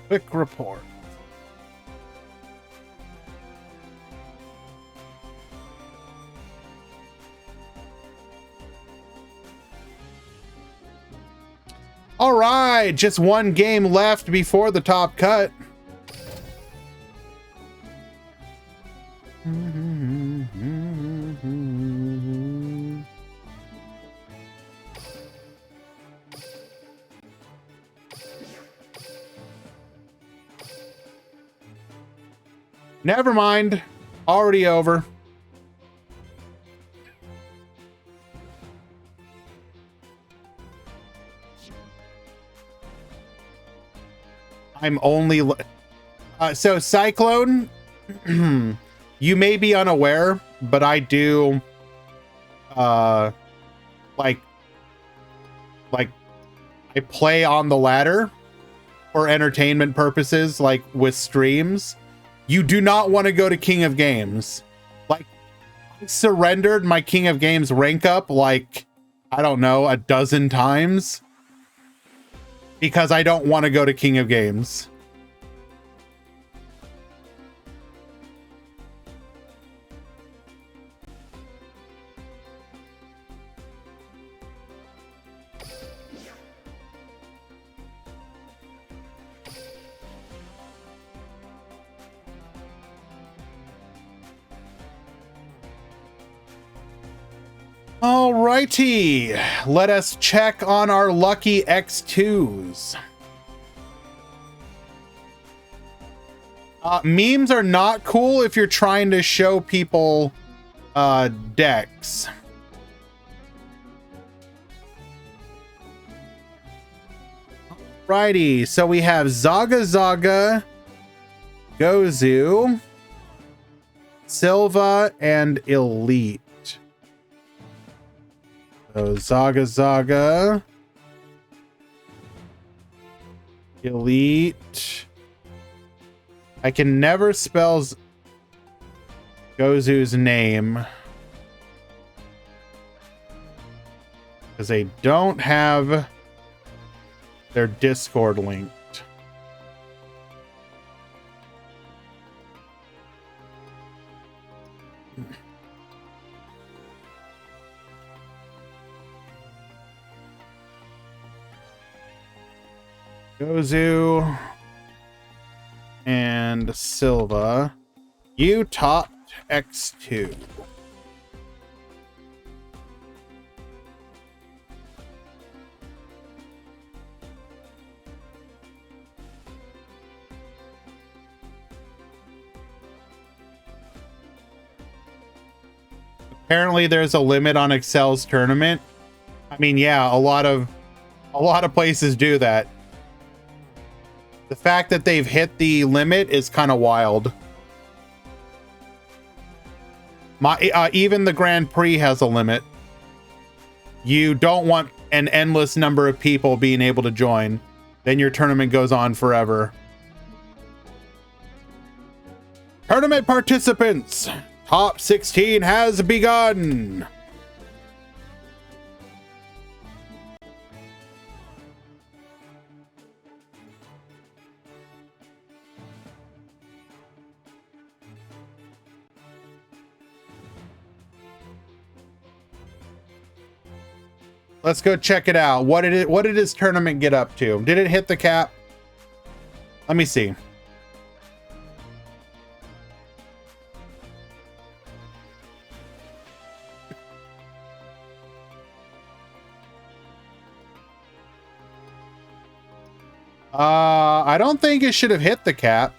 Quick report. All right, just one game left before the top cut. Never mind. Already over. I'm only... so, Cyclone, you may be unaware, but I do... like, I play on the ladder for entertainment purposes, like with streams. You do not want to go to King of Games. Like, I surrendered my King of Games rank up, like, I don't know, a dozen times. Because I don't want to go to King of Games. Alrighty, let us check on our lucky X2s. Memes are not cool if you're trying to show people decks. Alrighty, so we have Zaga Zaga, Gozu, Silva, and Elite. So Zaga Zaga, Elite. I can never spell Gozu's name. because they don't have their Discord linked. Gozu and Silva. You topped X2. Apparently there's a limit on Excel's tournament. I mean, yeah, a lot of places do that. The fact that they've hit the limit is kind of wild. Even the Grand Prix has a limit. You don't want an endless number of people being able to join. Then your tournament goes on forever. Tournament participants! Top 16 has begun! Let's go check it out. What did his tournament get up to? Did it hit the cap? Let me see. I don't think it should have hit the cap.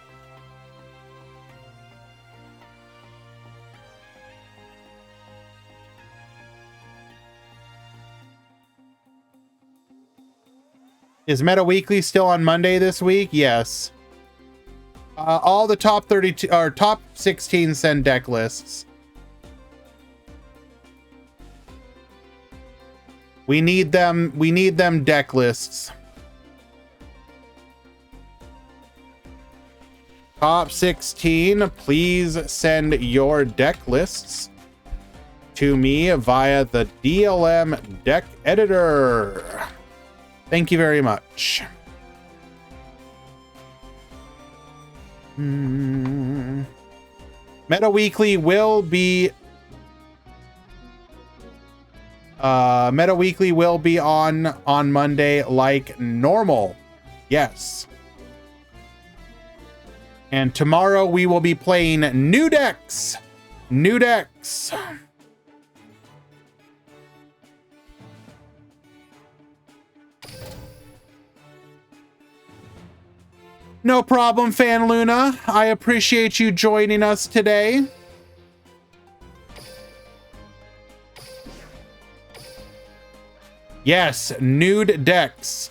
Is Meta Weekly still on Monday this week? Yes. All the top 32 or top 16 send deck lists. We need them. We need them deck lists. Top 16, please send your deck lists to me via the DLM deck editor. Thank you very much. Meta Weekly will be on Monday like normal. Yes. And tomorrow we will be playing new decks. New decks. No problem, Fan Luna. I appreciate you joining us today. Yes, nude decks.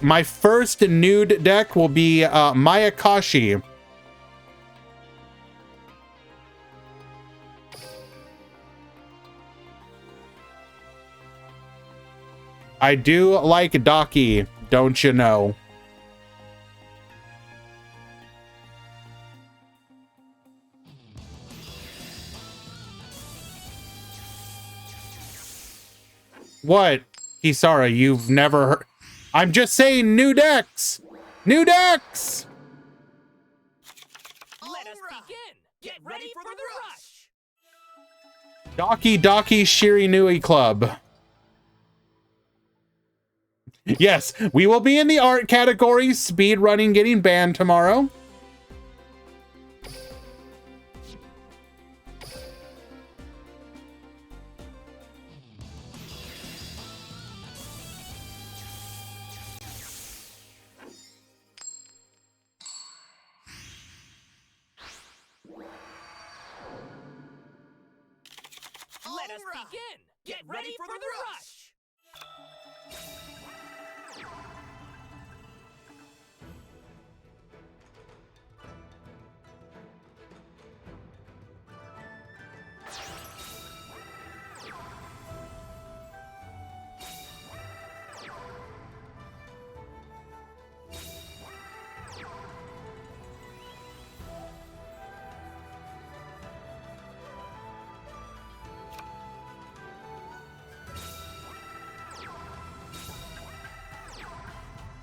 My first nude deck will be Mayakashi. I do like Daki, don't you know? What? Kisara, you've never heard... I'm just saying new decks! New decks! Let us begin! Get ready for the rush! Daki Shirinui Club. Yes, we will be in the art category. Speed running getting banned tomorrow. Let us begin! Get ready for the rush!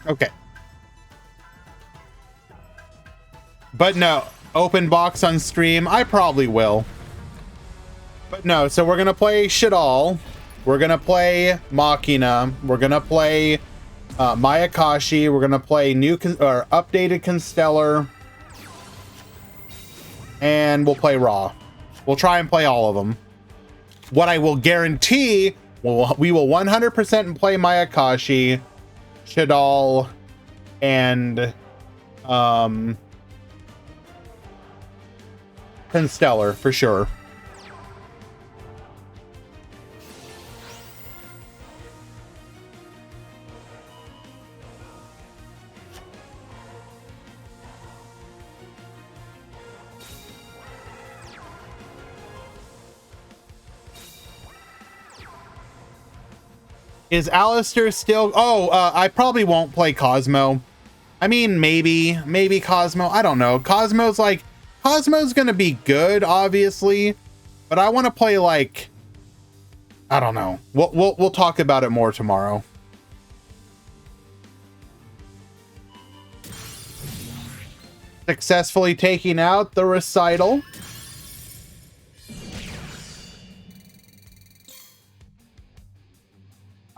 Okay. But no, open box on stream, I probably will. But no, so we're gonna play Shadal. We're gonna play Machina. We're gonna play Mayakashi. We're gonna play updated Constellar. And we'll play Raw. We'll try and play all of them. What I will guarantee, we will 100% play Mayakashi, Shadal, and Constellar for sure. Is Alistair still... Oh, I probably won't play Cosmo. I mean, maybe Cosmo. I don't know. Cosmo's gonna be good, obviously, but I want to play like... I don't know. We'll talk about it more tomorrow. Successfully taking out the recital.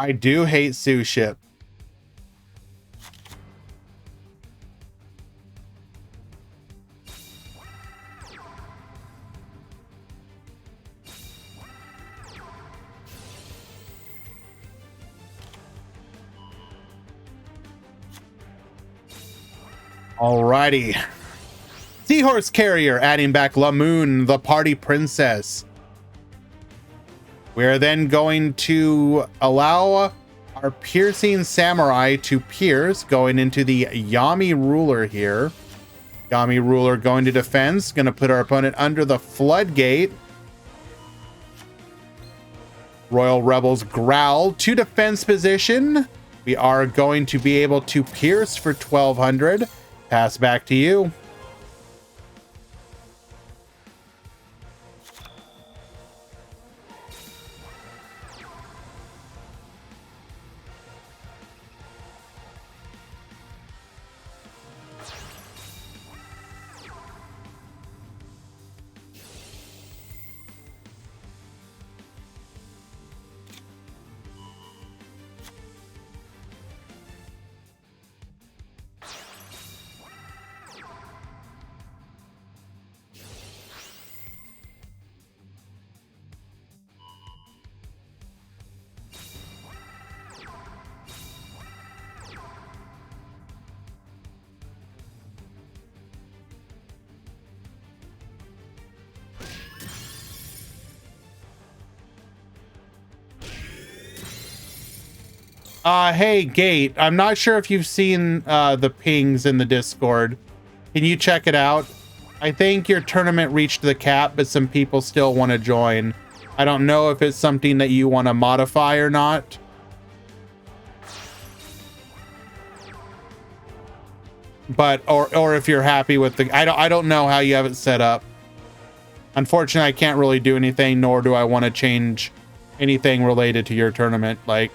I do hate Sue Ship. Alrighty. Seahorse Carrier adding back Lamoon, the party princess. We're then going to allow our piercing samurai to pierce, going into the Yami ruler here. Yami ruler going to defense, going to put our opponent under the floodgate. Royal Rebels growl to defense position. We are going to be able to pierce for 1200. Pass back to you. Hey, Gate, I'm not sure if you've seen the pings in the Discord. Can you check it out? I think your tournament reached the cap, but some people still want to join. I don't know if it's something that you want to modify or not. But, or if you're happy with the... I don't know how you have it set up. Unfortunately, I can't really do anything, nor do I want to change anything related to your tournament. Like...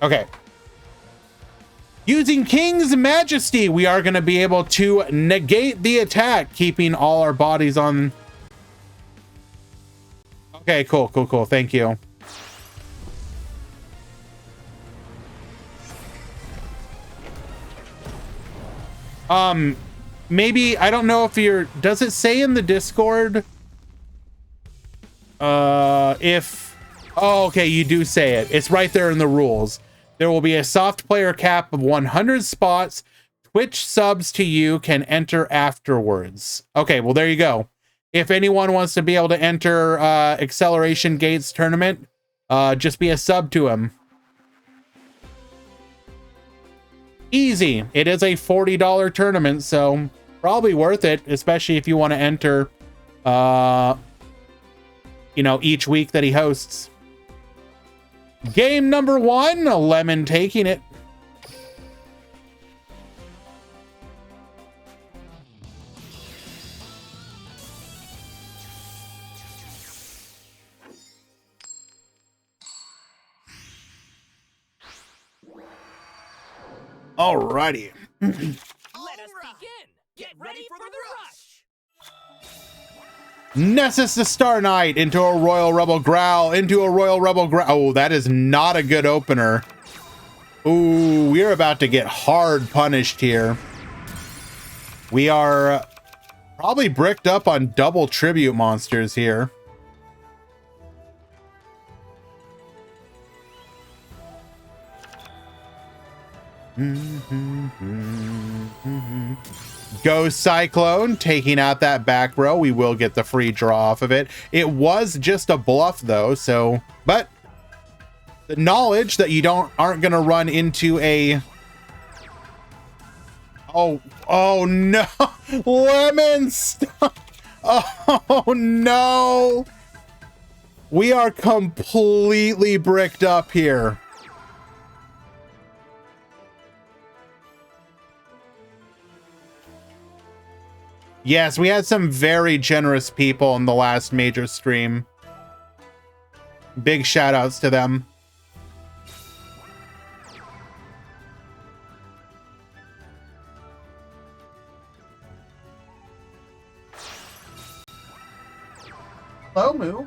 Okay. Using King's Majesty, we are going to be able to negate the attack, keeping all our bodies on. Okay, cool. Thank you. Maybe, I don't know if you're, does it say in the Discord? Oh, okay, you do say it. It's right there in the rules. There will be a soft player cap of 100 spots. Twitch subs to you can enter afterwards. Okay, well, there you go. If anyone wants to be able to enter Acceleration Gates tournament, just be a sub to him. Easy. It is a $40 tournament, so probably worth it, especially if you want to enter, you know, each week that he hosts. Game number 1, Lemon taking it. Alrighty. Let us begin. Get ready for the rush. Nessus the Star Knight into a Royal Rebel Growl, into a Royal Rebel Growl. Oh, that is not a good opener. Ooh, we're about to get hard punished here. We are probably bricked up on double tribute monsters here. Go Cyclone, taking out that back row. We will get the free draw off of it. It was just a bluff though, so, but the knowledge that you aren't gonna run into a, oh no, Lemon, stop. Oh no, we are completely bricked up here. Yes, we had some very generous people in the last major stream. Big shout outs to them. Hello, Moo.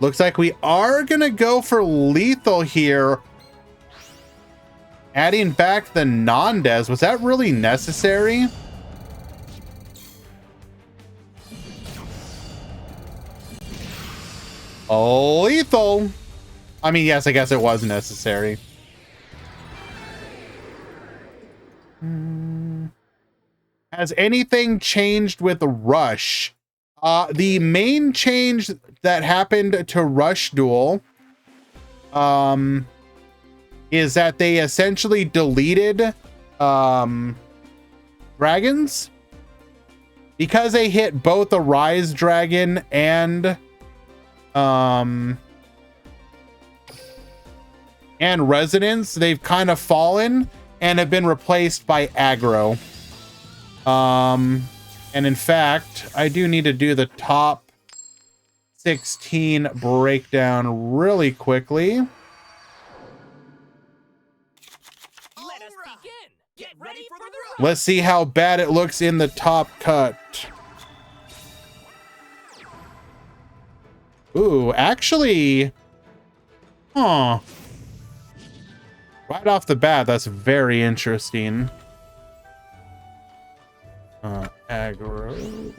Looks like we are gonna go for lethal here. Adding back the non-des. Was that really necessary? Lethal. I mean, yes, I guess it was necessary. Has anything changed with Rush? The main change that happened to Rush Duel is that they essentially deleted dragons because they hit both a Rise Dragon and Resonance. They've kind of fallen and have been replaced by aggro. And in fact, I do need to do the top 16 breakdown really quickly. Let us begin. Get ready for the rush. Let's see how bad it looks in the top cut. Ooh, actually, huh. Right off the bat, that's very interesting. Aggro.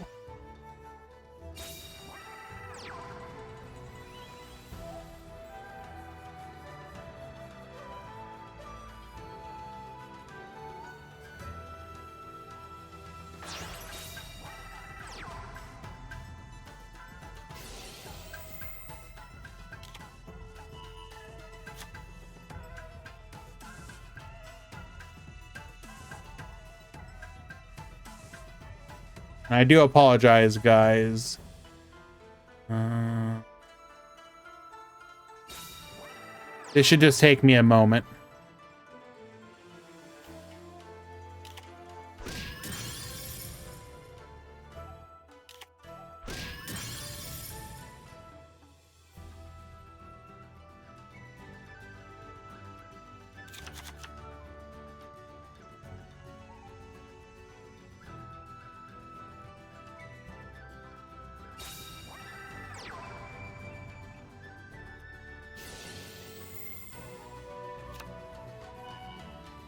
I do apologize, guys. This should just take me a moment.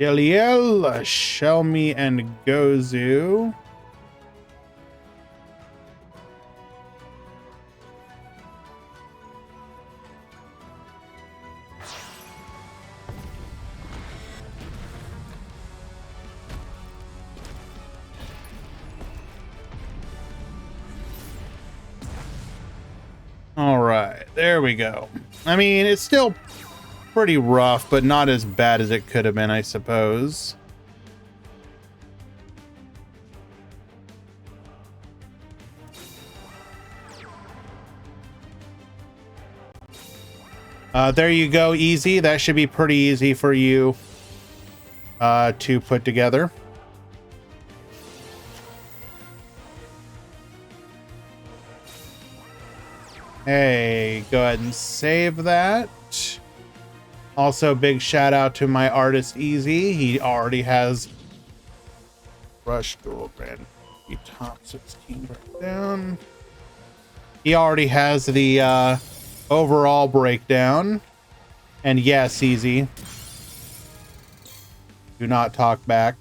Iliel, Shelmy, and Gozu. All right, there we go. I mean, it's still pretty rough, but not as bad as it could have been, I suppose. There you go, easy. That should be pretty easy for you to put together. Hey, go ahead and save that. Also, big shout out to my artist Easy. He already has Rush Duel Grand Prix top 16 breakdown. He already has the overall breakdown. And yes, Easy. Do not talk back.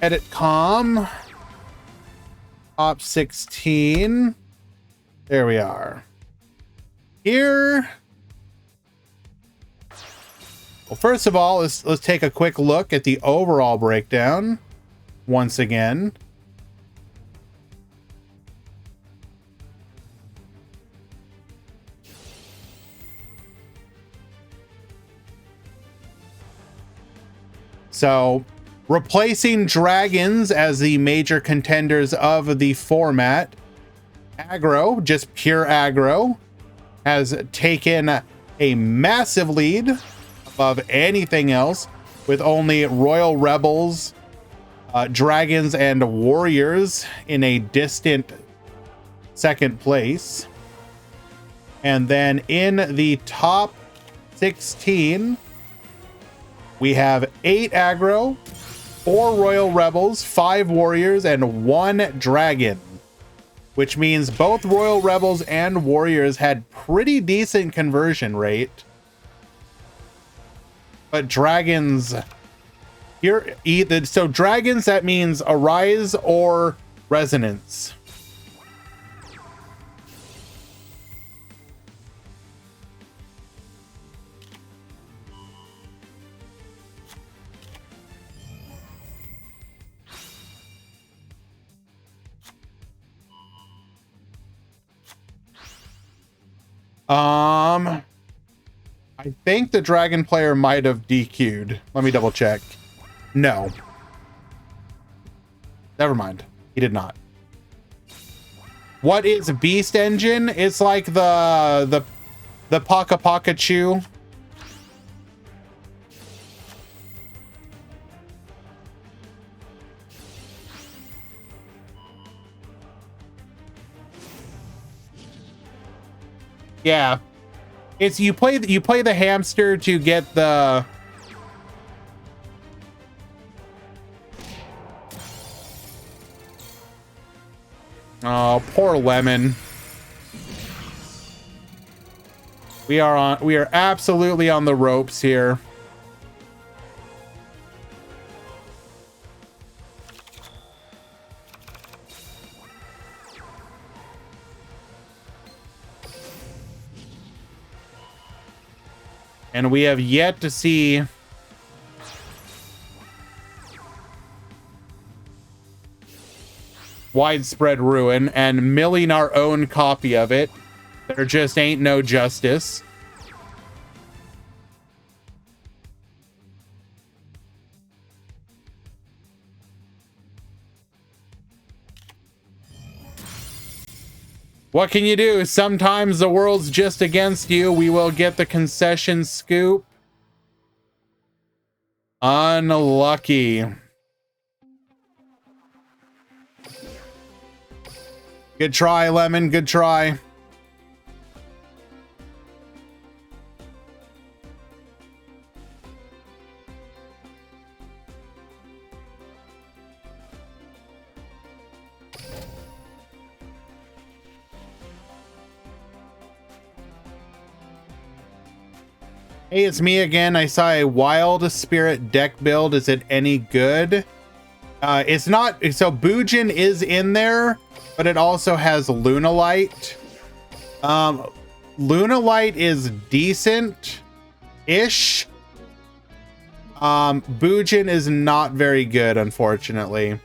Edit com. Top 16. There we are. Here. Well, first of all, let's take a quick look at the overall breakdown once again. So, replacing dragons as the major contenders of the format, aggro, just pure aggro, has taken a massive lead above anything else, with only Royal Rebels, Dragons, and Warriors in a distant second place. And then in the top 16, we have 8 aggro, 4 Royal Rebels, 5 Warriors, and 1 Dragon. Which means both Royal Rebels and Warriors had pretty decent conversion rate. But Dragons... Here, so Dragons, that means Arise or Resonance. I think the dragon player might have DQ'd. Let me double check. No. Never mind. He did not. What is Beast Engine? It's like the Paka Paka Chew. Yeah. It's you play the hamster to get the Oh, poor Lemon. We are absolutely on the ropes here. And we have yet to see Widespread Ruin and milling our own copy of it. There just ain't no justice. What can you do? Sometimes the world's just against you. We will get the concession scoop. Unlucky. Good try, Lemon. Good try. Hey, it's me again. I saw a Wild Spirit deck build. Is it any good? It's not. So Bujin is in there, but it also has Lunalight. Lunalight is decent-ish. Bujin is not very good, unfortunately.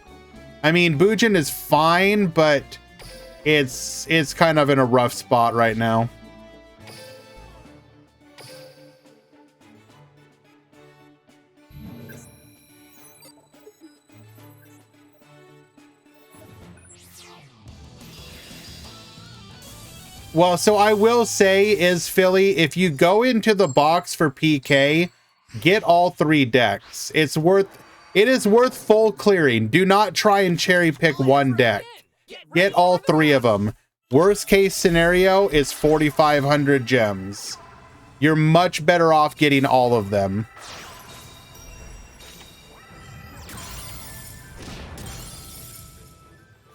I mean, Bujin is fine, but it's kind of in a rough spot right now. Well, so I will say is, Philly, if you go into the box for PK, get all 3 decks. It's worth It is worth full clearing. Do not try and cherry pick one deck. Get all three of them. Worst case scenario is 4,500 gems. You're much better off getting all of them.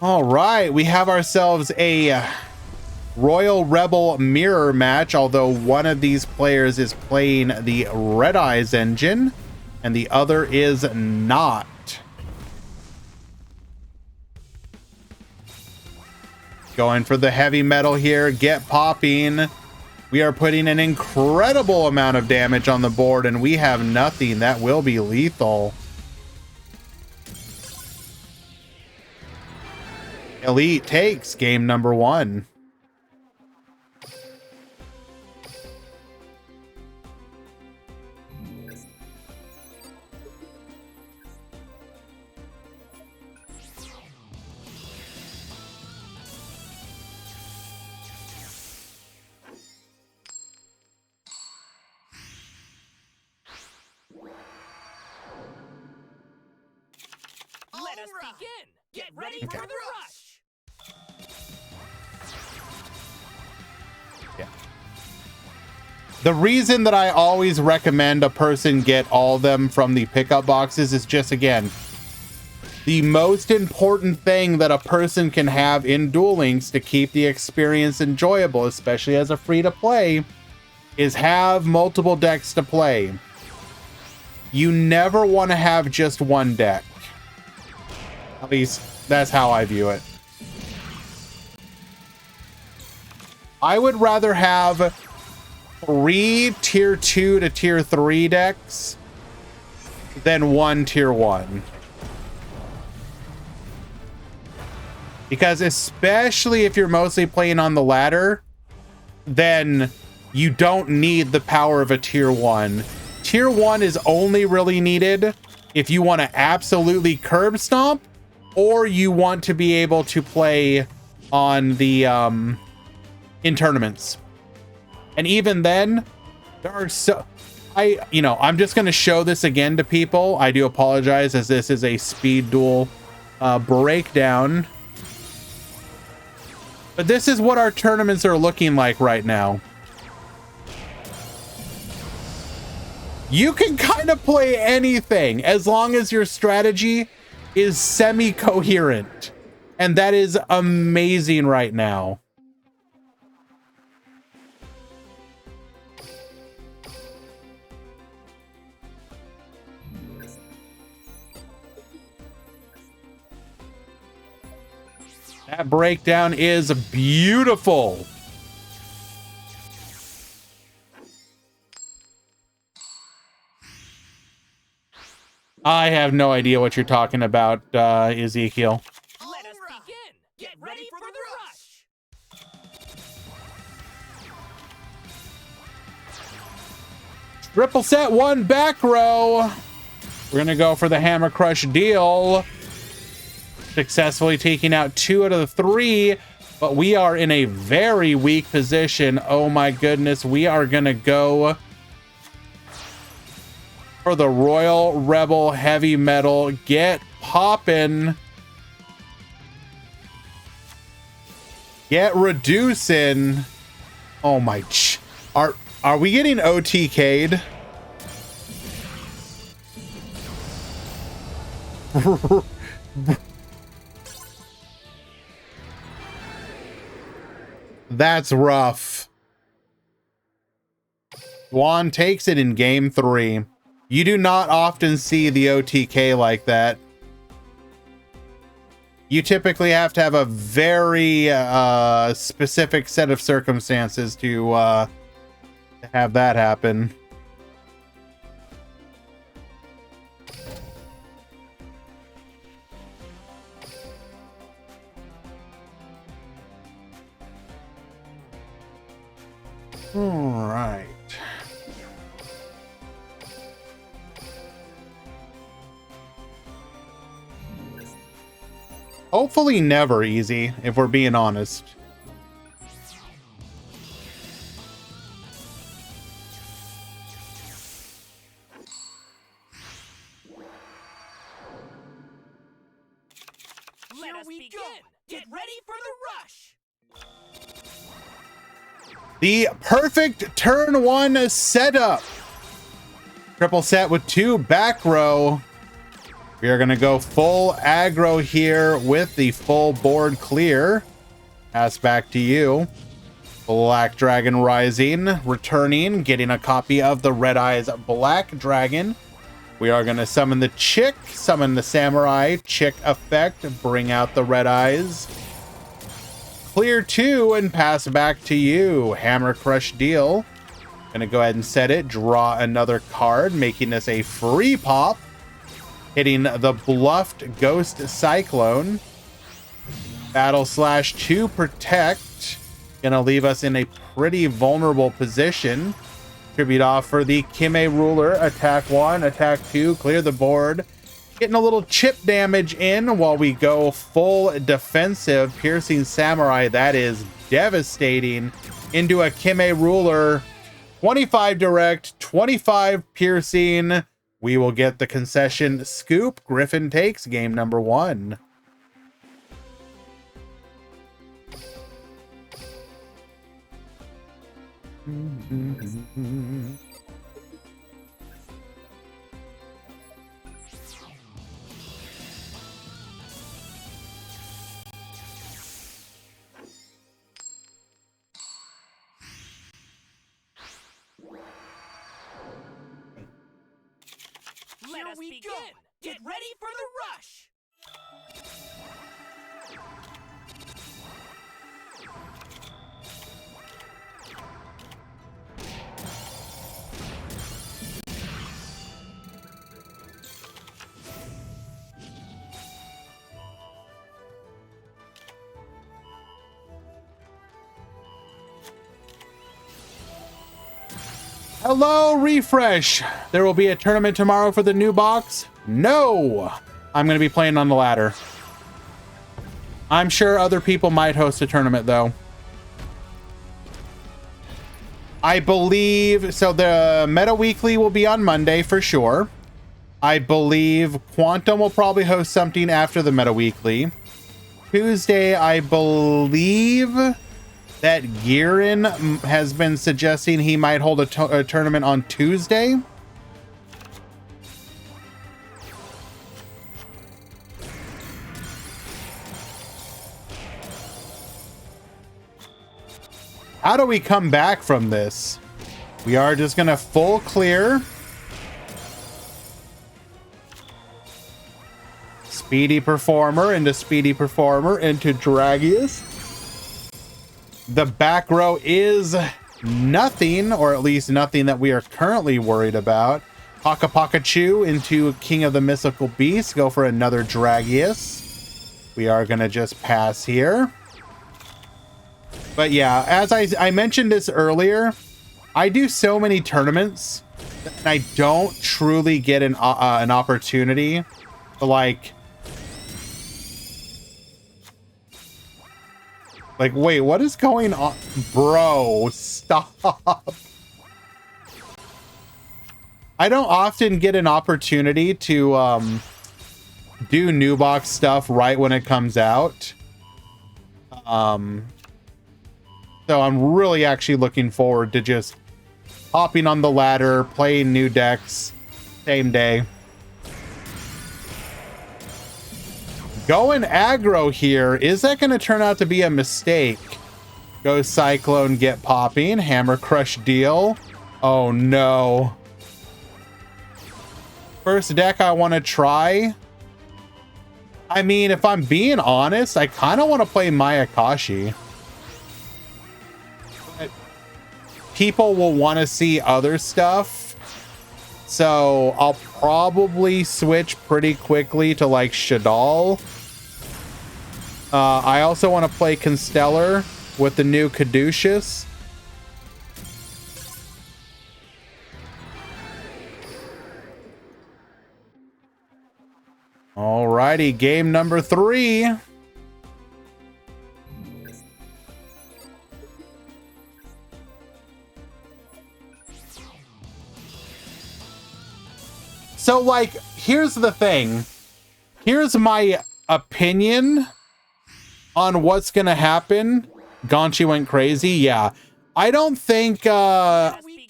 All right, we have ourselves a Royal Rebel mirror match, although one of these players is playing the Red Eyes engine and the other is not. Going for the heavy metal here. Get popping. We are putting an incredible amount of damage on the board and we have nothing. That will be lethal. Elite takes game number 1. Let us begin! Get ready for the rush! Yeah. The reason that I always recommend a person get all of them from the pickup boxes is just, again, the most important thing that a person can have in Duel Links to keep the experience enjoyable, especially as a free-to-play, is have multiple decks to play. You never want to have just one deck. At least, that's how I view it. I would rather have 3 tier 2 to tier 3 decks than 1 tier 1. Because especially if you're mostly playing on the ladder, then you don't need the power of a tier 1. Tier 1 is only really needed if you want to absolutely curb stomp, or you want to be able to play on the in tournaments. And even then, there are I'm just going to show this again to people. I do apologize, as this is a speed duel breakdown. But this is what our tournaments are looking like right now. You can kind of play anything as long as your strategy is semi-coherent. And that is amazing right now. That breakdown is beautiful. I have no idea what you're talking about, Ezekiel. Let us begin! Get ready for the rush! Triple set 1 back row. We're gonna go for the Hammer Crush deal. Successfully taking out 2 out of the 3, but we are in a very weak position. Oh my goodness, we are gonna go for the Royal Rebel heavy metal. Get poppin'. Get reducing. Oh my, are we getting OTK'd? That's rough. Juan takes it in game 3. You do not often see the OTK like that. You typically have to have a very specific set of circumstances to have that happen. All right. Hopefully never easy, if we're being honest. Let us begin. Get ready for the rush. The perfect turn 1 setup. Triple set with 2 back row. We are going to go full aggro here with the full board clear. Pass back to you. Black Dragon Rising, returning, getting a copy of the Red Eyes Black Dragon. We are going to summon the Chick, summon the Samurai, Chick effect, bring out the Red Eyes. Clear 2 and pass back to you. Hammer Crush Deal. Gonna go ahead and set it, draw another card, making this a free pop. Hitting the Bluffed Ghost Cyclone. Battle Slash to protect. Gonna leave us in a pretty vulnerable position. Tribute off for the Kime Ruler. Attack 1, attack 2, clear the board. Getting a little chip damage in while we go full defensive. Piercing Samurai, that is devastating. Into a Kime Ruler. 25 direct, 25 piercing. We will get the concession scoop. Griffin takes game number 1. Let us begin. Get ready for the rush. Hello, Refresh. There will be a tournament tomorrow for the new box. No, I'm going to be playing on the ladder. I'm sure other people might host a tournament though. I believe so. The Meta Weekly will be on Monday for sure. I believe Quantum will probably host something after the Meta Weekly. Tuesday, I believe that Girin has been suggesting he might hold a tournament on Tuesday. How do we come back from this? We are just gonna full clear. Speedy Performer into Speedy Performer into Dragius. The back row is nothing, or at least nothing that we are currently worried about. Paka Pakachu into King of the Mystical Beast. Go for another Dragius. We are going to just pass here. But yeah, as I mentioned this earlier, I do so many tournaments and I don't truly get an opportunity to like, wait, what is going on? Bro, stop. I don't often get an opportunity to do new box stuff right when it comes out. So I'm really actually looking forward to just hopping on the ladder, playing new decks, same day. Going aggro here. Is that going to turn out to be a mistake? Go Cyclone, get popping. Hammer Crush Deal. Oh no. First deck I want to try. I mean, if I'm being honest, I kind of want to play Mayakashi. People will want to see other stuff. So I'll probably switch pretty quickly to like Shadal. I also want to play Constellar with the new Caduceus. Alrighty, game number 3. So, like, here's the thing. Here's my opinion on what's gonna happen, Gonchi went crazy. Yeah, I don't think Let's begin.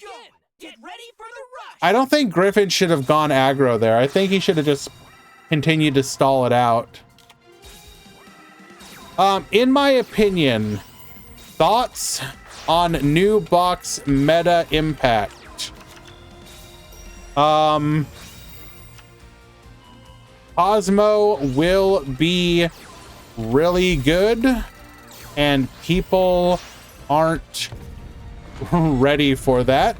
Get ready for the rush. I don't think Griffin should have gone aggro there. I think he should have just continued to stall it out. In my opinion, thoughts on new box meta impact. Cosmo will be really good, and people aren't ready for that.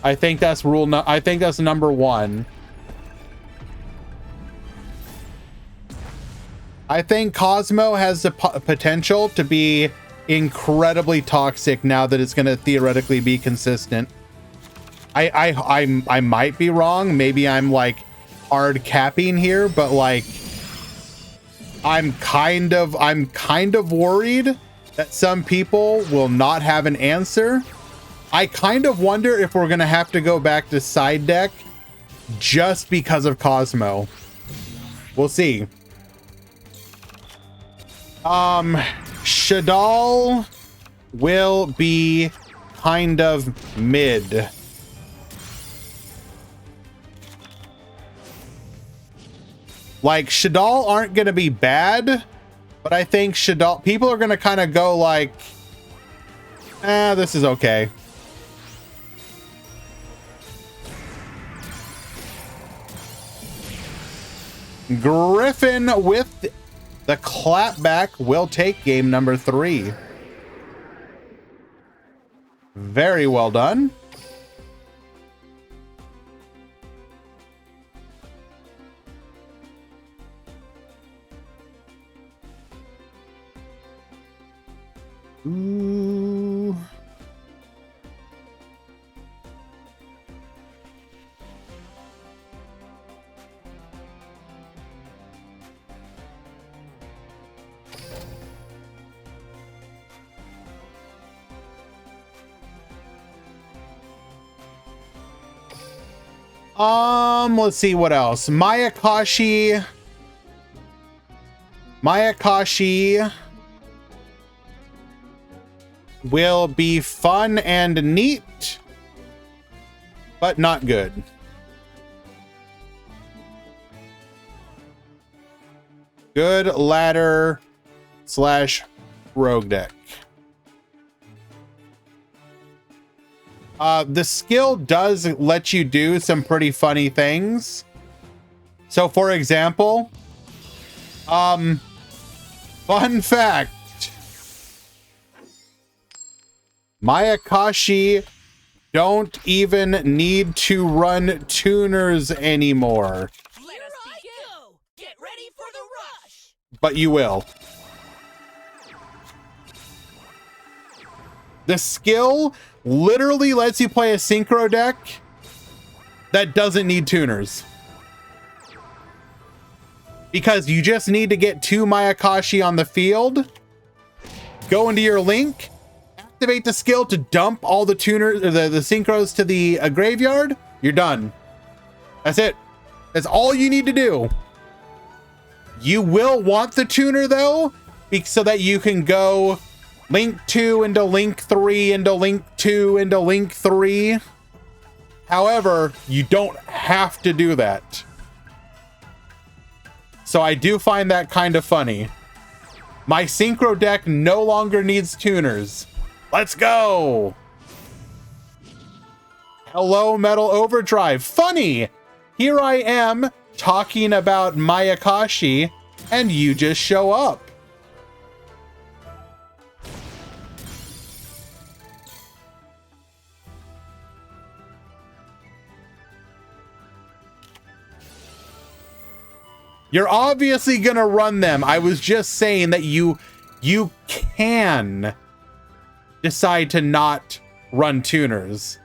I think that's I think that's number one. I think Cosmo has the potential to be incredibly toxic now that it's going to theoretically be consistent. I might be wrong. Maybe I'm like hard capping here, but like I'm kind of worried that some people will not have an answer. I kind of wonder if we're going to have to go back to side deck just because of Cosmo. We'll see. Shadal will be kind of mid. Like, Shadal aren't going to be bad, but I think Shadal, people are going to kind of go like, this is okay. Griffin with the clapback will take game number 3. Very well done. Ooh. Let's see what else. Mayakashi will be fun and neat, but not good. Good ladder / rogue deck. The skill does let you do some pretty funny things. So for example, fun fact, Mayakashi don't even need to run tuners anymore. Let us begin. Get ready for the rush. But you will. The skill literally lets you play a synchro deck that doesn't need tuners. Because you just need to get 2 Mayakashi on the field, go into your link, activate the skill to dump all the tuners, the synchros to the graveyard, you're done. That's it. That's all you need to do. You will want the tuner though, so that you can go link 2 into link 3 into link 2 into link 3. However, you don't have to do that. So I do find that kind of funny. My synchro deck no longer needs tuners. Let's go. Hello, Metal Overdrive. Funny. Here I am talking about Mayakashi and you just show up. You're obviously gonna run them. I was just saying that you can decide to not run tuners.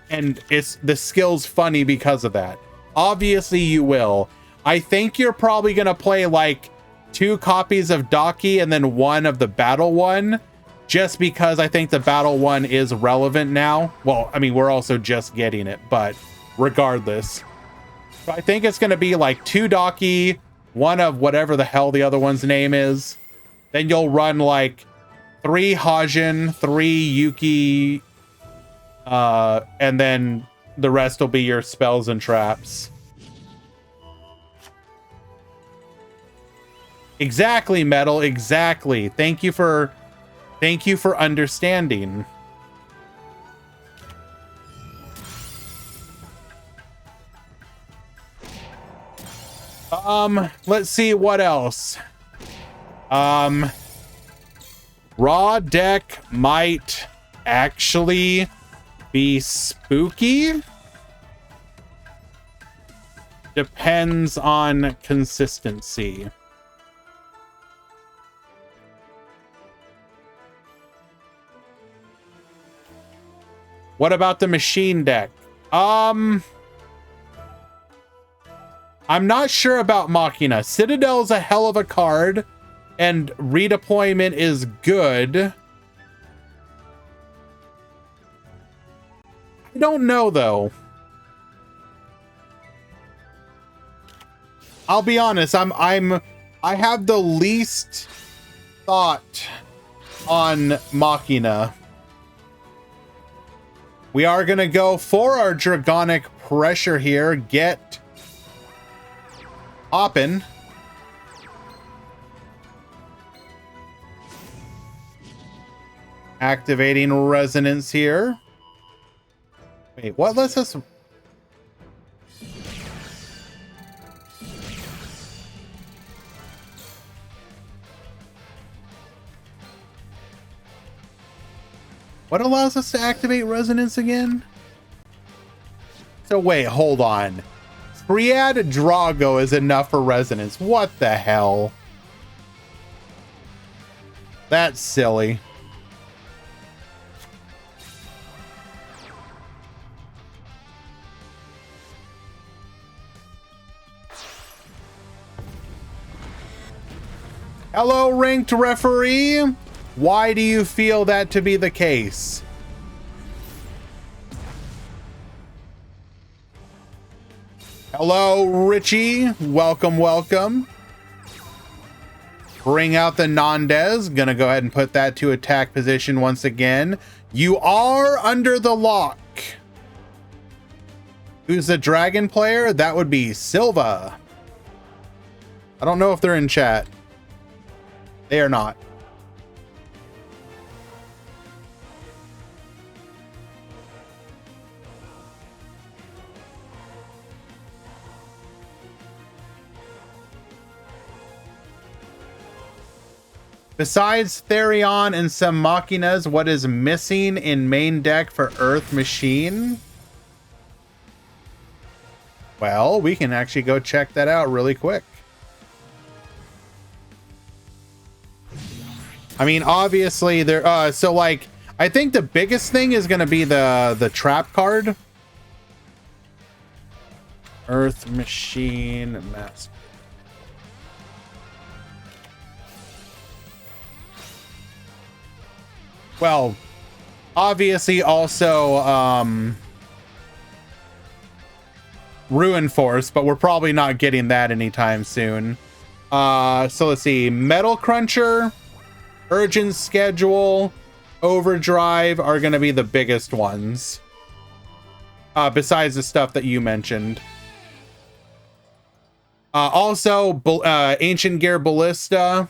And the skill's funny because of that. Obviously you will. I think you're probably gonna play like 2 copies of Daki and then 1 of the battle one, just because I think the battle one is relevant now. Well, I mean, we're also just getting it, but regardless. I think it's going to be like 2 Daki, one of whatever the hell the other one's name is. Then you'll run like 3 Hajin, 3 Yuki, and then the rest will be your spells and traps. Exactly, Metal, exactly. Thank you for understanding. Let's see what else. Raw deck might actually be spooky. Depends on consistency. What about the machine deck? I'm not sure about Machina. Citadel's a hell of a card, and redeployment is good. I don't know, though. I'll be honest, I have the least thought on Machina. We are gonna go for our Dragonic Pressure here. Get hoppin'. Activating Resonance here. Wait, what lets us... What allows us to activate Resonance again? So wait, hold on. Triad Drago is enough for Resonance. What the hell? That's silly. Hello, ranked referee. Why do you feel that to be the case? Hello, Richie. Welcome, welcome. Bring out the Nandez. Gonna go ahead and put that to attack position once again. You are under the lock. Who's the dragon player? That would be Silva. I don't know if they're in chat. They are not. Besides Therion and some Machinas, what is missing in main deck for Earth Machine? Well, we can actually go check that out really quick. I mean, obviously there so like I think the biggest thing is going to be the trap card. Earth Machine Master. Well, obviously also Ruin Force, but we're probably not getting that anytime soon. So let's see. Metal Cruncher, Urgent Schedule, Overdrive are going to be the biggest ones. Besides the stuff that you mentioned. Also, Ancient Gear Ballista.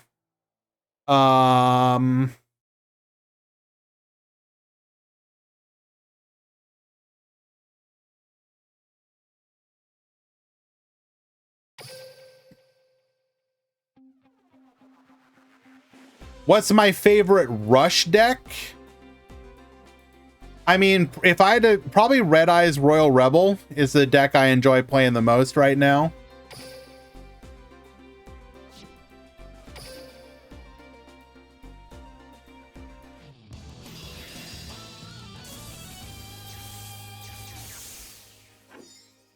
What's my favorite rush deck? I mean, if I had to, probably Red Eyes Royal Rebel is the deck I enjoy playing the most right now.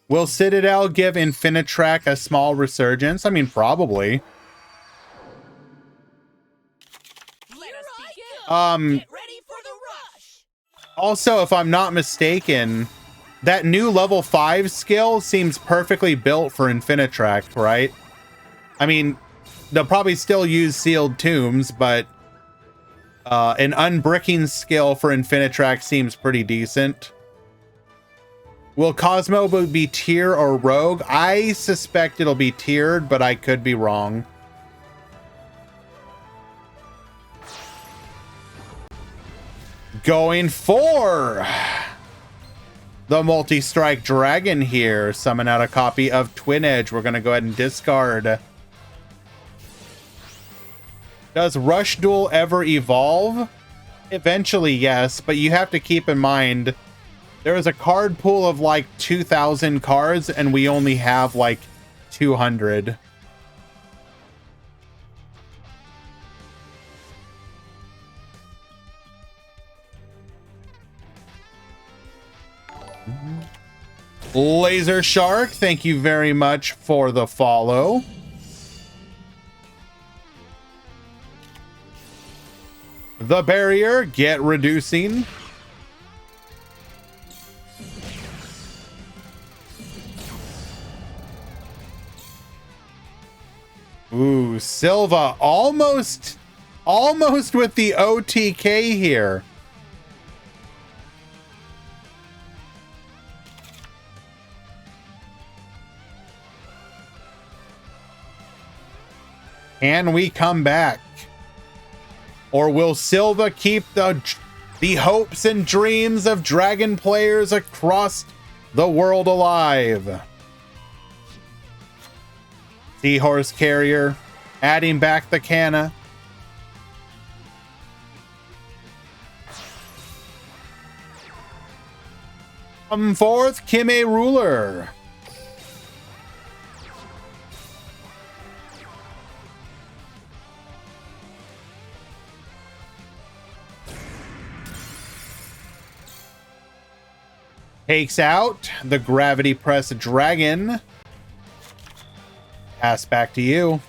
Will Citadel give Infinitrack a small resurgence? I mean, probably. Get ready for the rush. Also, if I'm not mistaken, that new level 5 skill seems perfectly built for Infinitrack, right? I mean, they'll probably still use sealed tombs, but an unbricking skill for Infinitrack seems pretty decent. Will Cosmo be tier or rogue? I suspect it'll be tiered, but I could be wrong. Going for the multi-strike dragon here. Summon out a copy of Twin Edge. We're going to go ahead and discard. Does Rush Duel ever evolve? Eventually, yes, but you have to keep in mind there is a card pool of like 2,000 cards, and we only have like 200. Laser Shark, thank you very much for the follow. The Barrier, get reducing. Ooh, Silva almost with the OTK here. Can we come back? Or will Silva keep the hopes and dreams of dragon players across the world alive? Seahorse Carrier, adding back the Canna. Come forth, Kime Ruler. Takes out the Gravity Press Dragon. Pass back to you.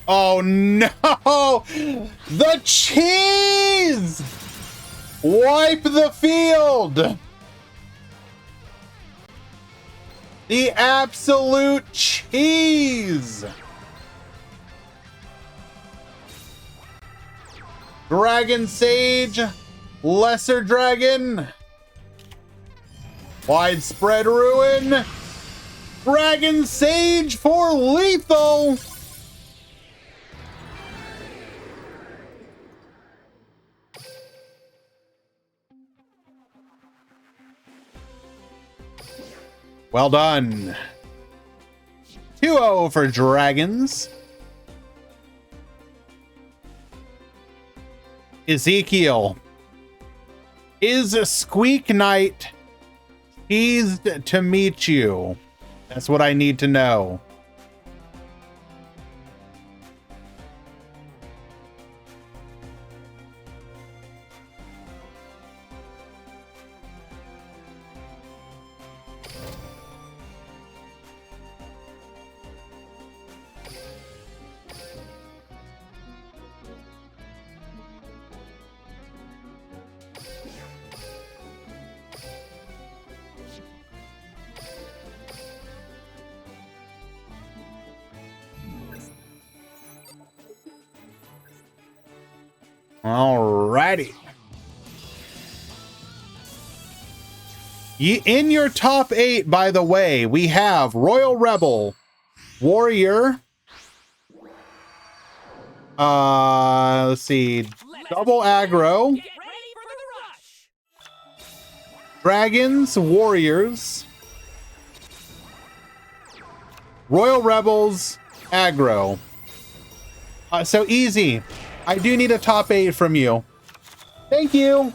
Oh no! The cheese! Wipe the field! The absolute cheese! Dragon Sage, Lesser Dragon, Widespread Ruin, Dragon Sage for lethal! Well done. 2-0 for Dragons. Ezekiel. Is Squeak Knight teased to meet you? That's what I need to know. Alrighty. In your top 8, by the way, we have Royal Rebel, Warrior, let's see, Double Aggro, Dragons, Warriors, Royal Rebels, Aggro. So easy. I do need a top 8 from you. Thank you.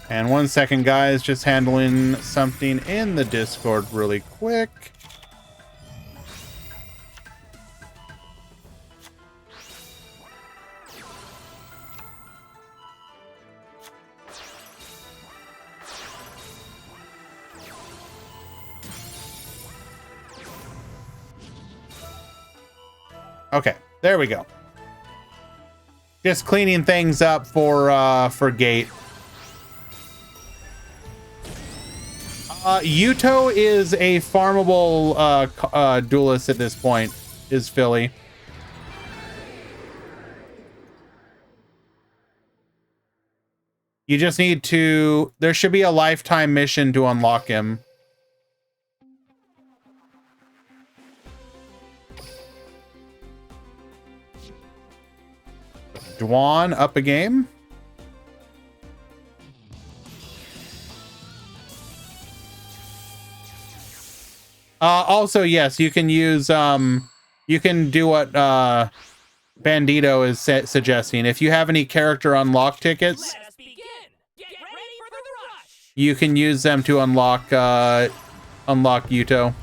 And 1 second, guys, just handling something in the Discord really quick. Okay, there we go. Just cleaning things up for Gate. Yuto is a farmable duelist at this point, is Philly. You just need to... There should be a lifetime mission to unlock him. Dwan up a game. Also, yes, you can use... you can do what Bandito is suggesting. If you have any character unlock tickets... Let us begin. Get ready for the rush. You can use them to unlock Yuto.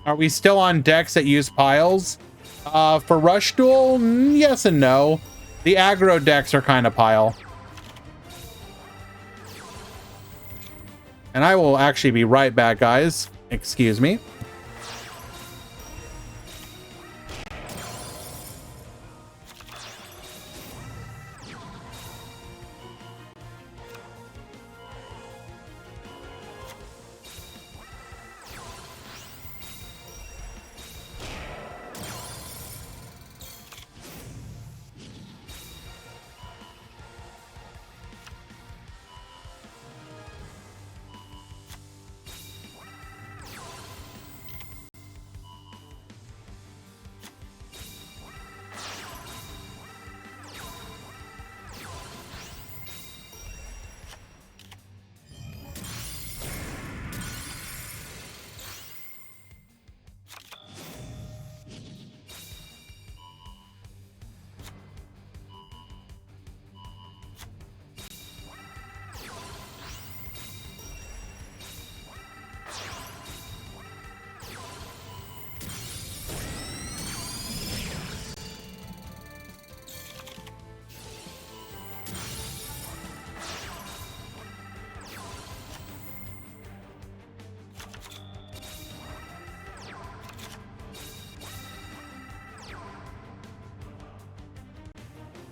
Are we still on decks that use piles? For Rush Duel, yes and no. The aggro decks are kind of pile. And I will actually be right back, guys. Excuse me.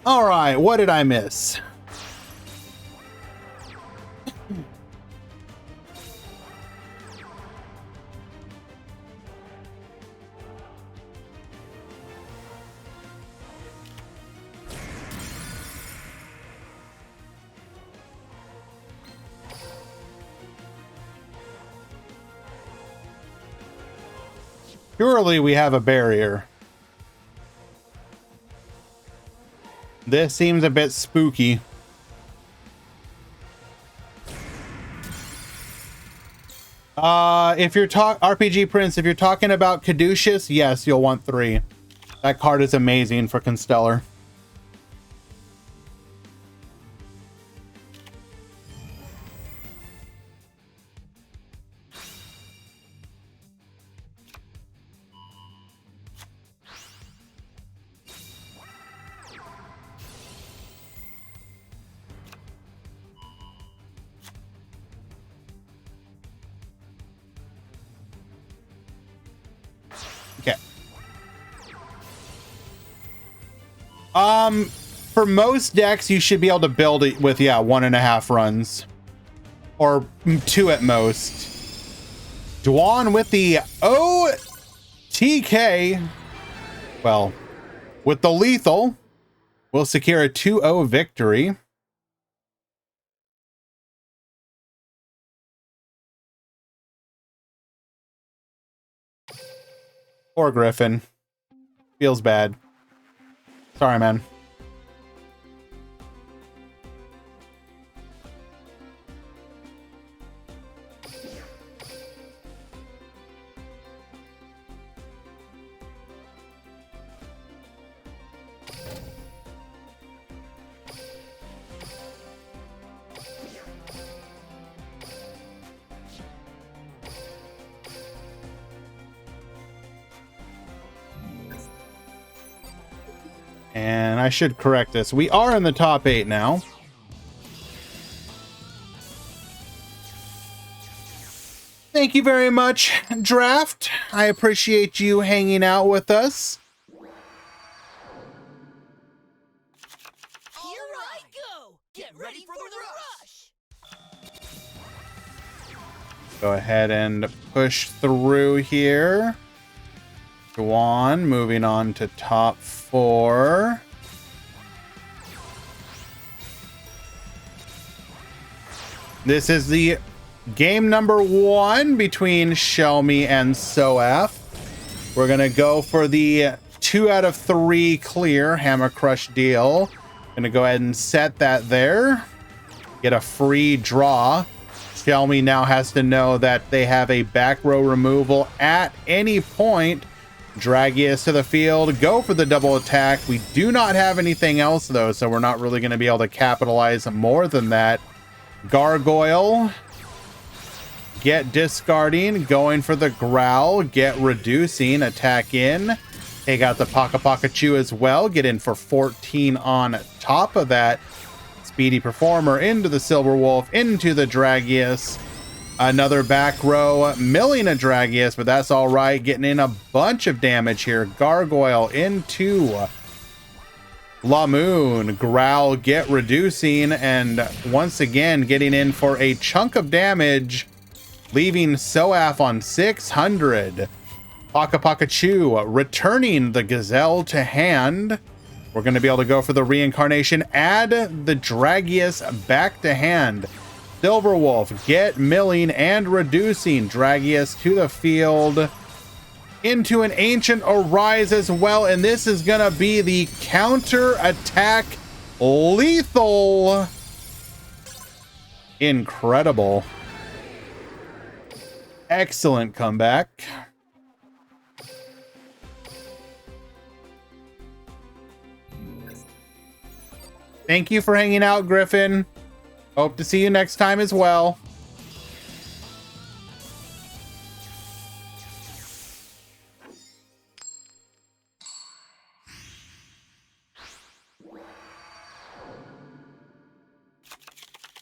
All right, what did I miss? Surely we have a barrier. This seems a bit spooky. If you're RPG Prince, if you're talking about Caduceus, yes, you'll want 3. That card is amazing for Constellar. For most decks, you should be able to build it with, 1.5 runs. Or 2 at most. Dwan with the OTK. Well, with the lethal, will secure a 2-0 victory. Poor Griffin. Feels bad. Sorry, man. And I should correct this. We are in the top 8 now. Thank you very much, Draft. I appreciate you hanging out with us. Here I go! Get ready for the rush! Go ahead and push through here. Go on, moving on to top 4. This is the game number 1 between Shelmy and Soaf. We're gonna go for the 2 out of 3 clear Hammer Crush deal. Gonna go ahead and set that there. Get a free draw. Shelmy now has to know that they have a back row removal at any point. Dragius to the field, go for the double attack. We do not have anything else though, so we're not really going to be able to capitalize more than that. Gargoyle, get discarding, going for the growl, get reducing, attack in. Take out the Paka Pakachu as well, get in for 14 on top of that. Speedy Performer into the Silver Wolf, into the Dragius. Another back row, milling a Dragius, but that's all right. Getting in a bunch of damage here. Gargoyle into Lamoon. Growl, get reducing, and once again getting in for a chunk of damage, leaving Soaf on 600. Paka Pakachu returning the Gazelle to hand. We're going to be able to go for the reincarnation. Add the Dragius back to hand. Silver Wolf, get milling and reducing. Dragius to the field. Into an Ancient Arise as well. And this is going to be the counter attack lethal. Incredible. Excellent comeback. Thank you for hanging out, Griffin. Hope to see you next time as well.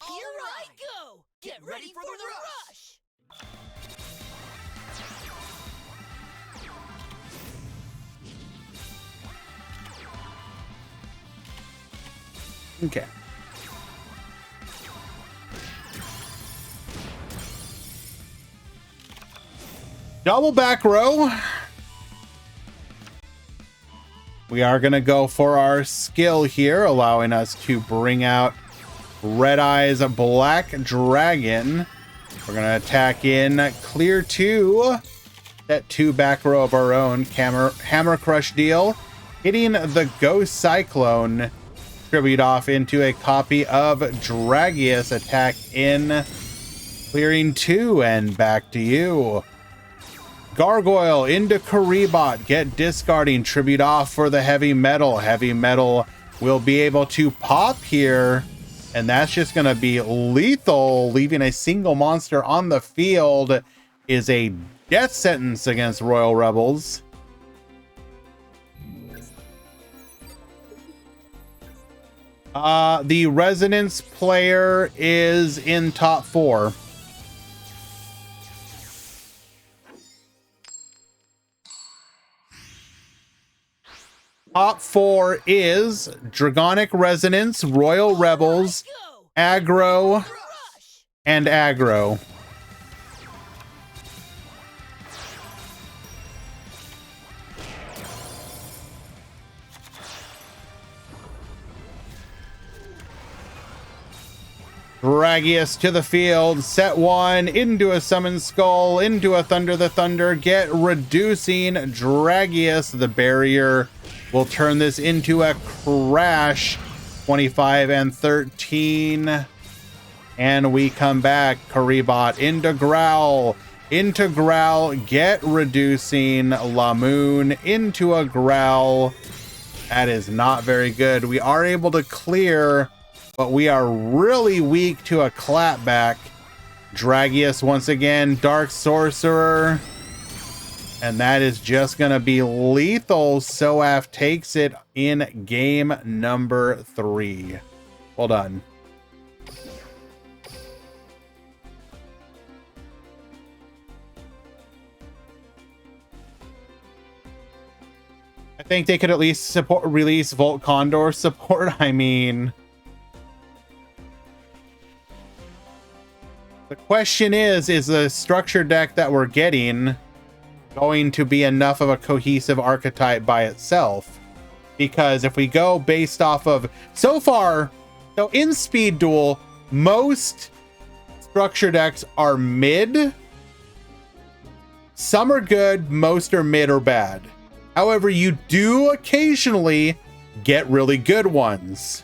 Here I go! Get ready for the rush! Okay. Double back row. We are going to go for our skill here, allowing us to bring out Red Eyes Black Dragon. We're going to attack in, clear 2. Set 2 back row of our own. Hammer Crush deal. Hitting the Ghost Cyclone. Tribute off into a copy of Dragius. Attack in, clearing 2, and back to you. Gargoyle into Karibot, get discarding, tribute off for the heavy metal. Heavy metal will be able to pop here, and that's just going to be lethal. Leaving a single monster on the field is a death sentence against Royal Rebels. The Resonance player is in top 4. Top 4 is Dragonic Resonance, Royal Rebels, Aggro, and Aggro. Dragius to the field, set 1, into a Summon Skull, into a Thunder the Thunder, get reducing. Dragius, the barrier, will turn this into a crash. 25 and 13. And we come back. Karibot into Growl. Into Growl, get reducing. Lamoon into a Growl. That is not very good. We are able to clear, but we are really weak to a clapback. Dragius once again, Dark Sorcerer. And that is just going to be lethal. Soaf takes it in game number 3. Well done. I think they could at least release Volt Condor support. I mean, the question is the structure deck that we're getting going to be enough of a cohesive archetype by itself? Because if we go based off of so far, so in Speed Duel, most structure decks are mid. Some are good, most are mid or bad. However, you do occasionally get really good ones.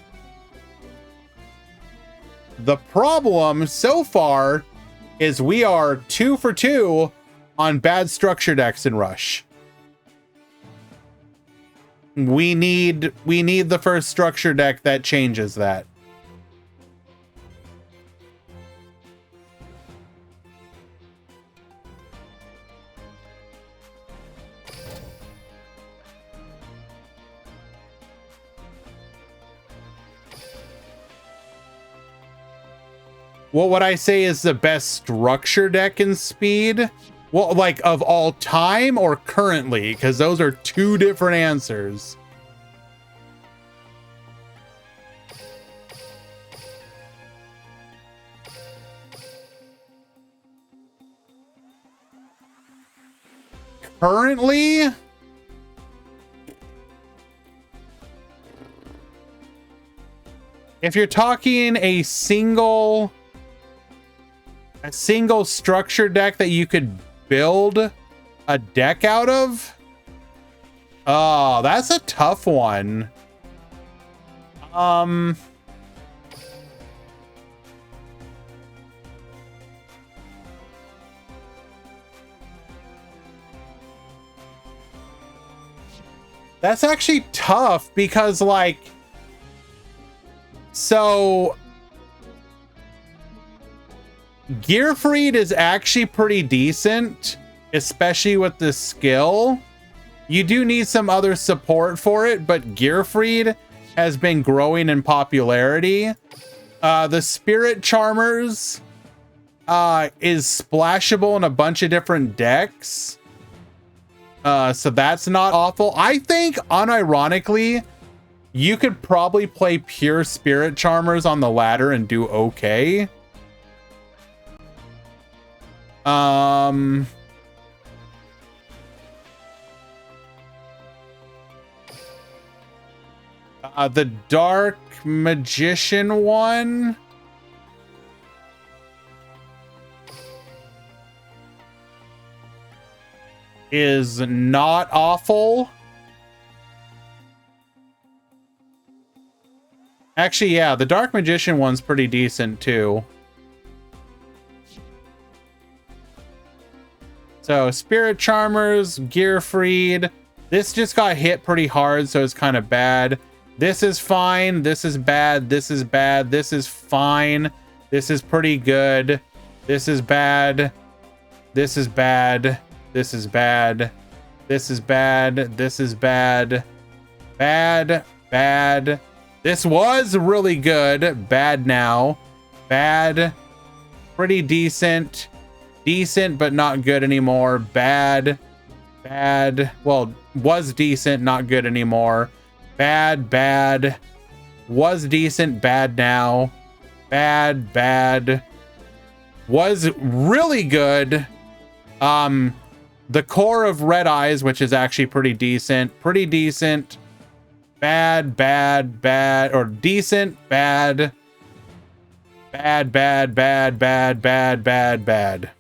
The problem so far is we are 2 for 2 on bad structure decks in Rush. We need the first structure deck that changes that. What would I say is the best structure deck in Speed? Well, like of all time or currently? Because those are two different answers. Currently? If you're talking a single structure deck that you could build a deck out of? Oh, that's a tough one. That's actually tough because, like, so Gearfried is actually pretty decent, especially with the skill. You do need some other support for it, but Gearfried has been growing in popularity. The Spirit Charmers is splashable in a bunch of different decks. So that's not awful. I think, unironically, you could probably play pure Spirit Charmers on the ladder and do okay. The Dark Magician one is not awful. Actually, yeah, the Dark Magician one's pretty decent too. So Spirit Charmers, Gearfried. This just got hit pretty hard, so it's kind of bad. This is fine. This is bad. This is bad. This is fine. This is pretty good. This is bad. This is bad. This is bad. This is bad. This is bad. Bad. Bad. This was really good. Bad now. Bad. Pretty decent. Decent, but not good anymore. Bad. Bad. Well, was decent, not good anymore. Bad. Bad. Was decent. Bad now. Bad. Bad. Was really good. The Core of Red Eyes, which is actually pretty decent. Pretty decent. Bad. Bad. Bad. Or decent. Bad. Bad. Bad. Bad. Bad. Bad. Bad. Bad.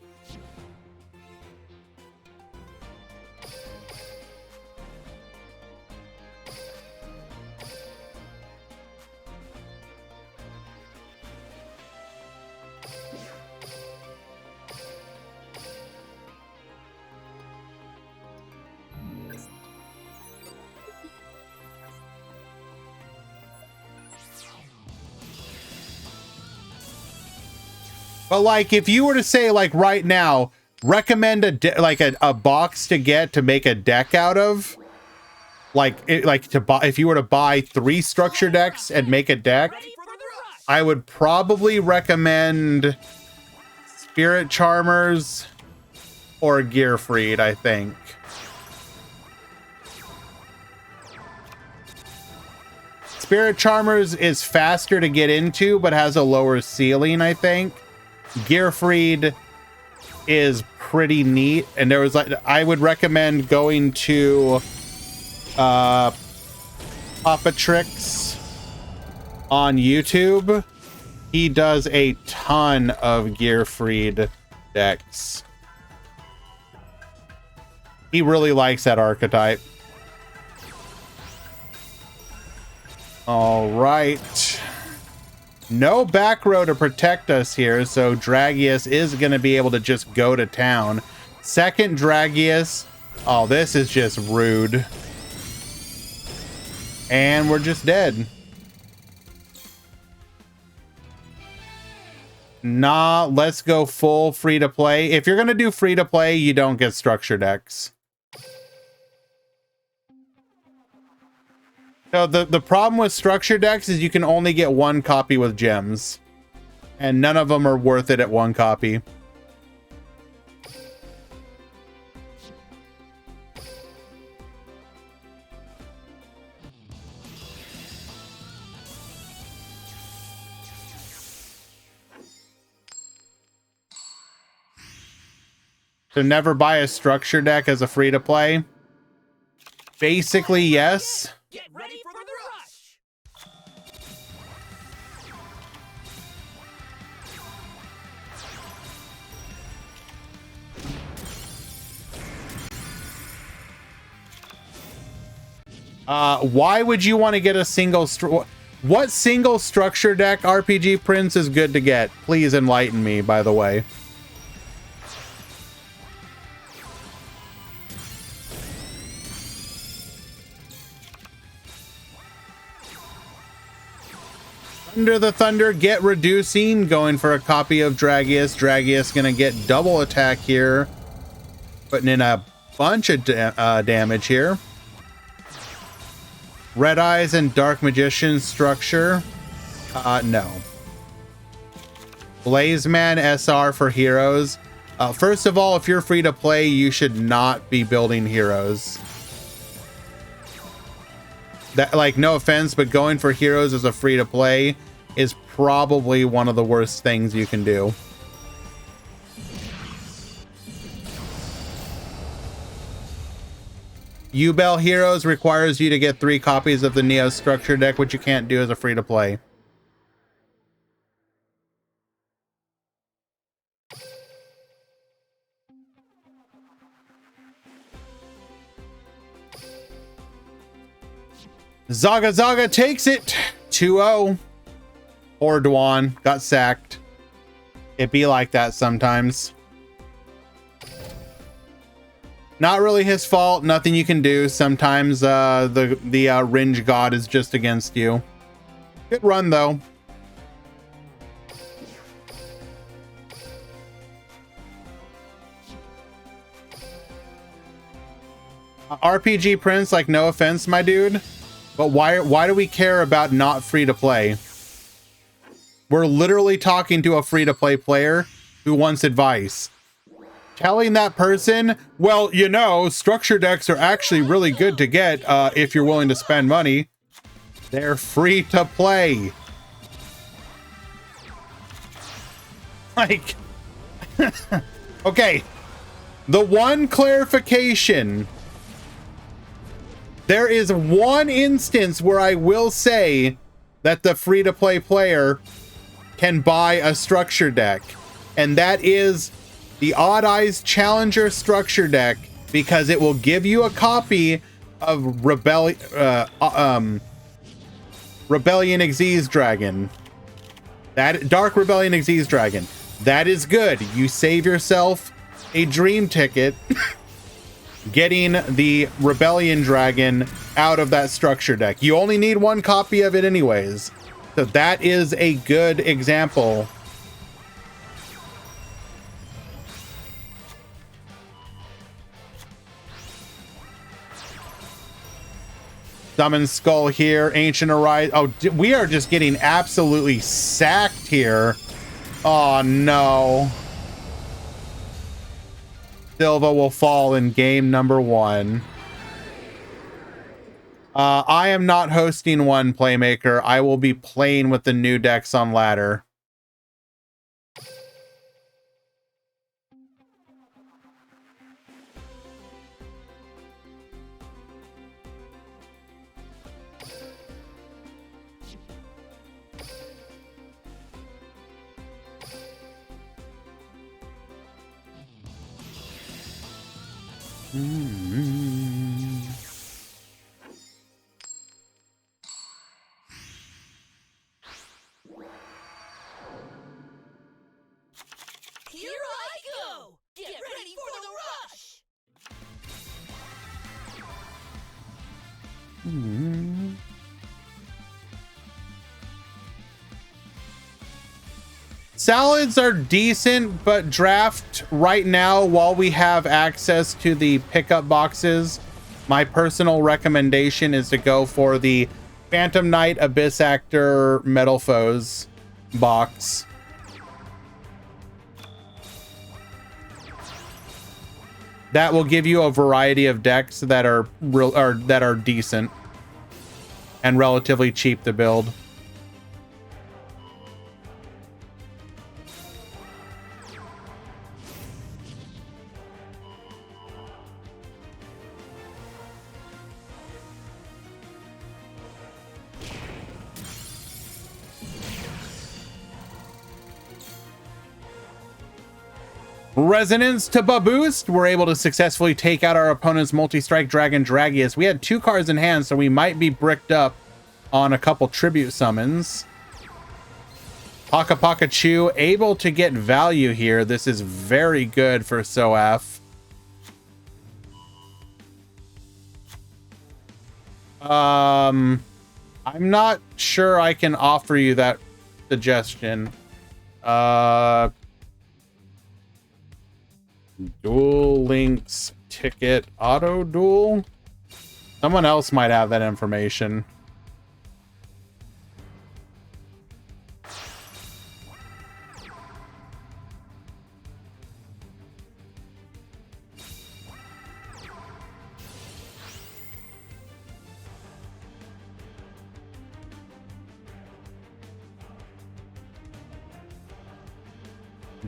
But like, if you were to say, like, right now, recommend a box to get to make a deck out of. If you were to buy 3 structure decks and make a deck, I would probably recommend Spirit Charmers or Gearfried, I think. Spirit Charmers is faster to get into, but has a lower ceiling, I think. Gearfried is pretty neat, and there was I would recommend going to Papa Tricks on YouTube. He does a ton of Gearfried decks. He really likes that archetype. All right. No back row to protect us here, so Dragius is going to be able to just go to town. Second Dragius. Oh, this is just rude. And we're just dead. Nah, let's go full free to play. If you're going to do free to play, you don't get structure decks. So the problem with structure decks is you can only get 1 copy with gems. And none of them are worth it at 1 copy. So never buy a structure deck as a free to play? Basically, yes. Get ready for the rush! Why would you want to get a single what single structure deck RPG Prince is good to get? Please enlighten me, by the way. Under the Thunder, get reducing, going for a copy of Dragius. Dragius gonna get double attack here, putting in a bunch of damage here. Red Eyes and Dark Magician structure. No. Blazeman SR for heroes. First of all, if you're free to play, you should not be building heroes. That, like, no offense, but going for heroes as a free to play is probably one of the worst things you can do. Ubel Heroes requires you to get 3 copies of the Neo structure deck, which you can't do as a free to play. Zaga Zaga takes it 2-0. Poor Dwan got sacked. It be like that sometimes. Not really his fault. Nothing you can do. Sometimes the Ringe God is just against you. Good run though. RPG Prince, like, no offense, my dude, but why do we care about not free to play? We're literally talking to a free to play player who wants advice. Telling that person, well, you know, structure decks are actually really good to get if you're willing to spend money. They're free to play. Like, okay. The one clarification. There is one instance where I will say that the free to play player can buy a structure deck, and that is the Odd Eyes Challenger structure deck, because it will give you a copy of Rebellion Xyz Dragon. That Dark Rebellion Xyz Dragon. That is good. You save yourself a dream ticket getting the Rebellion Dragon out of that structure deck. You only need 1 copy of it anyways. So that is a good example. Summon Skull here. Ancient Arise. Oh, we are just getting absolutely sacked here. Oh, no. Silva will fall in game number 1. I am not hosting one, Playmaker. I will be playing with the new decks on ladder. Here I go! Get ready for the rush! Salads are decent, but draft right now while we have access to the pickup boxes. My personal recommendation is to go for the Phantom Knight Abyss Actor Metal Foes box. That will give you a variety of decks that are that are decent and relatively cheap to build. Resonance to boost. We're able to successfully take out our opponent's multi-strike Dragon Dragius. We had 2 cards in hand, so we might be bricked up on a couple tribute summons. Paka Paka Chew able to get value here. This is very good for Soaf. I'm not sure I can offer you that suggestion. Duel Links ticket auto duel. Someone else might have that information.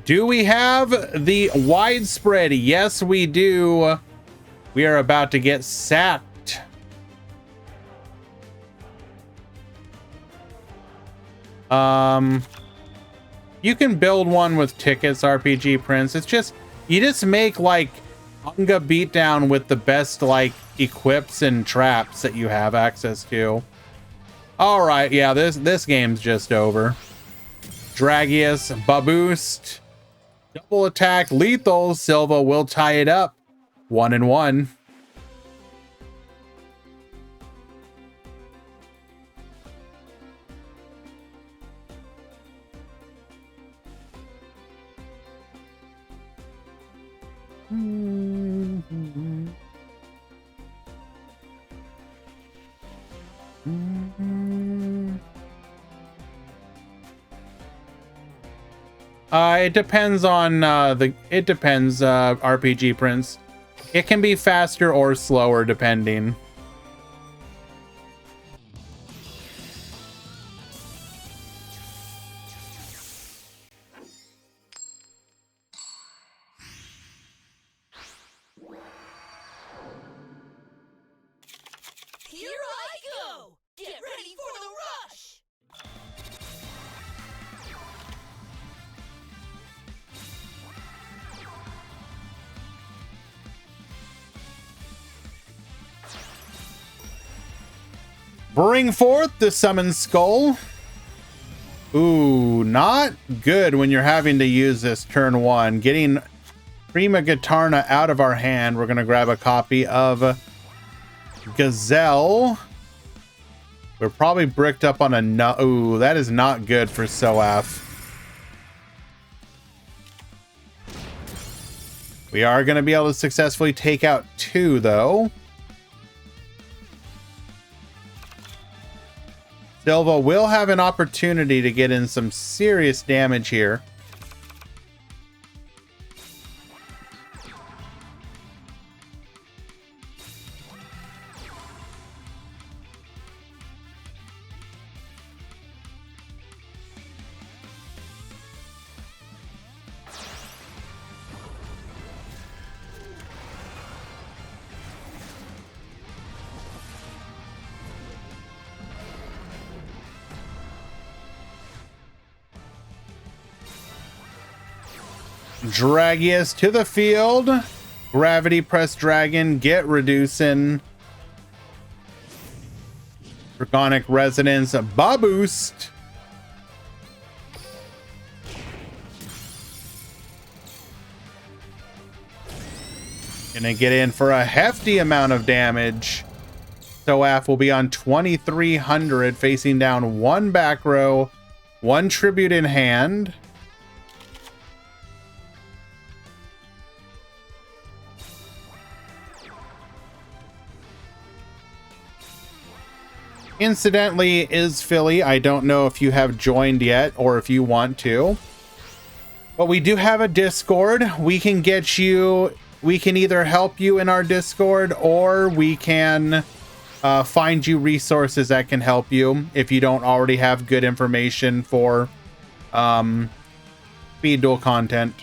Do we have the widespread? Yes, we do. We are about to get sacked. You can build one with tickets, RPG Prince. It's just, you just make like Hunga Beatdown with the best like equips and traps that you have access to. All right, yeah, this game's just over. Dragius, Baboost. Double attack, lethal. Silva will tie it up. 1-1. It depends on RPG Prince. It can be faster or slower depending. Here I go! Get ready for the rush! Bring forth the Summon Skull. Ooh, not good when you're having to use this turn 1. Getting Prima Gitarna out of our hand. We're going to grab a copy of Gazelle. We're probably bricked up on a... Ooh, that is not good for Soaf. We are going to be able to successfully take out 2, though. Silva will have an opportunity to get in some serious damage here. Dragius to the field. Gravity Press Dragon, get reducing. Draconic Resonance, Baboost. Gonna get in for a hefty amount of damage. Soaf will be on 2300, facing down one back row, one tribute in hand. Incidentally, is Philly, I don't know if you have joined yet or if you want to, but we do have a Discord. We can get you, we can either help you in our Discord or we can find you resources that can help you if you don't already have good information for speed duel content.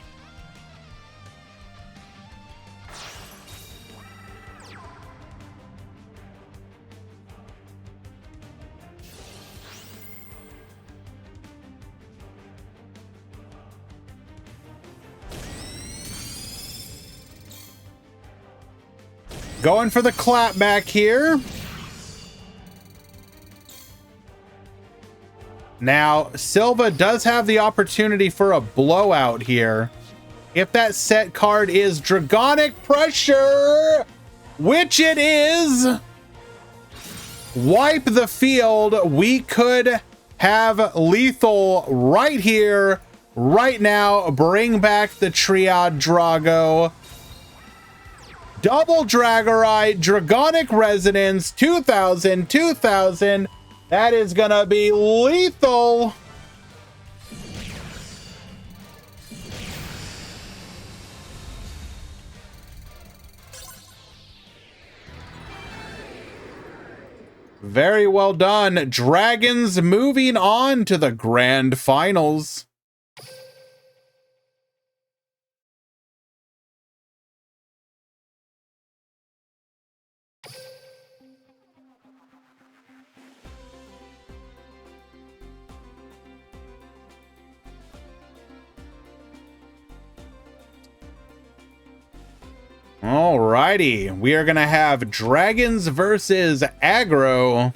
Going for the clap back here. Now, Silva does have the opportunity for a blowout here. If that set card is Dragonic Pressure, which it is, wipe the field. We could have lethal right here, right now. Bring back the Triad Drago. Double Dragorite, Dragonic Resonance, 2000, 2000. That is gonna be lethal. Very well done. Dragons moving on to the grand finals. Alrighty, we are gonna have Dragons versus Aggro.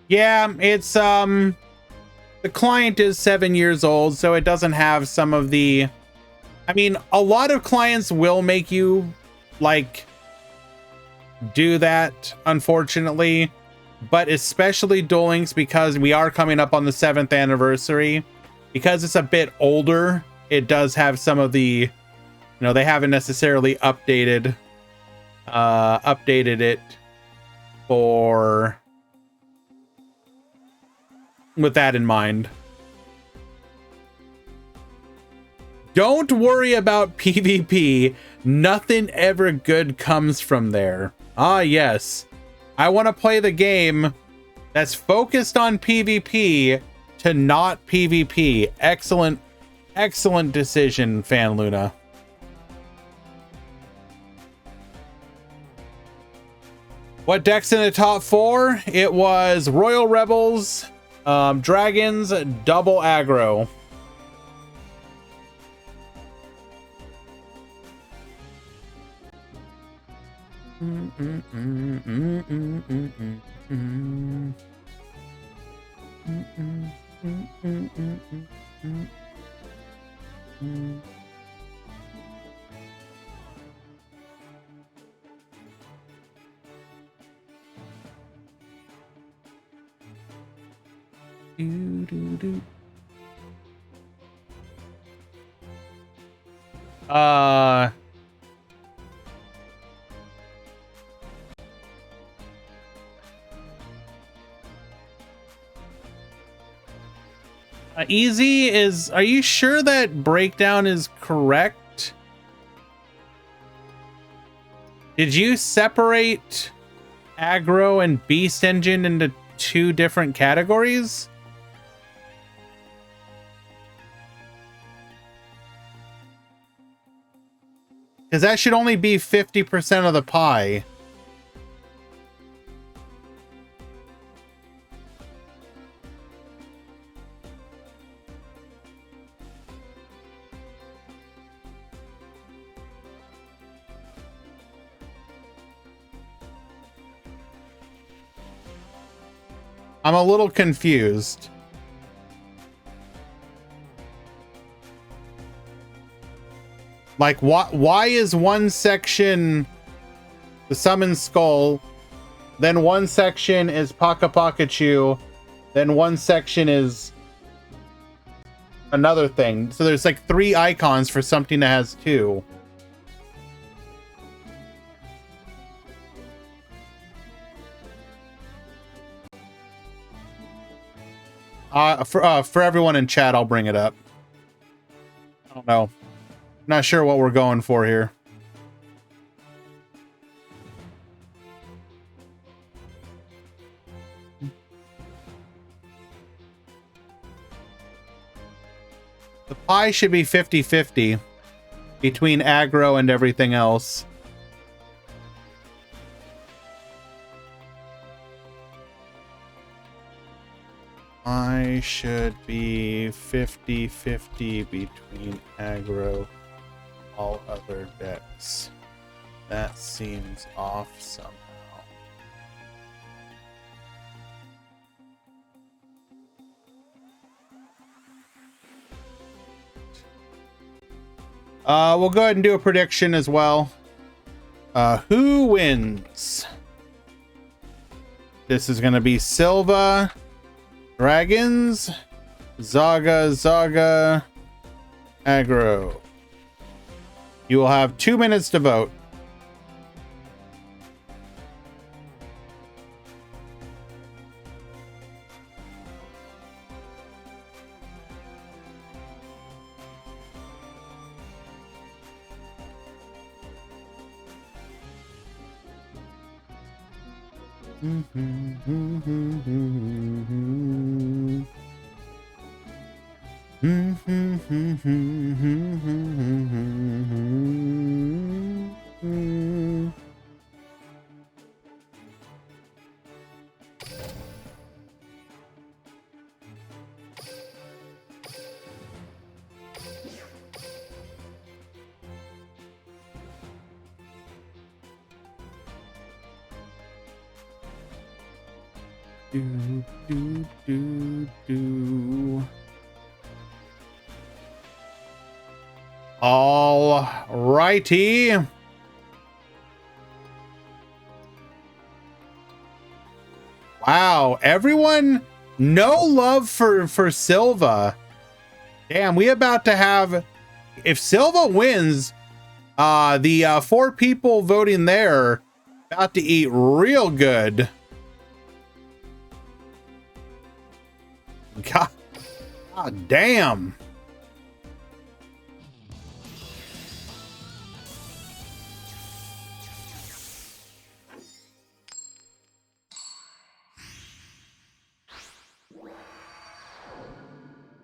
Yeah, it's the client is 7 years old, so it doesn't have some of the, I mean, a lot of clients will make you like do that, unfortunately, but especially Duel Links, because we are coming up on the 7th anniversary, because it's a bit older, it does have some of the, you know, they haven't necessarily updated it for, with that in mind. Don't worry about PvP. Nothing ever good comes from there. Ah, yes. I want to play the game that's focused on PvP to not PvP. Excellent, excellent decision, Fan Luna. What decks in the top 4? It was Royal Rebels, Dragons, double aggro. Easy is, are you sure that breakdown is correct? Did you separate aggro and beast engine into 2 different categories? Because that should only be 50% of the pie. I'm a little confused. Like, why is one section the Summon Skull, then one section is Paka Pikachu, then one section is another thing? So there's like 3 icons for something that has 2. For everyone in chat, I'll bring it up. I don't know. Not sure what we're going for here. The pie should be 50-50 between aggro and everything else. I should be 50-50 between aggro, all other decks. That seems off somehow. We'll go ahead and do a prediction as well. Who wins? This is going to be Silva, Dragons, Zaga, aggro. You will have 2 minutes to vote. All righty. Wow, everyone, no love for Silva. Damn, we about to have, if Silva wins, the 4 people voting there about to eat real good. God damn.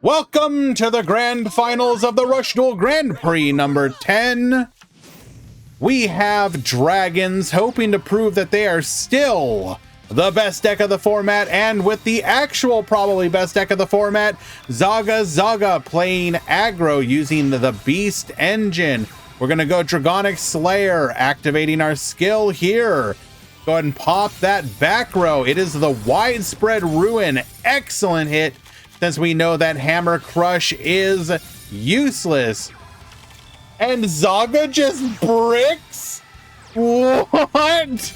Welcome to the grand finals of the Rush Duel Grand Prix number 10. we have Dragons, hoping to prove that they are still the best deck of the format, and with the actual probably best deck of the format, Zaga playing aggro using the Beast engine. We're gonna go Dragonic Slayer, activating our skill here. Go ahead and pop that back row. It is the Widespread Ruin. Excellent hit, since we know that Hammer Crush is useless. And Zaga just bricks? What?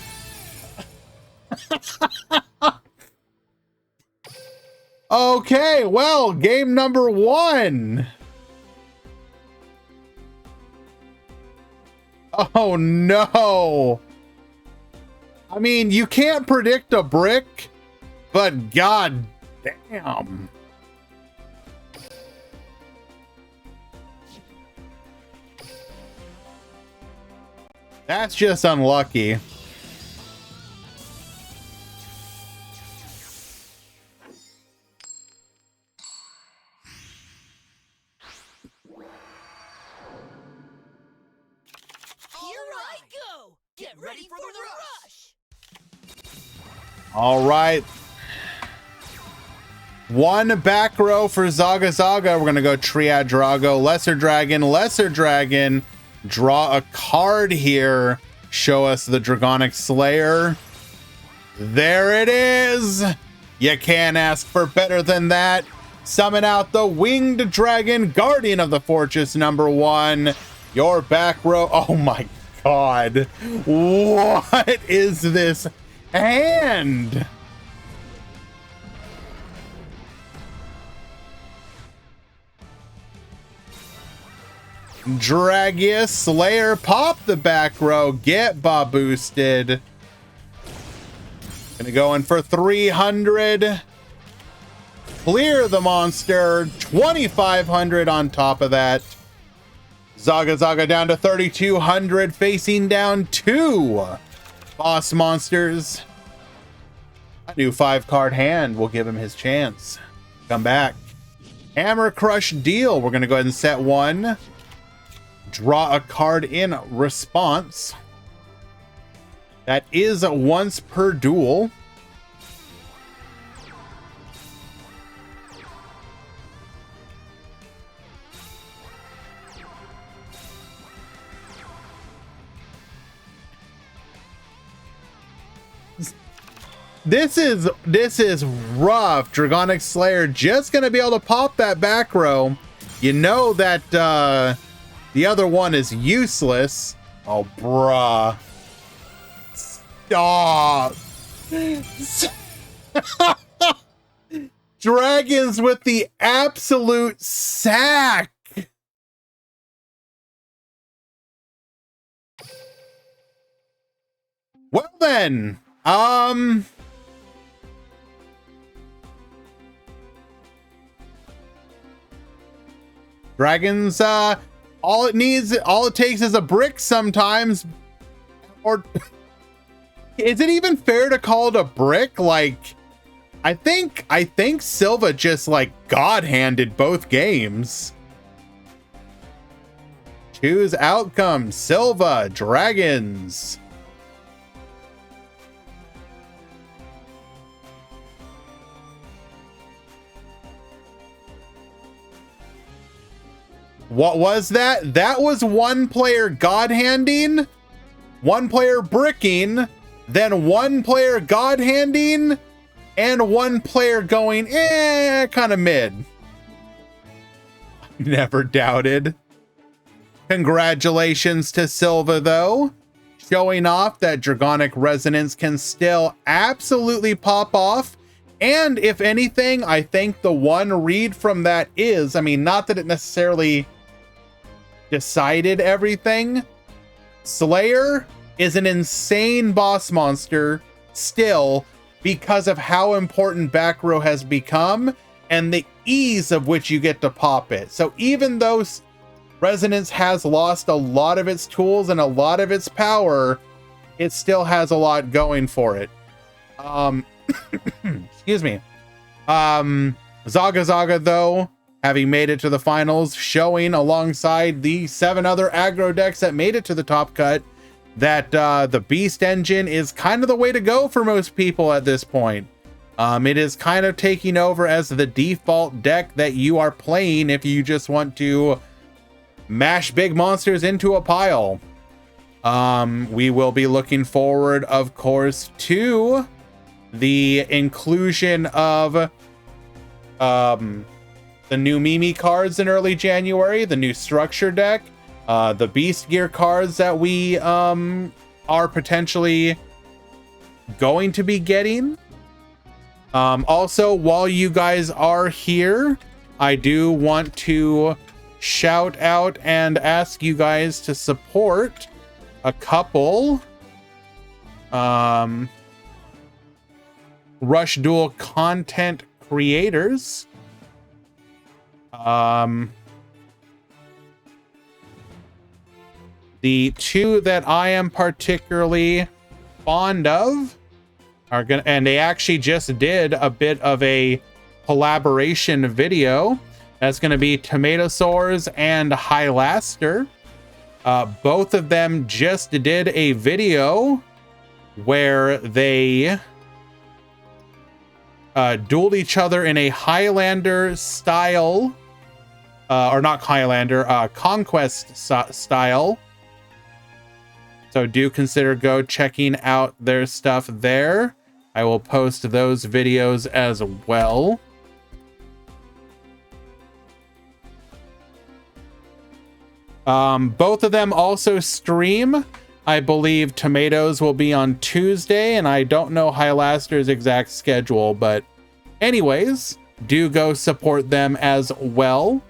Okay, well, game number 1. Oh no. I mean, you can't predict a brick, but god damn. That's just unlucky. Get ready for the rush! All right. 1 back row for Zaga. We're going to go Triad Drago, Lesser Dragon. Draw a card here. Show us the Dragonic Slayer. There it is. You can't ask for better than that. Summon out the Winged Dragon, Guardian of the Fortress #1. Your back row. Oh my God. What is this hand? Dragius Slayer, pop the back row, get Bob boosted. Gonna go in for 300. Clear the monster, 2,500 on top of that. Zaga down to 3,200, facing down 2 boss monsters. A new 5-card hand will give him his chance. Come back. Hammer Crush deal. We're gonna go ahead and set 1. Draw a card in response. That is once per duel. This is rough. Dragonic Slayer just gonna be able to pop that back row. You know that the other one is useless. Oh, bruh. Stop. Dragons with the absolute sack. Well then, Dragons, all it takes is a brick sometimes. Or is it even fair to call it a brick? Like, I think Silva just like god-handed both games. Choose outcome. Silva, Dragons. What was that? That was 1 player god-handing, 1 player bricking, then 1 player god-handing, and 1 player going, kind of mid. Never doubted. Congratulations to Silva, though. Showing off that Dragonic Resonance can still absolutely pop off. And if anything, I think the one read from that is, I mean, not that it necessarily decided everything. Slayer is an insane boss monster still because of how important back row has become and the ease of which you get to pop it. So even though Resonance has lost a lot of its tools and a lot of its power, it still has a lot going for it. Excuse me. Zaga though, having made it to the finals, showing alongside the 7 other aggro decks that made it to the top cut, that the Beast engine is kind of the way to go for most people at this point. It is kind of taking over as the default deck that you are playing if you just want to mash big monsters into a pile. We will be looking forward, of course, to the inclusion of the new Mimi cards in early January, the new structure deck, the Beast Gear cards that we are potentially going to be getting. Also, while you guys are here, I do want to shout out and ask you guys to support a couple Rush Duel content creators. The two that I am particularly fond of are gonna, and they actually just did a bit of a collaboration video. That's going to be Tomatosaurs and Hylaster. Both of them just did a video where they dueled each other in a Highlander style, or not Highlander, Conquest style. So do consider go checking out their stuff there. I will post those videos as well. Both of them also stream. I believe Tomatoes will be on Tuesday, and I don't know Hylaster's exact schedule, but anyways, do go support them as well.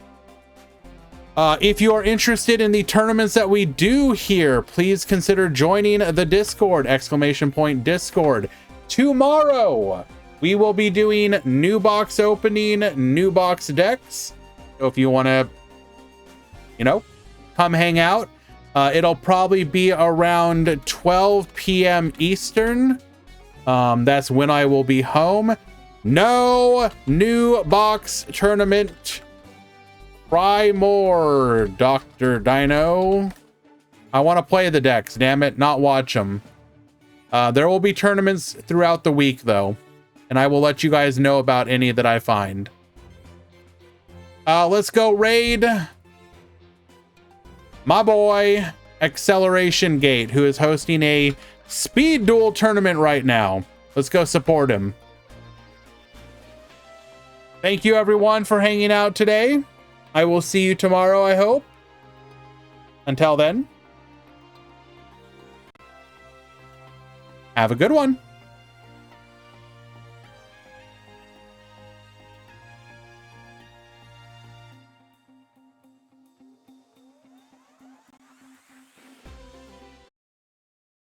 If you are interested in the tournaments that we do here, please consider joining the Discord, ! Discord. Tomorrow, we will be doing new box opening, new box decks. So if you want to, you know, come hang out. It'll probably be around 12 p.m. Eastern. That's when I will be home. No new box tournament. Try more, Dr. Dino. I want to play the decks, damn it, not watch them. There will be tournaments throughout the week, though, and I will let you guys know about any that I find. Let's go raid my boy Acceleration Gate, who is hosting a speed duel tournament right now. Let's go support him. Thank you everyone for hanging out today. I will see you tomorrow, I hope. Until then, have a good one.